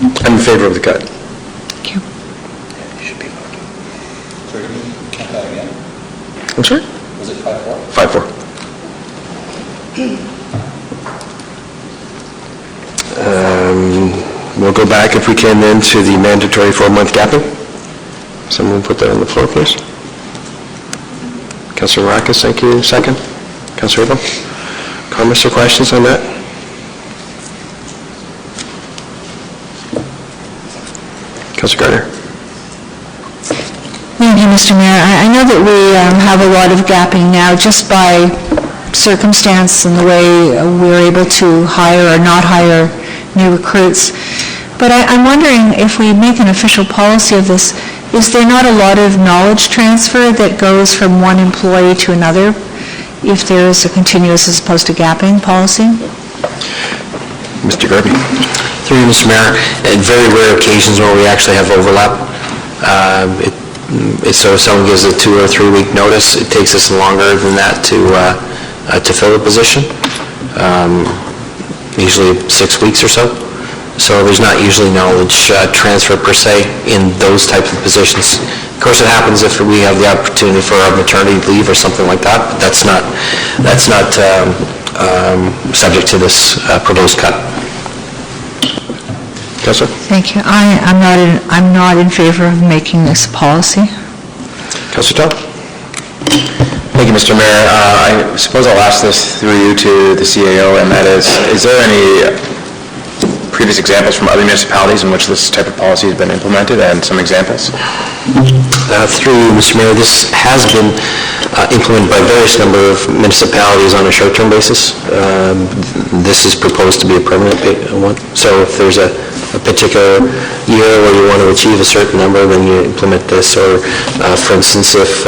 I'm in favor of the cut. Thank you. I'm sorry? Was it 5-4? 5-4. We'll go back, if we can, then to the mandatory 4-month gapping. Someone put that on the floor, please. Councilor Maracus, thank you. Second. Councilor Abel. Comments or questions on that? Councilor Gardner. Thank you, Mr. Mayor. I know that we have a lot of gapping now just by circumstance and the way we're able to hire or not hire new recruits. But I'm wondering if we make an official policy of this, is there not a lot of knowledge transfer that goes from one employee to another if there is a continuous as opposed to gapping policy? Mr. Garvey. Through you, Mr. Mayor, at very rare occasions where we actually have overlap, so if someone gives a 2 or 3 week notice, it takes us longer than that to fill a position, usually 6 weeks or so. So there's not usually knowledge transfer per se in those types of positions. Of course, it happens if we have the opportunity for our maternity leave or something like that, but that's not subject to this proposed cut. Councilor? Thank you. I'm not in favor of making this a policy. Councilor Todd? Thank you, Mr. Mayor. I suppose I'll ask this through you to the CAO, and that is there any previous examples from other municipalities in which this type of policy has been implemented, and some examples? Through you, Mr. Mayor, this has been implemented by various number of municipalities on a short-term basis. This is proposed to be a permanent one. So if there's a particular year where you want to achieve a certain number, then you implement this. Or, for instance, if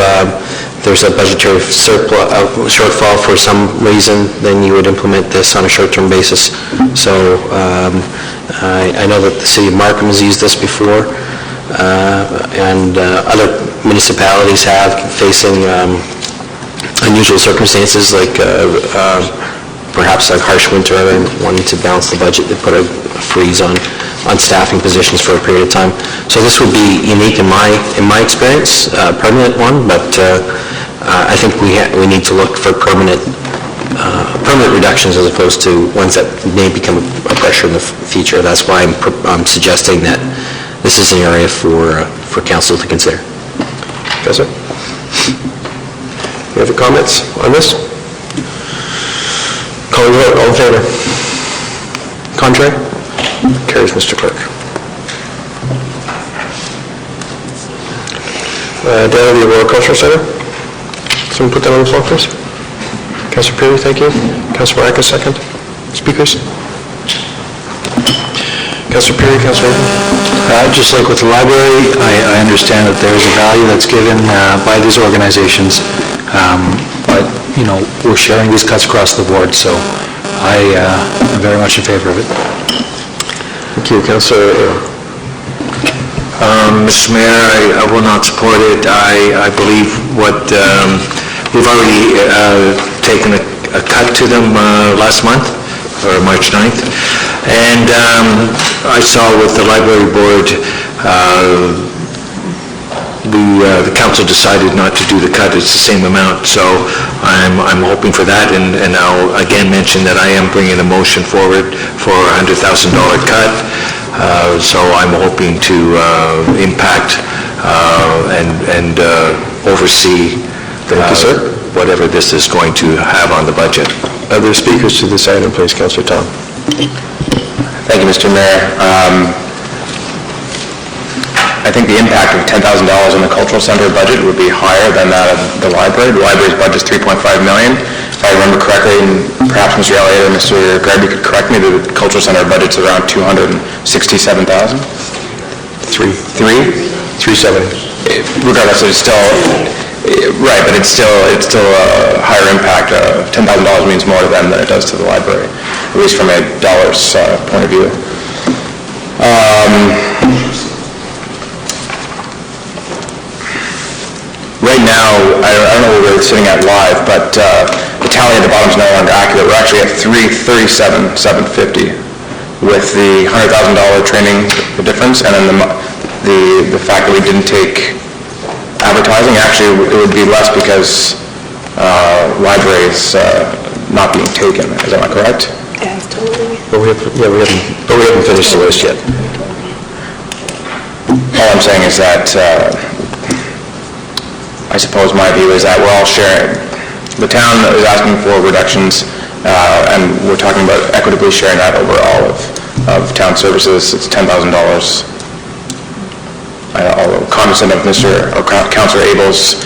there's a budgetary shortfall for some reason, then you would implement this on a short-term basis. So I know that the city of Markham has used this before, and other municipalities have, facing unusual circumstances like perhaps a harsh winter and wanting to balance the budget. They put a freeze on staffing positions for a period of time. So this would be unique in my experience, a permanent one, but I think we need to look for permanent reductions as opposed to ones that may become a pressure in the future. That's why I'm suggesting that this is an area for council to consider. Councilor? Any other comments on this? Calling the vote, all in favor? Contrary? Carries, Mr. Clerk. Down to the Aurora Cultural Center. Someone put that on the floor, please. Councilor Perry, thank you. Councilor Maracus, second. Speakers? Councilor Perry, Councilor Abel. Just like with the library, I understand that there is a value that's given by these organizations, but, you know, we're sharing these cuts across the board, so I'm very much in favor of it. Thank you, Councilor Abel. Mr. Mayor, I will not support it. I believe we've already taken a cut to them last month, or March 9th, and I saw with the library board, the council decided not to do the cut. It's the same amount, so I'm hoping for that, and I'll again mention that I am bringing a motion forward for a $100,000 cut. So I'm hoping to impact and oversee whatever this is going to have on the budget. Other speakers to this item, please. Councilor Tom. Thank you, Mr. Mayor. I think the impact of $10,000 on the cultural center budget would be higher than that of the library. The library's budget is $3.5 million. If I remember correctly, and perhaps Mr. Elliott or Mr. Garby could correct me, the cultural center budget's around $267,000. 370. Regardless, it's still right, but it's still a higher impact. $10,000 means more to them than it does to the library, at least from a dollars point of view. Right now, I don't know where we're sitting at live, but the tally at the bottom is no longer accurate. We're actually at $337,750 with the $100,000 training difference, and then the fact that we didn't take advertising, actually, it would be less because library is not being taken. Is that not correct? Yes, totally. But we haven't finished the list yet. All I'm saying is that I suppose my view is that we're all sharing. The town is asking for reductions, and we're talking about equitably sharing that over all of town services. It's $10,000. Although cognizant of Councillor Abel's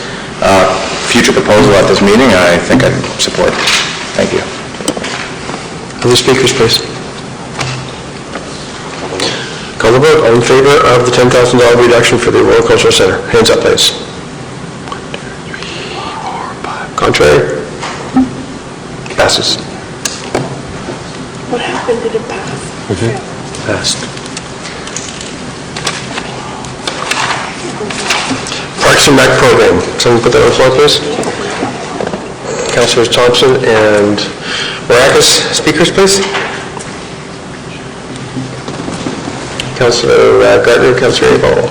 future proposal at this meeting, I think I'd support. Thank you. Other speakers, please. Call the vote. All in favor of the $10,000 reduction for the Aurora Cultural Center? Hands up, please. Contrary? Passes. What happened? Did it pass? Passed. Parks and Rec program. Someone put that on the floor, please. Councilors Thompson and Maracus, speakers, please. Councilor Gardner, Councilor Abel.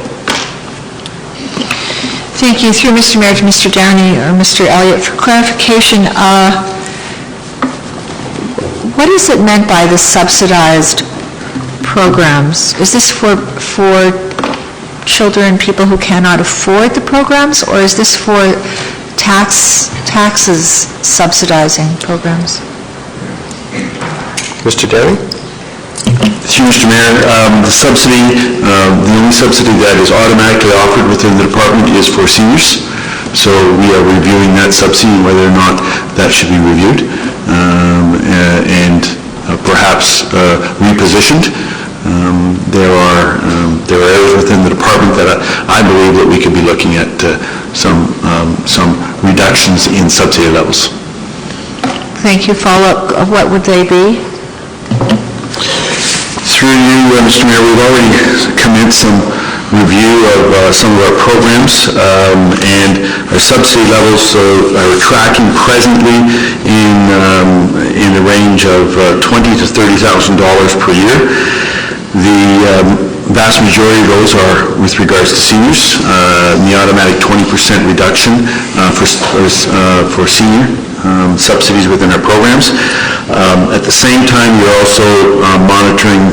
Thank you. Through Mr. Mayor to Mr. Downey or Mr. Elliott, for clarification, what is it meant by the subsidized programs? Is this for children, people who cannot afford the programs, or is this for taxes subsidizing programs? Mr. Downey? Through Mr. Mayor, the subsidy, the only subsidy that is automatically offered within the department is for seniors. So we are reviewing that subsidy and whether or not that should be reviewed and perhaps repositioned. There are areas within the department that I believe that we could be looking at some reductions in subsidy levels. Thank you. Follow-up, what would they be? Through you, Mr. Mayor, we've already commenced some review of some of our programs, and our subsidy levels are tracking presently in the range of $20,000 to $30,000 per year. The vast majority of those are with regards to seniors, the automatic 20% reduction for senior subsidies within our programs. At the same time, we're also monitoring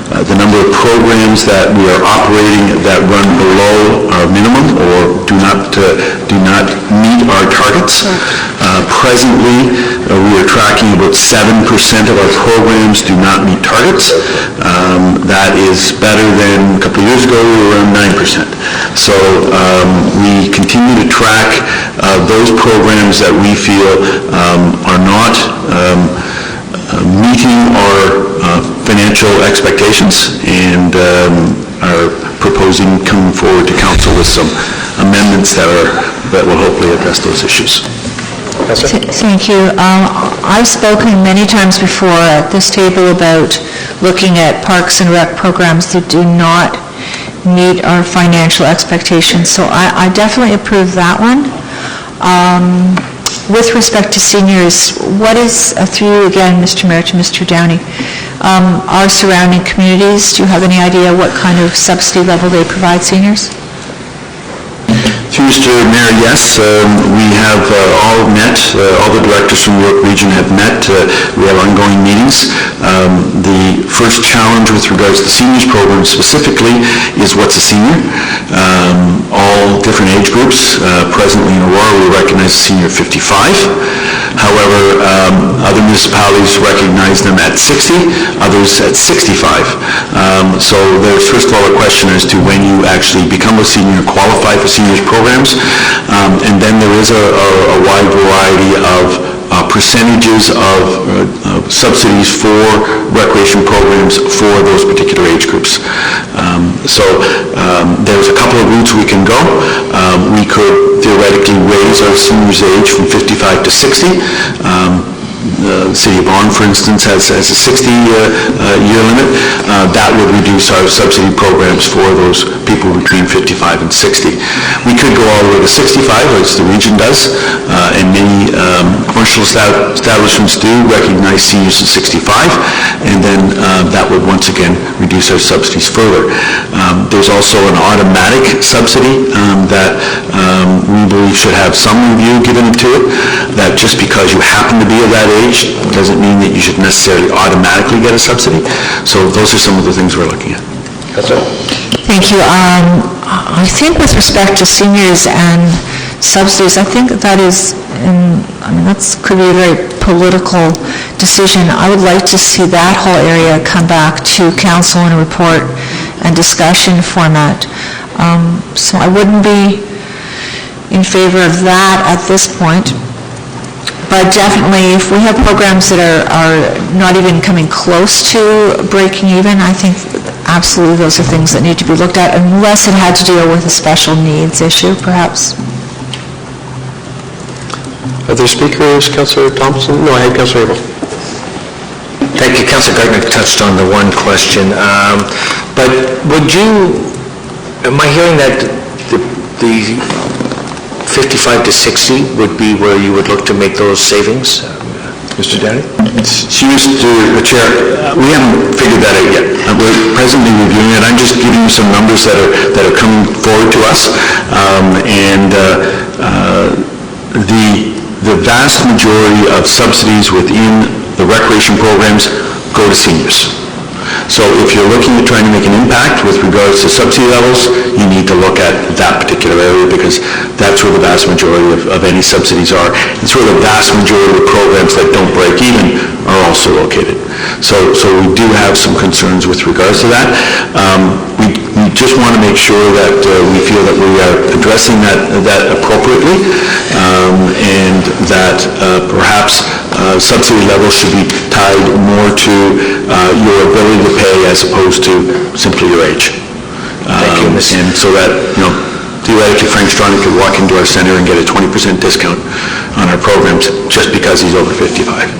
the number of programs that we are operating that run below our minimum or do not meet our targets. Presently, we are tracking about 7% of our programs do not meet targets. That is better than a couple of years ago, we were around 9%. So we continue to track those programs that we feel are not meeting our financial expectations, and are proposing coming forward to council with some amendments that will hopefully address those issues. Thank you. I've spoken many times before at this table about looking at Parks and Rec programs that do not meet our financial expectations, so I definitely approve that one. With respect to seniors, what is, through you again, Mr. Mayor, to Mr. Downey, our surrounding communities, do you have any idea what kind of subsidy level they provide seniors? Through Mr. Mayor, yes, we have all met, all the directors from York Region have met. We have ongoing meetings. The first challenge with regards to the seniors program specifically is what's a senior. All different age groups. Presently in Aurora, we recognize a senior 55. However, other municipalities recognize them at 60, others at 65. So there's first of all a question as to when you actually become a senior, qualify for seniors programs, and then there is a wide variety of percentages of subsidies for recreation programs for those particular age groups. So there's a couple of routes we can go. We could theoretically raise our seniors' age from 55 to 60. The City of Vaughan, for instance, has a 60-year limit. That would reduce our subsidy programs for those people between 55 and 60. We could go all the way to 65, as the region does, and many commercial establishments do recognize seniors at 65, and then that would once again reduce our subsidies further. There's also an automatic subsidy that we believe should have some review given to it, that just because you happen to be of that age doesn't mean that you should necessarily automatically get a subsidy. So those are some of the things we're looking at. Thank you. I think with respect to seniors and subsidies, I think that is, could be a very political decision. I would like to see that whole area come back to council in a report and discussion format. So I wouldn't be in favor of that at this point. But definitely, if we have programs that are not even coming close to breaking even, I think absolutely those are things that need to be looked at, unless it had to deal with a special needs issue, perhaps. Other speakers? Councillor Thompson? No, I had Councillor Abel. Thank you. Councillor Gardner touched on the one question. But am I hearing that the 55 to 60 would be where you would look to make those savings? Mr. Downey? The Chair, we haven't figured that out yet. We're presently reviewing it. I'm just giving you some numbers that are coming forward to us. The vast majority of subsidies within the recreation programs go to seniors. So if you're looking at trying to make an impact with regards to subsidy levels, you need to look at that particular area, because that's where the vast majority of any subsidies are. It's where the vast majority of programs that don't break even are also located. So we do have some concerns with regards to that. We just want to make sure that we feel that we are addressing that appropriately, and that perhaps subsidy levels should be tied more to your ability to pay as opposed to simply your age. Thank you, Mr. And so that, theoretically, Frank Stronach could walk into our center and get a 20% discount on our programs just because he's over 55.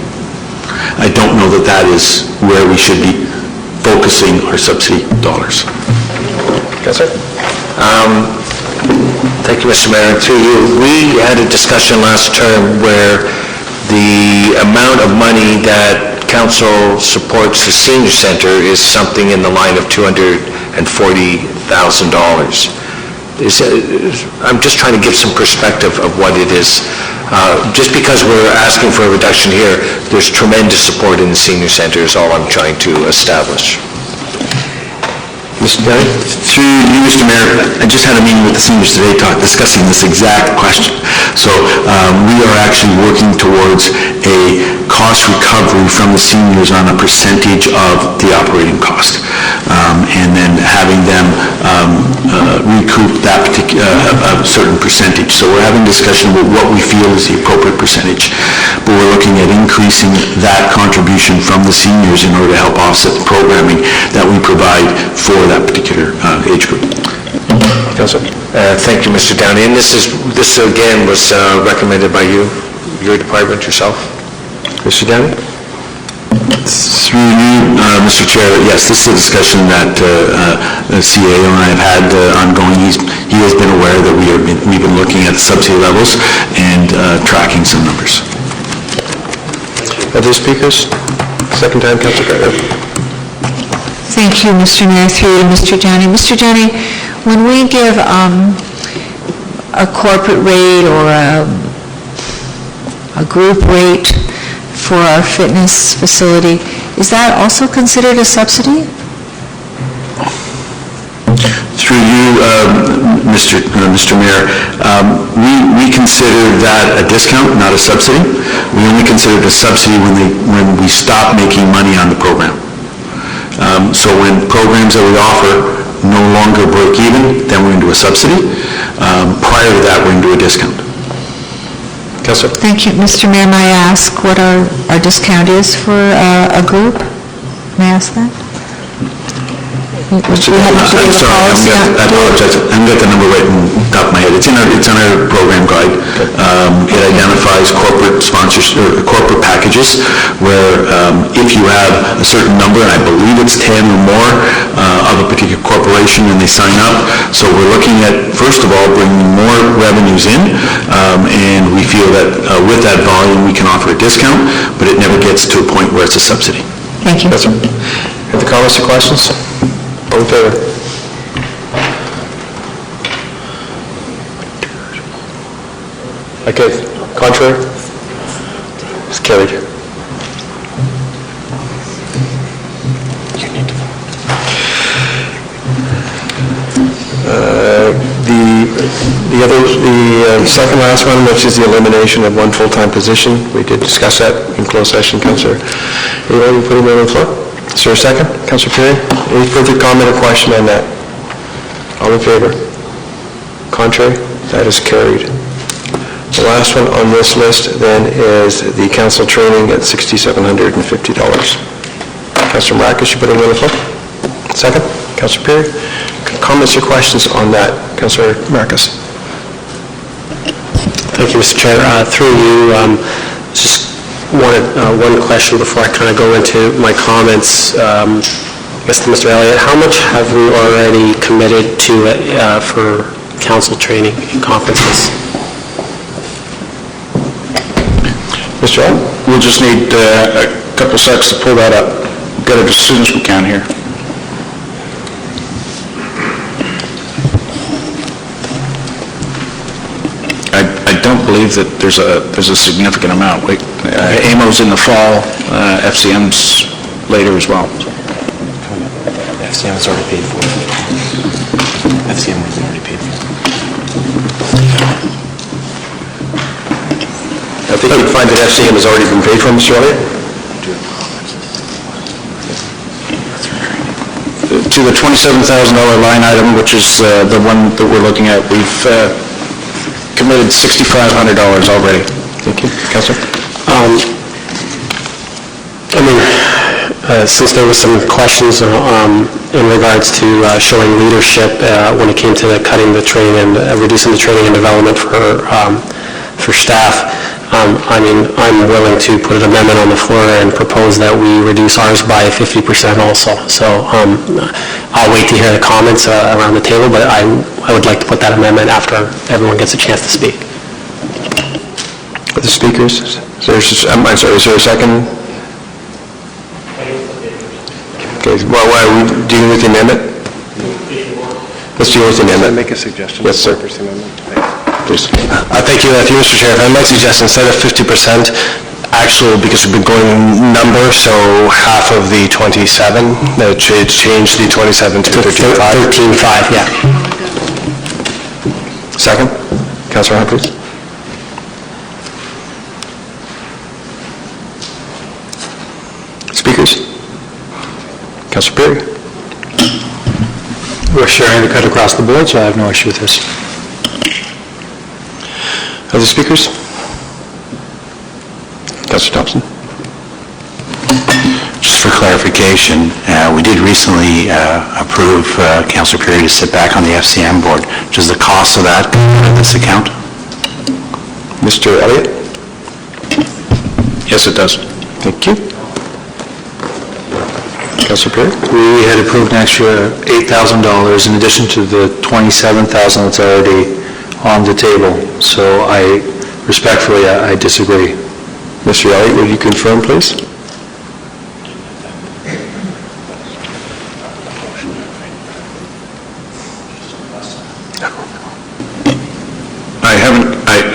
I don't know that that is where we should be focusing our subsidy dollars. Yes, sir. Thank you, Mr. Mayor. Through you, we had a discussion last term where the amount of money that council supports the senior center is something in the line of $240,000. I'm just trying to give some perspective of what it is. Just because we're asking for a reduction here, there's tremendous support in the senior center is all I'm trying to establish. Mr. Downey? Through you, Mr. Mayor, I just had a meeting with the seniors today discussing this exact question. So we are actually working towards a cost recovery from the seniors on a percentage of the operating cost, and then having them recoup that particular a certain percentage. So we're having discussion about what we feel is the appropriate percentage, but we're looking at increasing that contribution from the seniors in order to help offset the programming that we provide for that particular age group. Thank you, Mr. Downey. And this again was recommended by you, your department, yourself? Mr. Downey? Through you, Mr. Chair, yes, this is a discussion that the CAO and I have had ongoing. He has been aware that we've been looking at the subsidy levels and tracking some numbers. Other speakers? Second time, Councillor Gardner. Thank you, Mr. Mayor, through you, Mr. Downey. Mr. Downey, when we give a corporate rate or a group rate for our fitness facility, is that also considered a subsidy? Through you, Mr. Mayor, we consider that a discount, not a subsidy. We only consider it a subsidy when we stop making money on the program. So when programs that we offer no longer break even, then we're into a subsidy. Prior to that, we're into a discount. Councillor? Thank you. Mr. Mayor, may I ask what our discount is for a group? May I ask that? I'm sorry, I apologize. I haven't got the number right in the top of my head. It's in our program guide. It identifies corporate sponsors, or corporate packages, where if you have a certain number, and I believe it's 10 or more of a particular corporation, and they sign up. So we're looking at, first of all, bringing more revenues in, and we feel that with that volume, we can offer a discount, but it never gets to a point where it's a subsidy. Thank you. Any comments or questions? All in favor? Okay, contrary? It's carried. The second last one, which is the elimination of one full-time position, we did discuss that in closed session, Councillor. Anyone put him on the floor? Is there a second? Councillor Perry? Any further comment or question on that? All in favor? Contrary? That is carried. The last one on this list then is the council training at $6,750. Councillor Marcus, you put him on the floor? Second? Councillor Perry? Comments or questions on that? Councillor Marcus? Thank you, Mr. Chair. Through you, just wanted one question before I kind of go into my comments. Mr. Elliott, how much have we already committed to for council training and conferences? Mr. Elliott? We'll just need a couple seconds to pull that up. Get it as soon as we can here. I don't believe that there's a significant amount. AMO's in the fall, FCM's later as well. FCM is already paid for. FCM was already paid for. I think you'd find that FCM has already been paid for, Mr. Elliott? To the $27,000 line item, which is the one that we're looking at, we've committed $6,500 already. Thank you. Councillor? Since there was some questions in regards to showing leadership when it came to cutting the training and reducing the training and development for staff, I'm willing to put an amendment on the floor and propose that we reduce ours by 50% also. So I'll wait to hear the comments around the table, but I would like to put that amendment after everyone gets a chance to speak. The speakers? I'm sorry, is there a second? Okay, well, why are we dealing with the amendment? Let's deal with the amendment. Make a suggestion? Yes, sir. Please. Thank you, Mr. Chair. If I might suggest, instead of 50%, actual, because we've been going number, so half of the 27, change the 27 to 13.5. 13.5, yeah. Second? Councillor Humphries? Speakers? Councillor Perry? We're sharing the cut across the board, so I have no issue with this. Other speakers? Councillor Thompson? Just for clarification, we did recently approve Councillor Perry to sit back on the FCM board. Does the cost of that come out of this account? Mr. Elliott? Yes, it does. Thank you. Councillor Perry? We had approved an extra $8,000 in addition to the $27,000 that's already on the table. So I respectfully, I disagree. Mr. Elliott, would you confirm, please?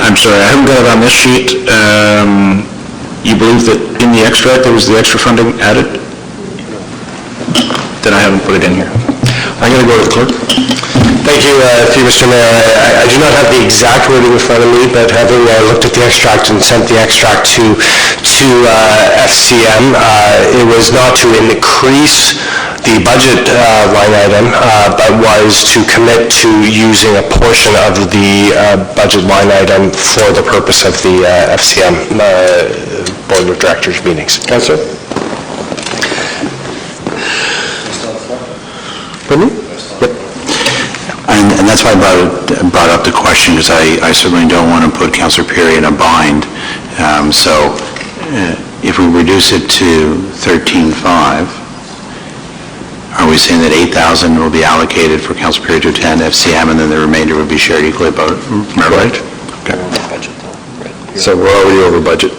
I'm sorry, I haven't got it on this sheet. You believe that in the extract there was the extra funding added? Then I haven't put it in here. I'm going to go to the clerk. Thank you, Mr. Mayor. I do not have the exact wording in front of me, but having looked at the extract and sent the extract to FCM, it was not to increase the budget line item, but was to commit to using a portion of the budget line item for the purpose of the FCM Board of Directors meetings. Councillor? Pardon me? Yep. And that's why I brought up the question, because I certainly don't want to put Councillor Perry in a bind. So if we reduce it to 13.5, are we saying that 8,000 will be allocated for Councillor Perry to attend FCM, and then the remainder will be shared equally about, am I right? Okay. So we're already over budget.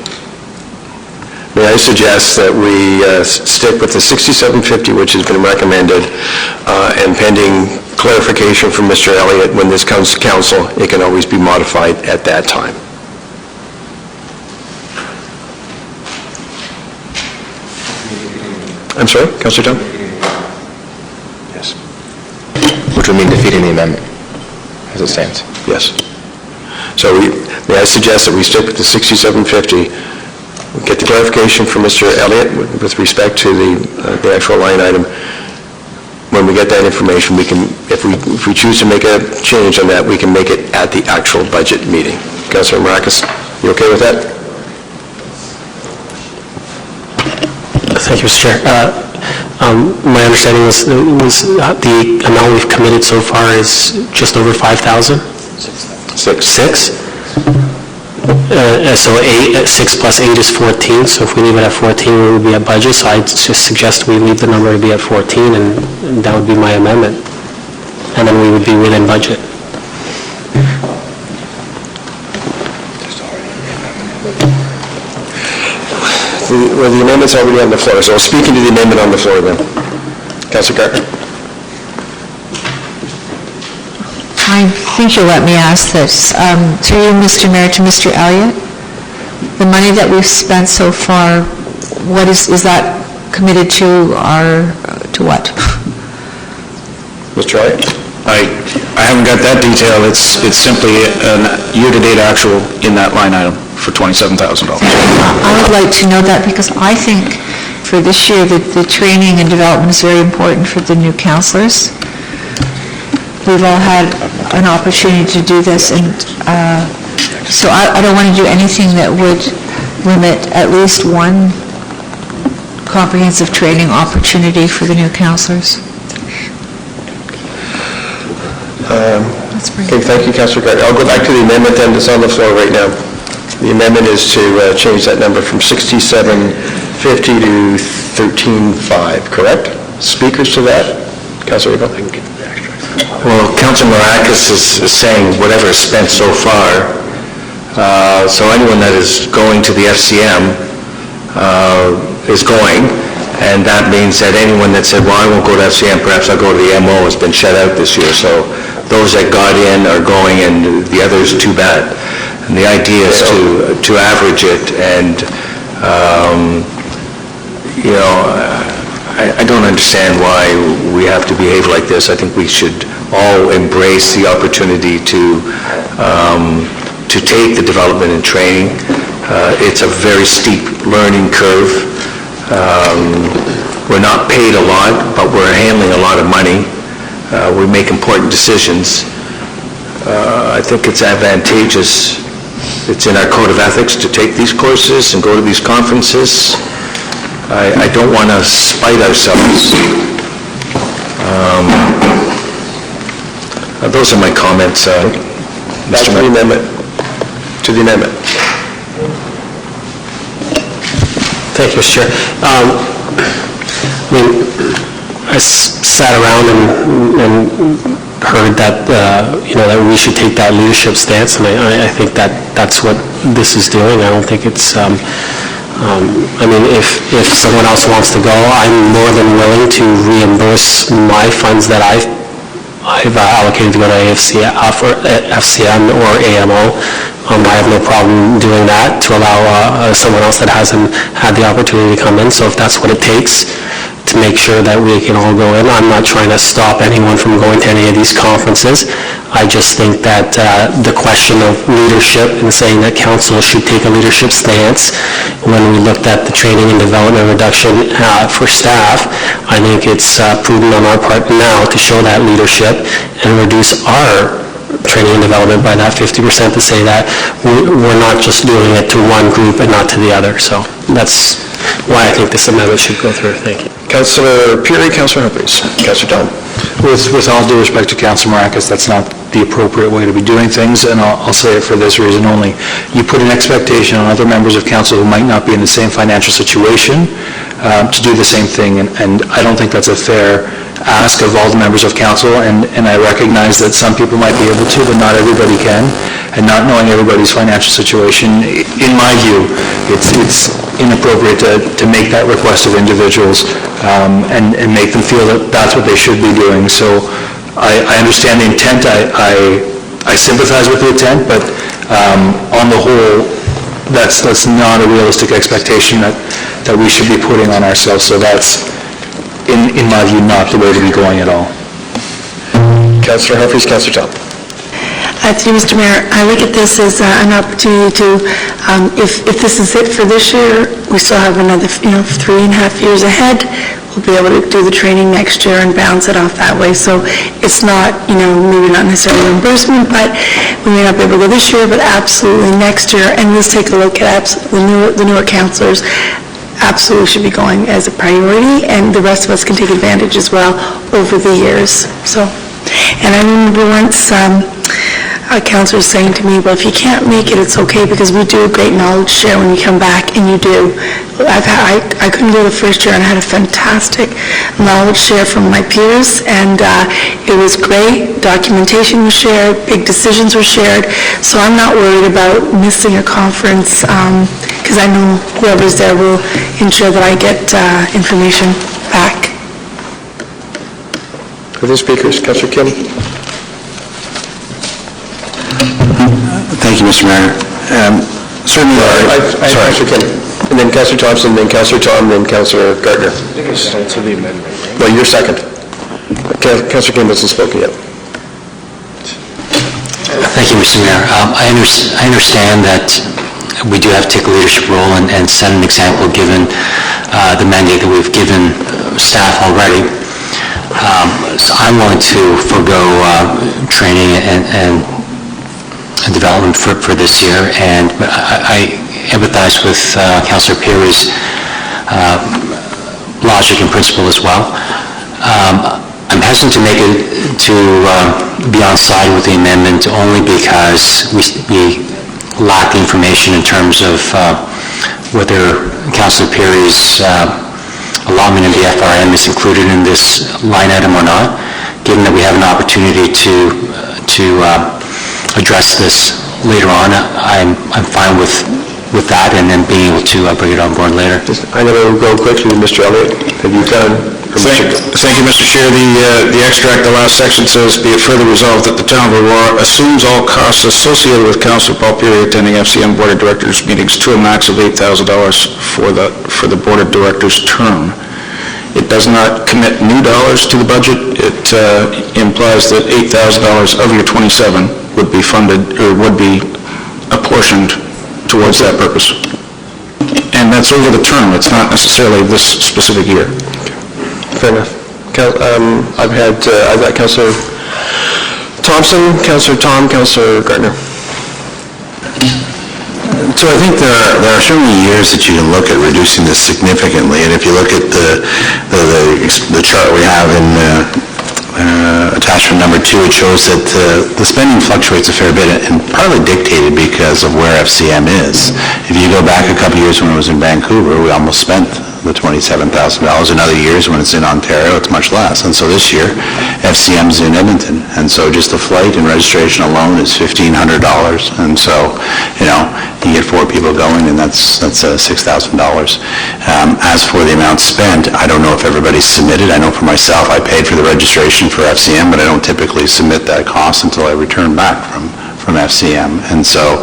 May I suggest that we stick with the 6750, which has been recommended, and pending clarification from Mr. Elliott, when this comes to council, it can always be modified at that time. I'm sorry, Councillor Dunn? Yes. Which would mean defeating the amendment, as it stands. Yes. So may I suggest that we stick with the 6750, get the clarification from Mr. Elliott with respect to the actual line item. When we get that information, we can, if we choose to make a change on that, we can make it at the actual budget meeting. Councillor Maracus, you okay with that? Thank you, Mr. Chair. My understanding was the amount we've committed so far is just over 5,000? Six? So 6 plus 8 is 14, so if we leave it at 14, we would be at budget, so I'd just suggest we leave the number to be at 14, and that would be my amendment. And then we would be within budget. Well, the amendment's already on the floor, so speaking to the amendment on the floor then. Councillor Carter? I think you'll let me ask this. Through you, Mr. Mayor, to Mr. Elliott, the money that we've spent so far, what is that committed to to what? Mr. Elliott? I haven't got that detail. It's simply a year-to-date actual in that line item for $27,000. I would like to know that because I think for this year that the training and development is very important for the new councillors. We've all had an opportunity to do this, and so I don't want to do anything that would limit at least one comprehensive training opportunity for the new councillors. Okay, thank you, Councillor Carter. I'll go back to the amendment then that's on the floor right now. The amendment is to change that number from 6750 to 13.5, correct? Speakers to that? Councillor Rico? Well, Councilor Maracus is saying whatever is spent so far, so anyone that is going to the FCM is going, and that means that anyone that said, well, I won't go to FCM, perhaps I'll go to the MO, has been shut out this year, so those that got in are going, and the others, too bad. And the idea is to average it, and, you know, I don't understand why we have to behave like this. I think we should all embrace the opportunity to take the development and training. It's a very steep learning curve. We're not paid a lot, but we're handling a lot of money. We make important decisions. I think it's advantageous. It's in our code of ethics to take these courses and go to these conferences. I don't want to spite ourselves. Those are my comments, Back to the amendment. To the amendment. Thank you, Mr. Chair. I mean, I sat around and heard that, you know, that we should take that leadership stance, and I think that's what this is doing. I don't think it's, I mean, if someone else wants to go, I'm more than willing to reimburse my funds that I've allocated to go to FCM or AMO. I have no problem doing that to allow someone else that hasn't had the opportunity to come in. So if that's what it takes to make sure that we can all go in, I'm not trying to stop anyone from going to any of these conferences. I just think that the question of leadership and saying that council should take a leadership stance when we looked at the training and development reduction for staff, I think it's prudent on our part now to show that leadership and reduce our training and development by that 50% to say that we're not just doing it to one group and not to the other. So that's why I think this amendment should go through. Thank you. Councillor Peary, Councillor Humphries. Councillor Dunn. With all due respect to Councilor Maracus, that's not the appropriate way to be doing things, and I'll say it for this reason only. You put an expectation on other members of council who might not be in the same financial situation to do the same thing, and I don't think that's a fair ask of all the members of council, and I recognize that some people might be able to, but not everybody can, and not knowing everybody's financial situation, in my view, it's inappropriate to make that request of individuals and make them feel that that's what they should be doing. So I understand the intent, I sympathize with the intent, but on the whole, that's not a realistic expectation that we should be putting on ourselves. So that's, in my view, not the way to be going at all. Councillor Humphries, Councillor Tom. Through you, Mr. Mayor, I look at this as an opportunity to, if this is it for this year, we still have another, 3.5 years ahead. We'll be able to do the training next year and balance it off that way. So it's not, maybe not necessarily reimbursement, but we may not be able to go this year, but absolutely next year. And let's take a look at the newer councillors. Absolutely should be going as a priority, and the rest of us can take advantage as well over the years. So, and I remember once a councillor saying to me, well, if you can't make it, it's okay, because we do a great knowledge share when you come back, and you do. I couldn't go the first year, and I had a fantastic knowledge share from my peers, and it was great. Documentation was shared, big decisions were shared, so I'm not worried about missing a conference, because I know whoever's there will ensure that I get information back. Other speakers, Councillor Kim. Thank you, Mr. Mayor. Certainly, Councillor Kim, and then Councillor Thompson, then Councillor Tom, then Councillor Gardner. Well, you're second. Councillor Kim hasn't spoken yet. Thank you, Mr. Mayor. I understand that we do have to take a leadership role and set an example given the mandate that we've given staff already. So I'm willing to forego training and development for this year, and I empathize with Councillor Perry's logic and principle as well. I'm hesitant to make it to be on side with the amendment only because we lack the information in terms of whether Councillor Perry's allotment of the FRM is included in this line item or not, given that we have an opportunity to address this later on. I'm fine with that, and then being able to bring it on board later. I'm going to go quickly with Mr. Elliott. Have you done? Thank you, Mr. Chair. The extract, the last section says, "Be it further resolved that the town of Aurora assumes all costs associated with Councillor Paul Perry attending FCM Board of Directors meetings to a max of $8,000 for the Board of Directors term." It does not commit new dollars to the budget. It implies that $8,000 of your 27 would be funded, or would be apportioned towards that purpose. And that's over the term. It's not necessarily this specific year. Fair enough. I've got Councillor Thompson, Councillor Tom, Councillor Gardner. So I think there are certainly years that you can look at reducing this significantly, and if you look at the chart we have in attachment number 2, it shows that the spending fluctuates a fair bit, and partly dictated because of where FCM is. If you go back a couple years when I was in Vancouver, we almost spent the $27,000. In other years, when it's in Ontario, it's much less. And so this year, FCM's in Edmonton, and so just the flight and registration alone is $1,500. And so, you get 4 people going, and that's $6,000. As for the amount spent, I don't know if everybody's submitted. I know for myself, I paid for the registration for FCM, but I don't typically submit that cost until I return back from FCM, and so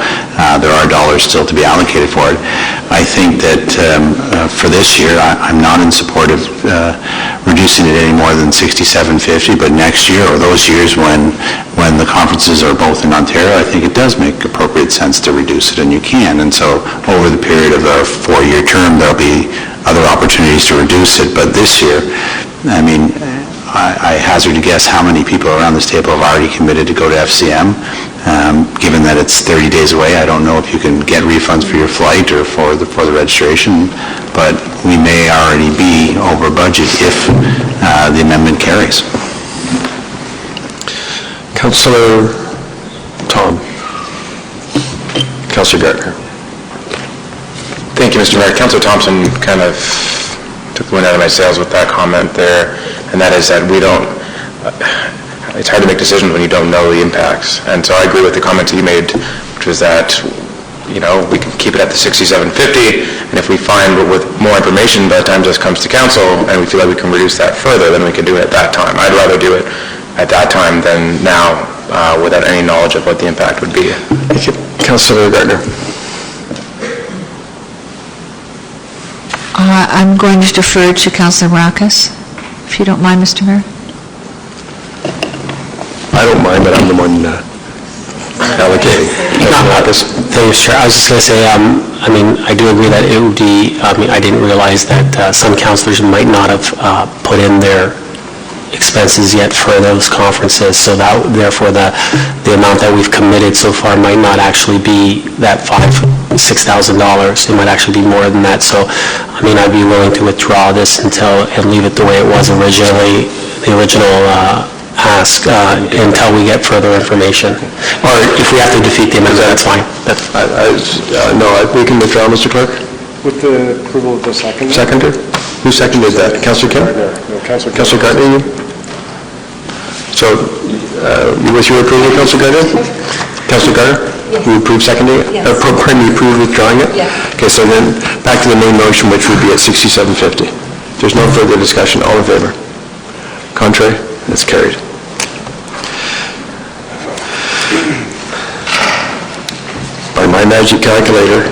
there are dollars still to be allocated for it. I think that for this year, I'm not in support of reducing it any more than $67.50, but next year, or those years when the conferences are both in Ontario, I think it does make appropriate sense to reduce it, and you can. And so over the period of a 4-year term, there'll be other opportunities to reduce it, but this year, I hazard to guess how many people around this table have already committed to go to FCM. Given that it's 30 days away, I don't know if you can get refunds for your flight or for the registration, but we may already be over budget if the amendment carries. Councillor Tom. Councillor Gardner. Thank you, Mr. Mayor. Councillor Thompson kind of took the wind out of my sails with that comment there, and that is that we don't, it's hard to make decisions when you don't know the impacts. And so I agree with the comment that you made, which was that, we can keep it at the 6750, and if we find with more information by the time this comes to council, and we feel like we can reduce that further, then we can do it at that time. I'd rather do it at that time than now, without any knowledge of what the impact would be. Thank you. Councillor Gardner. I'm going to defer to Councillor Maracas, if you don't mind, Mr. Mayor. I don't mind, but I'm the one allocating. Councillor Maracas. Thank you, Chair. I was just going to say, I do agree that it would be, I didn't realize that some councillors might not have put in their expenses yet for those conferences, so that, therefore, the amount that we've committed so far might not actually be that $6,000. It might actually be more than that. So, I'd be willing to withdraw this and leave it the way it was originally, the original ask, until we get further information. Or if we have to defeat the amendment, that's fine. No, we can withdraw, Mr. Clerk. With the approval of the second? Seconder? Who seconded that? Councillor Kim? Councillor Gardner, you? So, with your approval, Councillor Gardner? Councillor Gardner? You approve seconding it? Yes. Pardon me, approve withdrawing it? Yes. Okay, so then, back to the main motion, which would be at 6750. There's no further discussion. All in favor? Contrary? That's carried. By my magic calculator,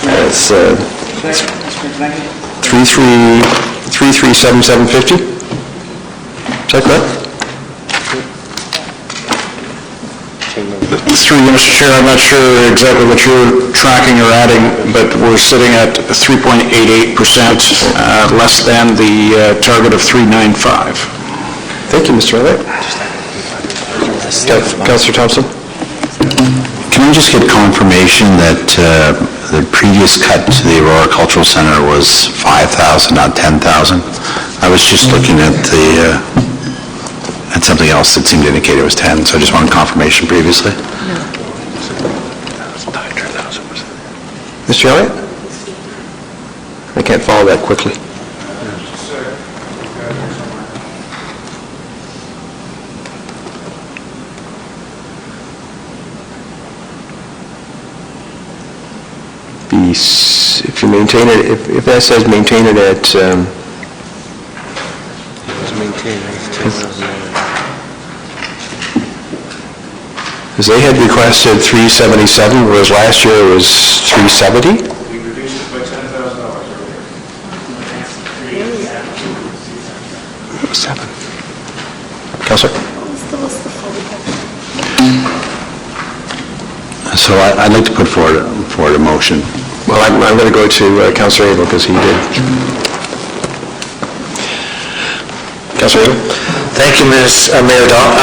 that's 337750. Is that correct? Through you, Mr. Chair, I'm not sure exactly what you're tracking or adding, but we're sitting at 3.88%, less than the target of 3.95. Thank you, Mr. Elliott. Councillor Thompson? Can I just get confirmation that the previous cut to the Aurora Cultural Center was 5,000, not 10,000? I was just looking at at something else that seemed to indicate it was 10, so I just wanted confirmation previously. Mr. Elliott? I can't follow that quickly. If you maintain it, if that says maintain it at, because they had requested 377, whereas last year it was 370? We reduced it by $10,000 earlier. Seven. Councillor? So I'd like to put forward a motion. Well, I'm going to go to Councillor Abel because he did. Councillor Abel? Thank you, Mayor Dahl.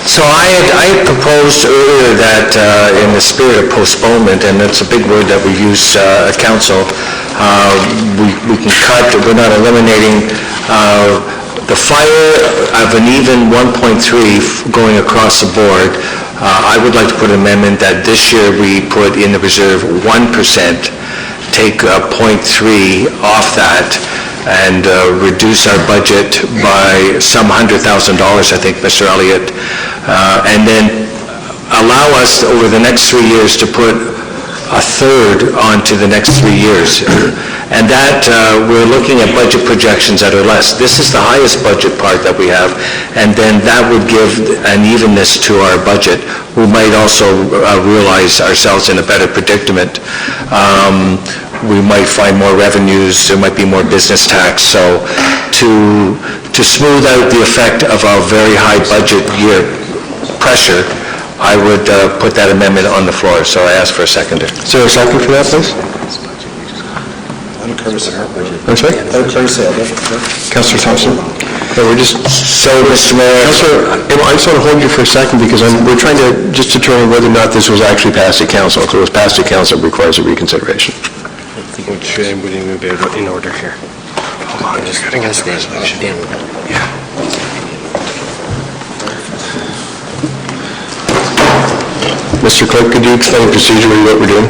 So I had proposed earlier that in the spirit of postponement, and it's a big word that we use at council, we can cut, we're not eliminating the fire of an even 1.3 going across the board. I would like to put an amendment that this year we put in the reserve 1%, take 0.3 off that, and reduce our budget by some $100,000, I think, Mr. Elliott, and then allow us over the next 3 years to put a third onto the next 3 years. And that, we're looking at budget projections that are less. This is the highest budget part that we have, and then that would give an evenness to our budget. We might also realize ourselves in a better predicament. We might find more revenues, there might be more business tax. So to smooth out the effect of a very high budget year pressure, I would put that amendment on the floor, so I ask for a seconder. Is there a second for that, please? I'm sorry? Councillor Thompson? No, we're just... So, Mr. Mayor... Councillor, I just want to hold you for a second because we're trying to just determine whether or not this was actually passed at council. If it was passed at council, it requires a reconsideration. I think we should be in order here. Hold on, just getting this resolution. Yeah. Mr. Clerk, could you explain procedurally what we're doing?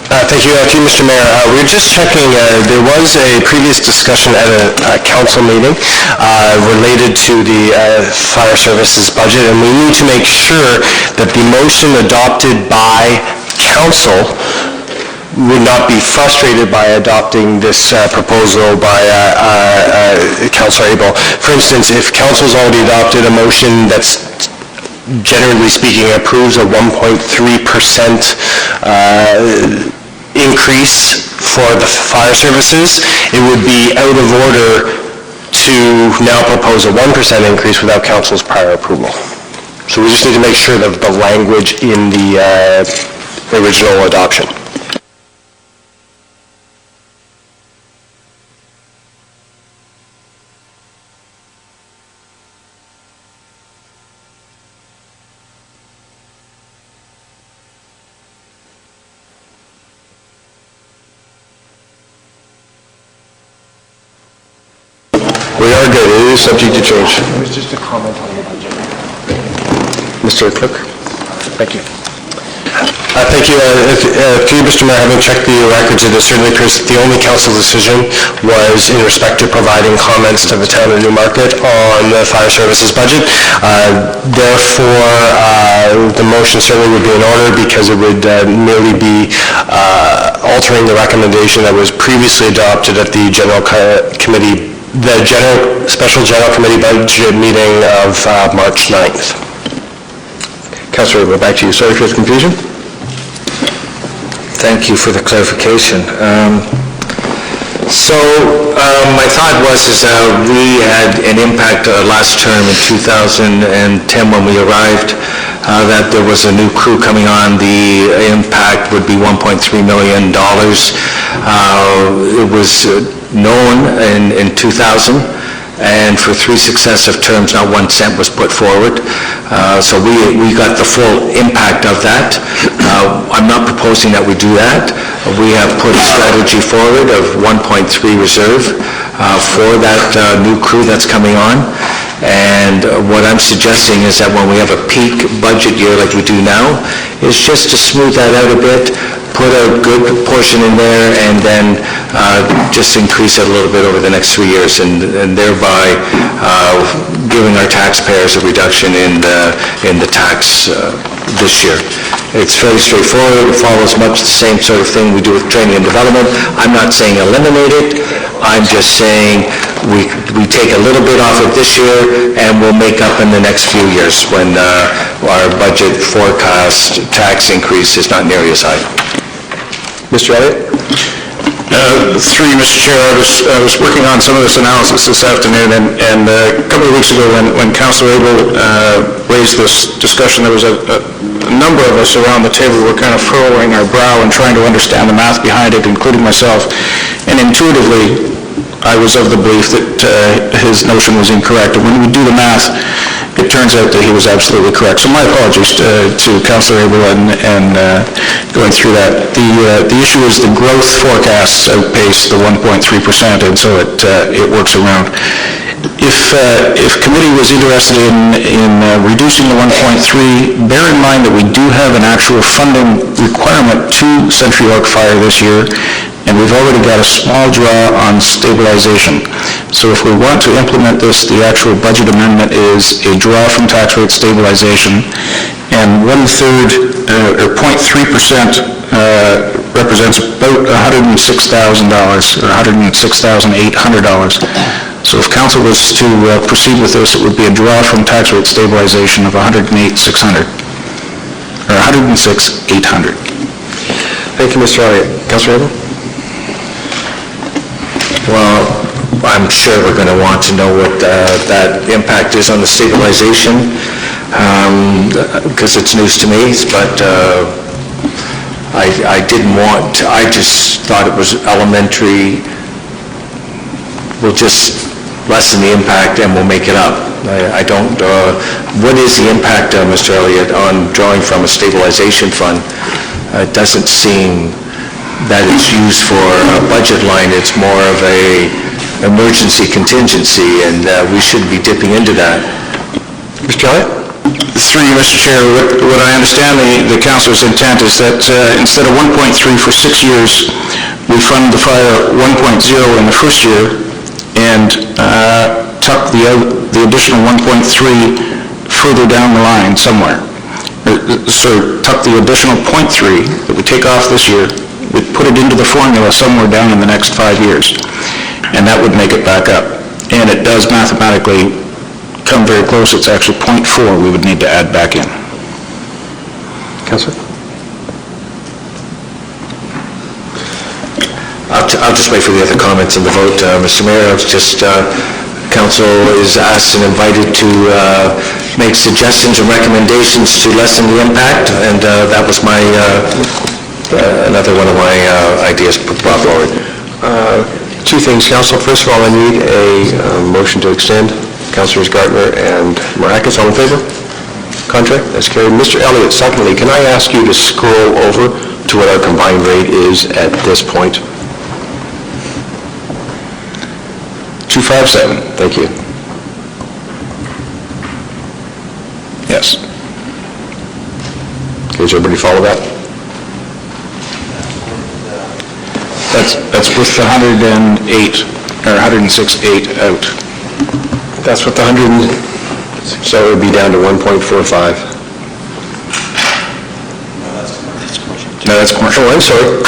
Thank you, Mr. Mayor. We were just checking, there was a previous discussion at a council meeting related to the fire services budget, and we need to make sure that the motion adopted by council would not be frustrated by adopting this proposal by Councillor Abel. For instance, if council's already adopted a motion that's generally speaking approves a 1.3% increase for the fire services, it would be out of order to now propose a 1% increase without council's prior approval. So we just need to make sure that the language in the original adoption. We are good. It is subject to change. It was just a comment on the budget. Mr. Clerk? Thank you. Thank you. Through you, Mr. Mayor, having checked the records, it certainly appears that the only council decision was in respect to providing comments to the town of Newmarket on the fire services budget. Therefore, the motion certainly would be in order because it would merely be altering the recommendation that was previously adopted at the Special General Committee budget meeting of March 9th. Councillor, we're back to you. Sorry for the confusion. Thank you for the clarification. My thought was we had an impact last term in 2010 when we arrived, that there was a new crew coming on. The impact would be $1.3 million. It was known in 2000, and for 3 successive terms, not 1 cent was put forward. So we got the full impact of that. I'm not proposing that we do that. We have put a strategy forward of 1.3 reserve for that new crew that's coming on. And what I'm suggesting is that when we have a peak budget year like we do now, is just to smooth that out a bit, put a good portion in there, and then just increase it a little bit over the next 3 years, and thereby giving our taxpayers a reduction in the tax this year. It's fairly straightforward. It follows much the same sort of thing we do with training and development. I'm not saying eliminate it. I'm just saying we take a little bit off of this year, and we'll make up in the next few years when our budget forecast tax increase is not nearly as high. Mr. Elliott? Through you, Mr. Chair, I was working on some of this analysis this afternoon, and a couple of weeks ago when Councillor Abel raised this discussion, there was a number of us around the table who were kind of furrowing our brow and trying to understand the math behind it, including myself. And intuitively, I was of the belief that his notion was incorrect. And when we do the math, it turns out that he was absolutely correct. So my apologies to Councillor Abel and going through that. The issue is the growth forecasts outpace the 1.3%, and so it works around. If committee was interested in reducing the 1.3, bear in mind that we do have an actual funding requirement to Century York Fire this year, and we've already got a small draw on stabilization. So if we want to implement this, the actual budget amendment is a draw from tax rate stabilization, and 1/3, or 0.3%, represents about $106,000, or $106,800. So if council was to proceed with this, it would be a draw from tax rate stabilization of $108,600, or $106,800. Thank you, Mr. Elliott. Councillor Abel? Well, I'm sure we're going to want to know what that impact is on the stabilization, because it's news to me, but I just thought it was elementary. We'll just lessen the impact and we'll make it up. I don't, what is the impact, Mr. Elliott, on drawing from a stabilization fund? It doesn't seem that it's used for a budget line. It's more of a emergency contingency, and we shouldn't be dipping into that. Mr. Elliott? Through you, Mr. Chair, what I understand the council's intent is that instead of 1.3 for 6 years, we fund the fire 1.0 in the first year and tuck the additional 1.3 further down the line somewhere. So tuck the additional 0.3 that we take off this year, we put it into the formula somewhere down in the next 5 years, and that would make it back up. And it does mathematically come very close. It's actually 0.4 we would need to add back in. Councillor? I'll just wait for the other comments and the vote. Mr. Mayor, it's just, council is asked and invited to make suggestions and recommendations to lessen the impact, and that was my, another one of my ideas brought forward. Two things, Council. First of all, I need a motion to extend. Councilors Gardner and Marakis, all in favor? Contrary? That's carried. Mr. Elliott, secondly, can I ask you to scroll over to what our combined rate is at this point? 257. Thank you. Yes. Okay, does everybody follow that? That's with the 108, or 106.8 out. That's what the 100, so it would be down to 1.45. No, that's commercial. Oh, I'm sorry.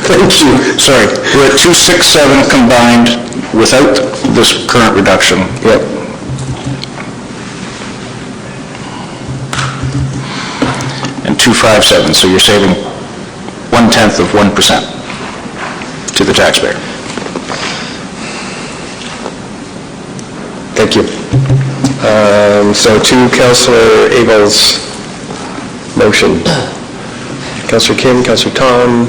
Thank you. Sorry, we're at 267 combined without this current reduction. Yep. And 257, so you're saving 1/10 of 1% to the taxpayer. Thank you. So to Councillor Abel's motion. Councillor Kim, Councillor Tom.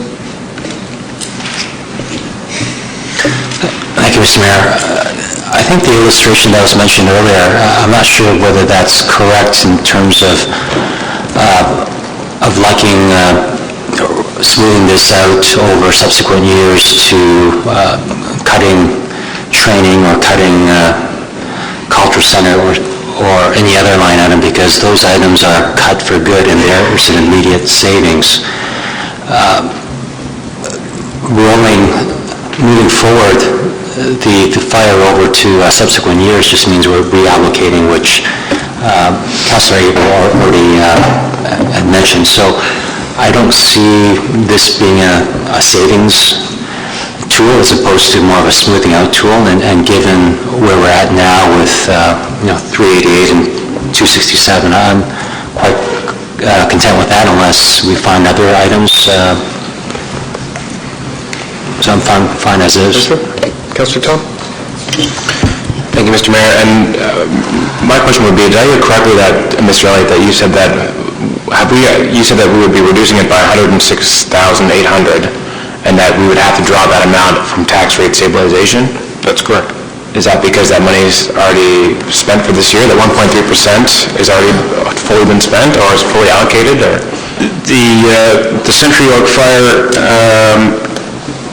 Thank you, Mr. Mayor. I think the illustration that was mentioned earlier, I'm not sure whether that's correct in terms of liking smoothing this out over subsequent years to cutting training or cutting culture center or any other line item, because those items are cut for good and there's an immediate savings. Moving forward, the fire over to subsequent years just means we're reallocating, which Councillor Abel already had mentioned. So I don't see this being a savings tool as opposed to more of a smoothing out tool, and given where we're at now with 388 and 267, I'm quite content with that unless we find other items. So I'm fine as is. Councillor Tom? Thank you, Mr. Mayor. And my question would be, did I hear correctly that, Mr. Elliott, that you said that we would be reducing it by 106,800 and that we would have to draw that amount from tax rate stabilization? That's correct. Is that because that money's already spent for this year? The 1.3% is already fully been spent or is fully allocated? Or The Century Oak Fire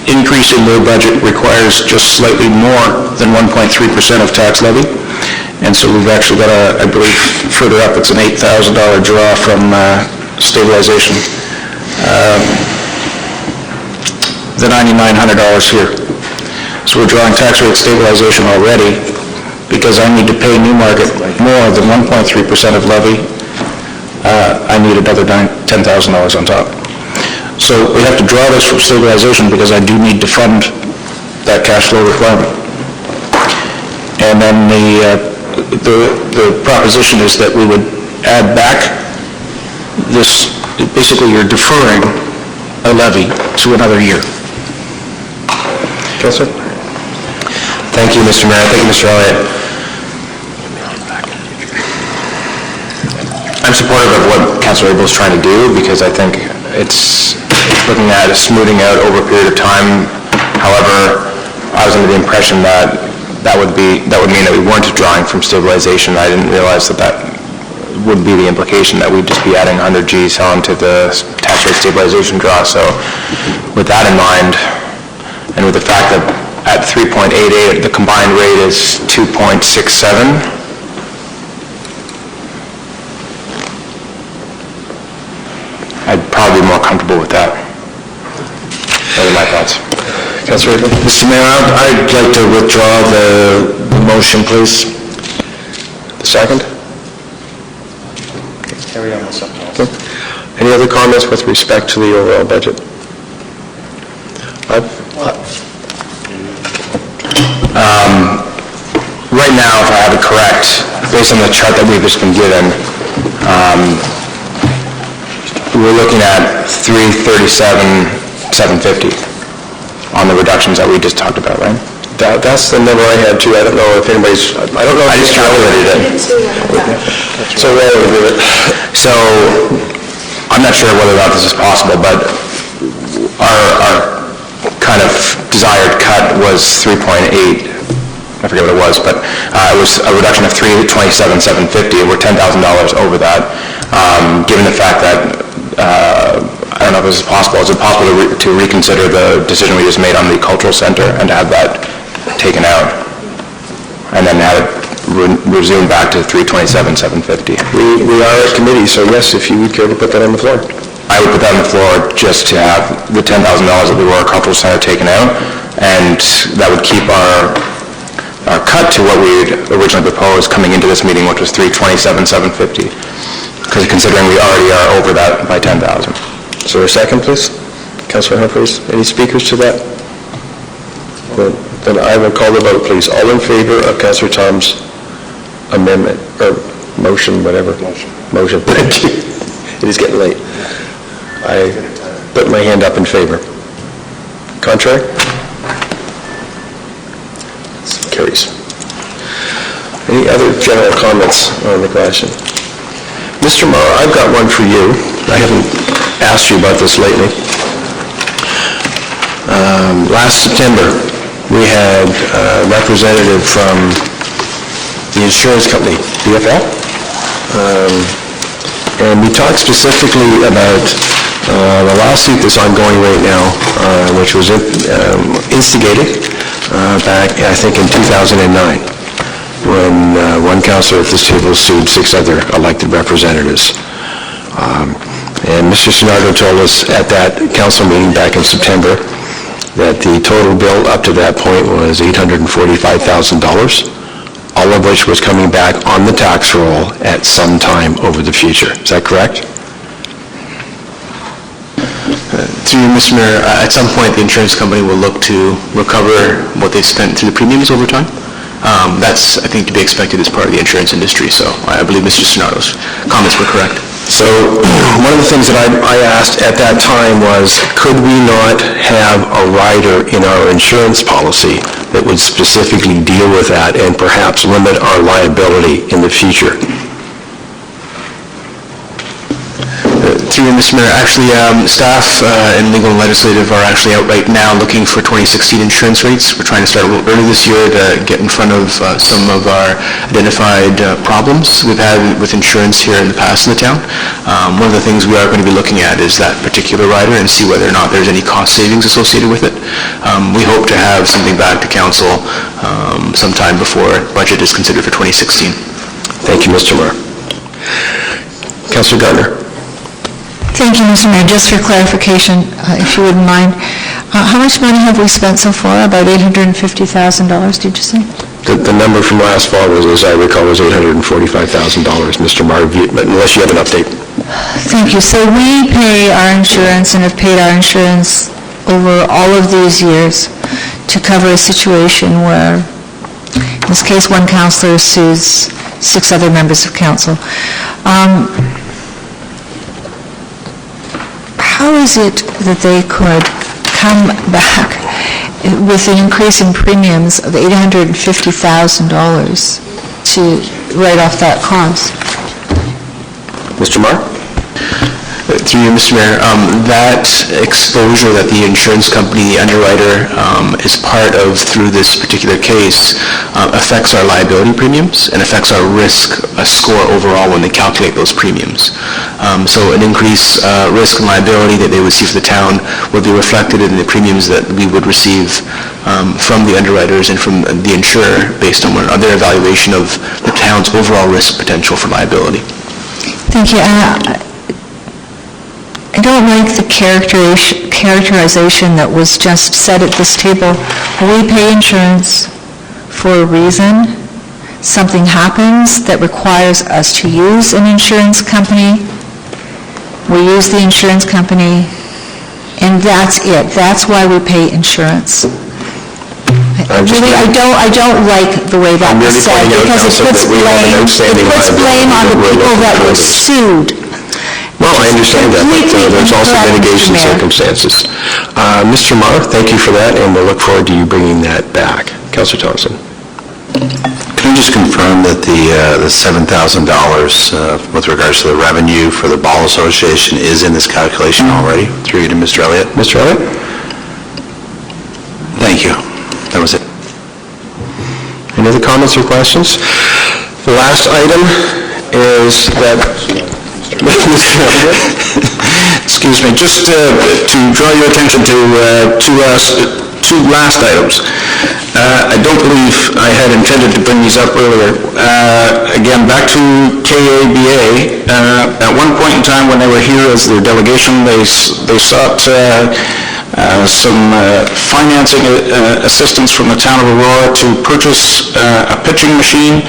increase in their budget requires just slightly more than 1.3% of tax levy. And so we've actually got I believe further up, it's an $8,000 draw from stabilization. The $9,900 here. So we're drawing tax rate stabilization already because I need to pay Newmarket more than 1.3% of levy. I need another $10,000 on top. So we have to draw this from stabilization because I do need to fund that cash flow requirement. And then the proposition is that we would add back this, basically you're deferring a levy to another year. Councillor? Thank you, Mr. Mayor. Thank you, Mr. Elliott. I'm supportive of what Councilor Abel is trying to do because I think it's looking at smoothing out over a period of time. However, I was under the impression that would mean that we weren't drawing from stabilization. I didn't realize that would be the implication, that we'd just be adding 100 Gs on to the tax rate stabilization draw. So with that in mind, and with the fact that at 3.88, the combined rate is 2.67, probably be more comfortable with that. Those are my thoughts. Councilor Rickman? Mr. Mayor, I'd like to withdraw the motion, please. The second? Carry on with something else. Okay. Any other comments with respect to the overall budget? Right now, if I have it correct, based on the chart that we've just been given, we're looking at 337,750 on the reductions that we just talked about, right? That's the number I had too. I don't know if anybody's, I don't know. I just calculated it. So, So, I'm not sure whether or not this is possible, but our kind of desired cut was 3.8, I forget what it was, but it was a reduction of 327,750, we're $10,000 over that. Given the fact that, I don't know if this is possible, is it possible to reconsider the decision we just made on the cultural center and to have that taken out? And then have it resume back to 327,750? we are a committee, so yes, if you would care to put that on the floor. I would put that on the floor just to have the $10,000 of the Aurora Cultural Center taken out, and that would keep our cut to what we had originally proposed coming into this meeting, which was 327,750. Because considering we already are over that by 10,000. So a second, please? Councilor Humphreys, any speakers to that? Then I will call the vote, please. All in favor of Councilor Tom's amendment, or motion, whatever? Motion. Thank you. It is getting late. I put my hand up in favor. Contrary? Carries. Any other general comments on the question? Mr. Morrow, I've got one for you. I haven't asked you about this lately. Last September, we had a representative from the insurance company, BFL, and we talked specifically about the lawsuit that's ongoing right now, which was instigated back, I think, in 2009, when one councillor at this table sued 6 other elected representatives. And Mr. Sinardo told us at that council meeting back in September that the total bill up to that point was $845,000, all of which was coming back on the tax roll at some time over the future. Is that correct? Through you, Mr. Mayor, at some point, the insurance company will look to recover what they've spent through the premiums over time. That's, I think, to be expected as part of the insurance industry, so I believe Mr. Sinardo's comments were correct. So one of the things that I asked at that time was, could we not have a rider in our insurance policy that would specifically deal with that and perhaps limit our liability in the future? Through you, Mr. Mayor, actually, staff and legal and legislative are actually out right now looking for 2016 insurance rates. We're trying to start a little early this year to get in front of some of our identified problems we've had with insurance here in the past in the town. One of the things we are going to be looking at is that particular rider and see whether or not there's any cost savings associated with it. We hope to have something back to council sometime before budget is considered for 2016. Thank you, Mr. Mayor. Councilor Gardner. Thank you, Mr. Mayor. Just for clarification, if you wouldn't mind, how much money have we spent so far? About $850,000, did you say? The number from last fall was, as I recall, was $845,000, Mr. Mayor, but unless you have an update. Thank you. So we pay our insurance and have paid our insurance over all of these years to cover a situation where, in this case, one councillor sues 6 other members of council. How is it that they could come back with an increase in premiums of $850,000 to write off that cost? Mr. Marr? Through you, Mr. Mayor, that exposure that the insurance company, the underwriter, is part of through this particular case affects our liability premiums and affects our risk score overall when they calculate those premiums. So an increased risk and liability that they would see for the town would be reflected in the premiums that we would receive from the underwriters and from the insurer based on their evaluation of the town's overall risk potential for liability. Thank you. don't like the characterization that was just said at this table. We pay insurance for a reason. Something happens that requires us to use an insurance company. We use the insurance company, and that's it. That's why we pay insurance. Really, I don't like the way that was said, because it puts blame on the people that were sued. Well, I understand that, but there's also Completely mitigation incorrect, circumstances. Mr. Marr, thank you for that, and we'll look forward to you bringing that back. Councillor Thompson. Can I just confirm that the $7,000 with regards to the revenue for the Ball Association is in this calculation already, through you to Mr. Elliott? Mr. Elliott? Thank you. That was it. Any other comments or questions? The last item is that... Excuse me, just to draw your attention to two last items. I don't believe I had intended to bring these up earlier. Again, back to KABA. At one point in time when they were here as their delegation, they sought some financing assistance from the town of Aurora to purchase a pitching machine.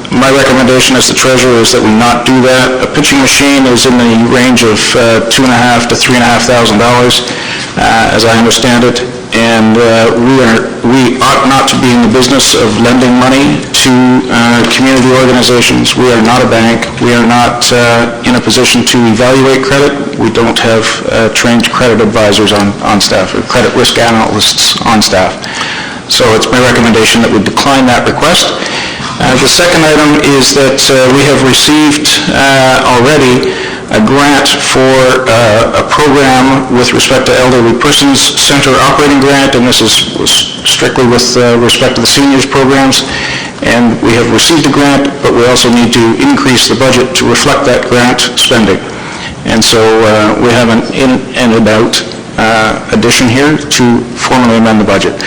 My recommendation as the treasurer is that we not do that. A pitching machine is in the range of $2,500 to $3,500, as I understand it, and we ought not to be in the business of lending money to community organizations. We are not a bank. We are not in a position to evaluate credit. We don't have trained credit advisors on staff, or credit risk analysts on staff. So it's my recommendation that we decline that request. The second item is that we have received already a grant for a program with respect to Elderly Persons Center operating grant, and this is strictly with respect to the seniors programs. And we have received a grant, but we also need to increase the budget to reflect that grant spending. And so we have an in and out addition here to formally amend the budget.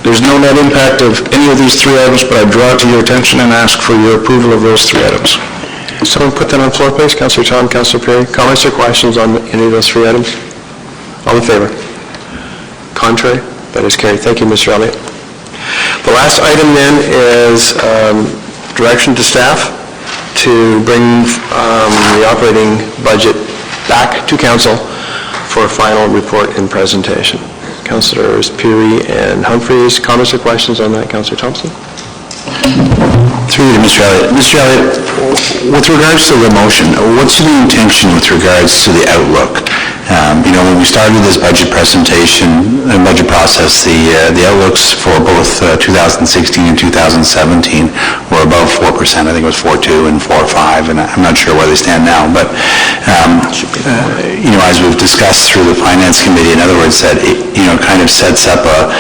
There's no net impact of any of these three items, but I draw it to your attention and ask for your approval of those three items. Someone put that on the floor, please. Councillor Tom, Councillor Perry. Comments or questions on any of those three items? All in favor? Contrary? That is carried. Thank you, Mr. Elliott. The last item then is direction to staff to bring the operating budget back to council for a final report and presentation. Councillors Peary and Humphreys, comments or questions on that? Councillor Thompson? Through you to Mr. Elliott. Mr. Elliott, with regards to the motion, what's the intention with regards to the outlook? When we started this budget presentation and budget process, the outlooks for both 2016 and 2017 were above 4%. I think it was 4.2 and 4.5, and I'm not sure where they stand now. But, as we've discussed through the Finance Committee, in other words, that it, kind of sets up a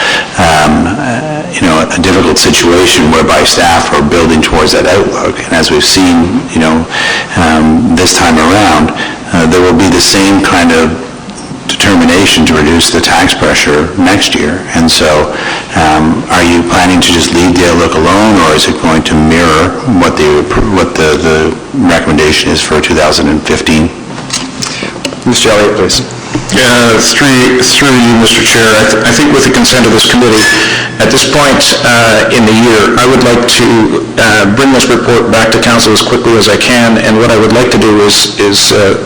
difficult situation whereby staff are building towards that outlook. And as we've seen, this time around, there will be the same kind of determination to reduce the tax pressure next year. And so, are you planning to just leave the outlook alone, or is it going to mirror what the recommendation is for 2015? Mr. Elliott, please. Through you, Mr. Chair, I think with the consent of this committee, at this point in the year, I would like to bring this report back to council as quickly as I can, and what I would like to do is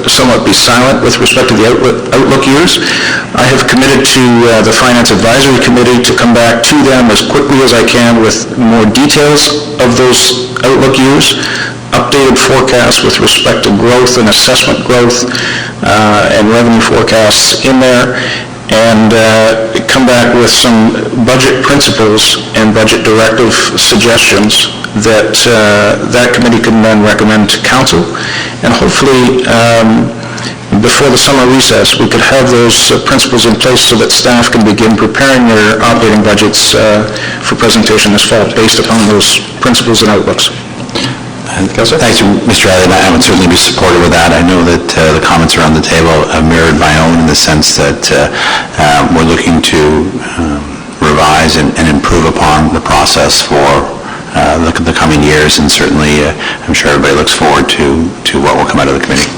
somewhat be silent with respect to the outlook years. I have committed to the Finance Advisory Committee to come back to them as quickly as I can with more details of those outlook years, updated forecasts with respect to growth and assessment growth and revenue forecasts in there, and come back with some budget principles and budget directive suggestions that that committee can then recommend to council. And hopefully, before the summer recess, we could have those principles in place so that staff can begin preparing their operating budgets for presentation this fall based upon those principles and outlooks. Thank you, Mr. Elliott. I would certainly be supportive of that. I know that the comments around the table have mirrored my own in the sense that we're looking to revise and improve upon the process for the coming years, and certainly I'm sure everybody looks forward to what will come out of the committee.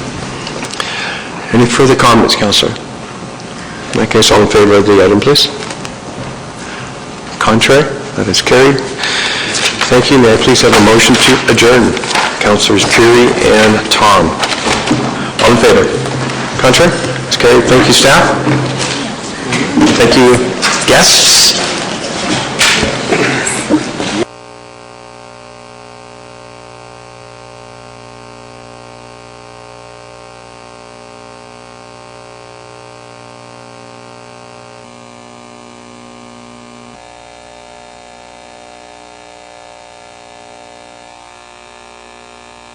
Any further comments, Councillor? In that case, all in favor of the item, please? Contrary? That is carried. Thank you. May I please have a motion to adjourn? Councillors Curie and Tom. All in favor? Contrary? It's carried. Thank you, staff. Thank you, guests.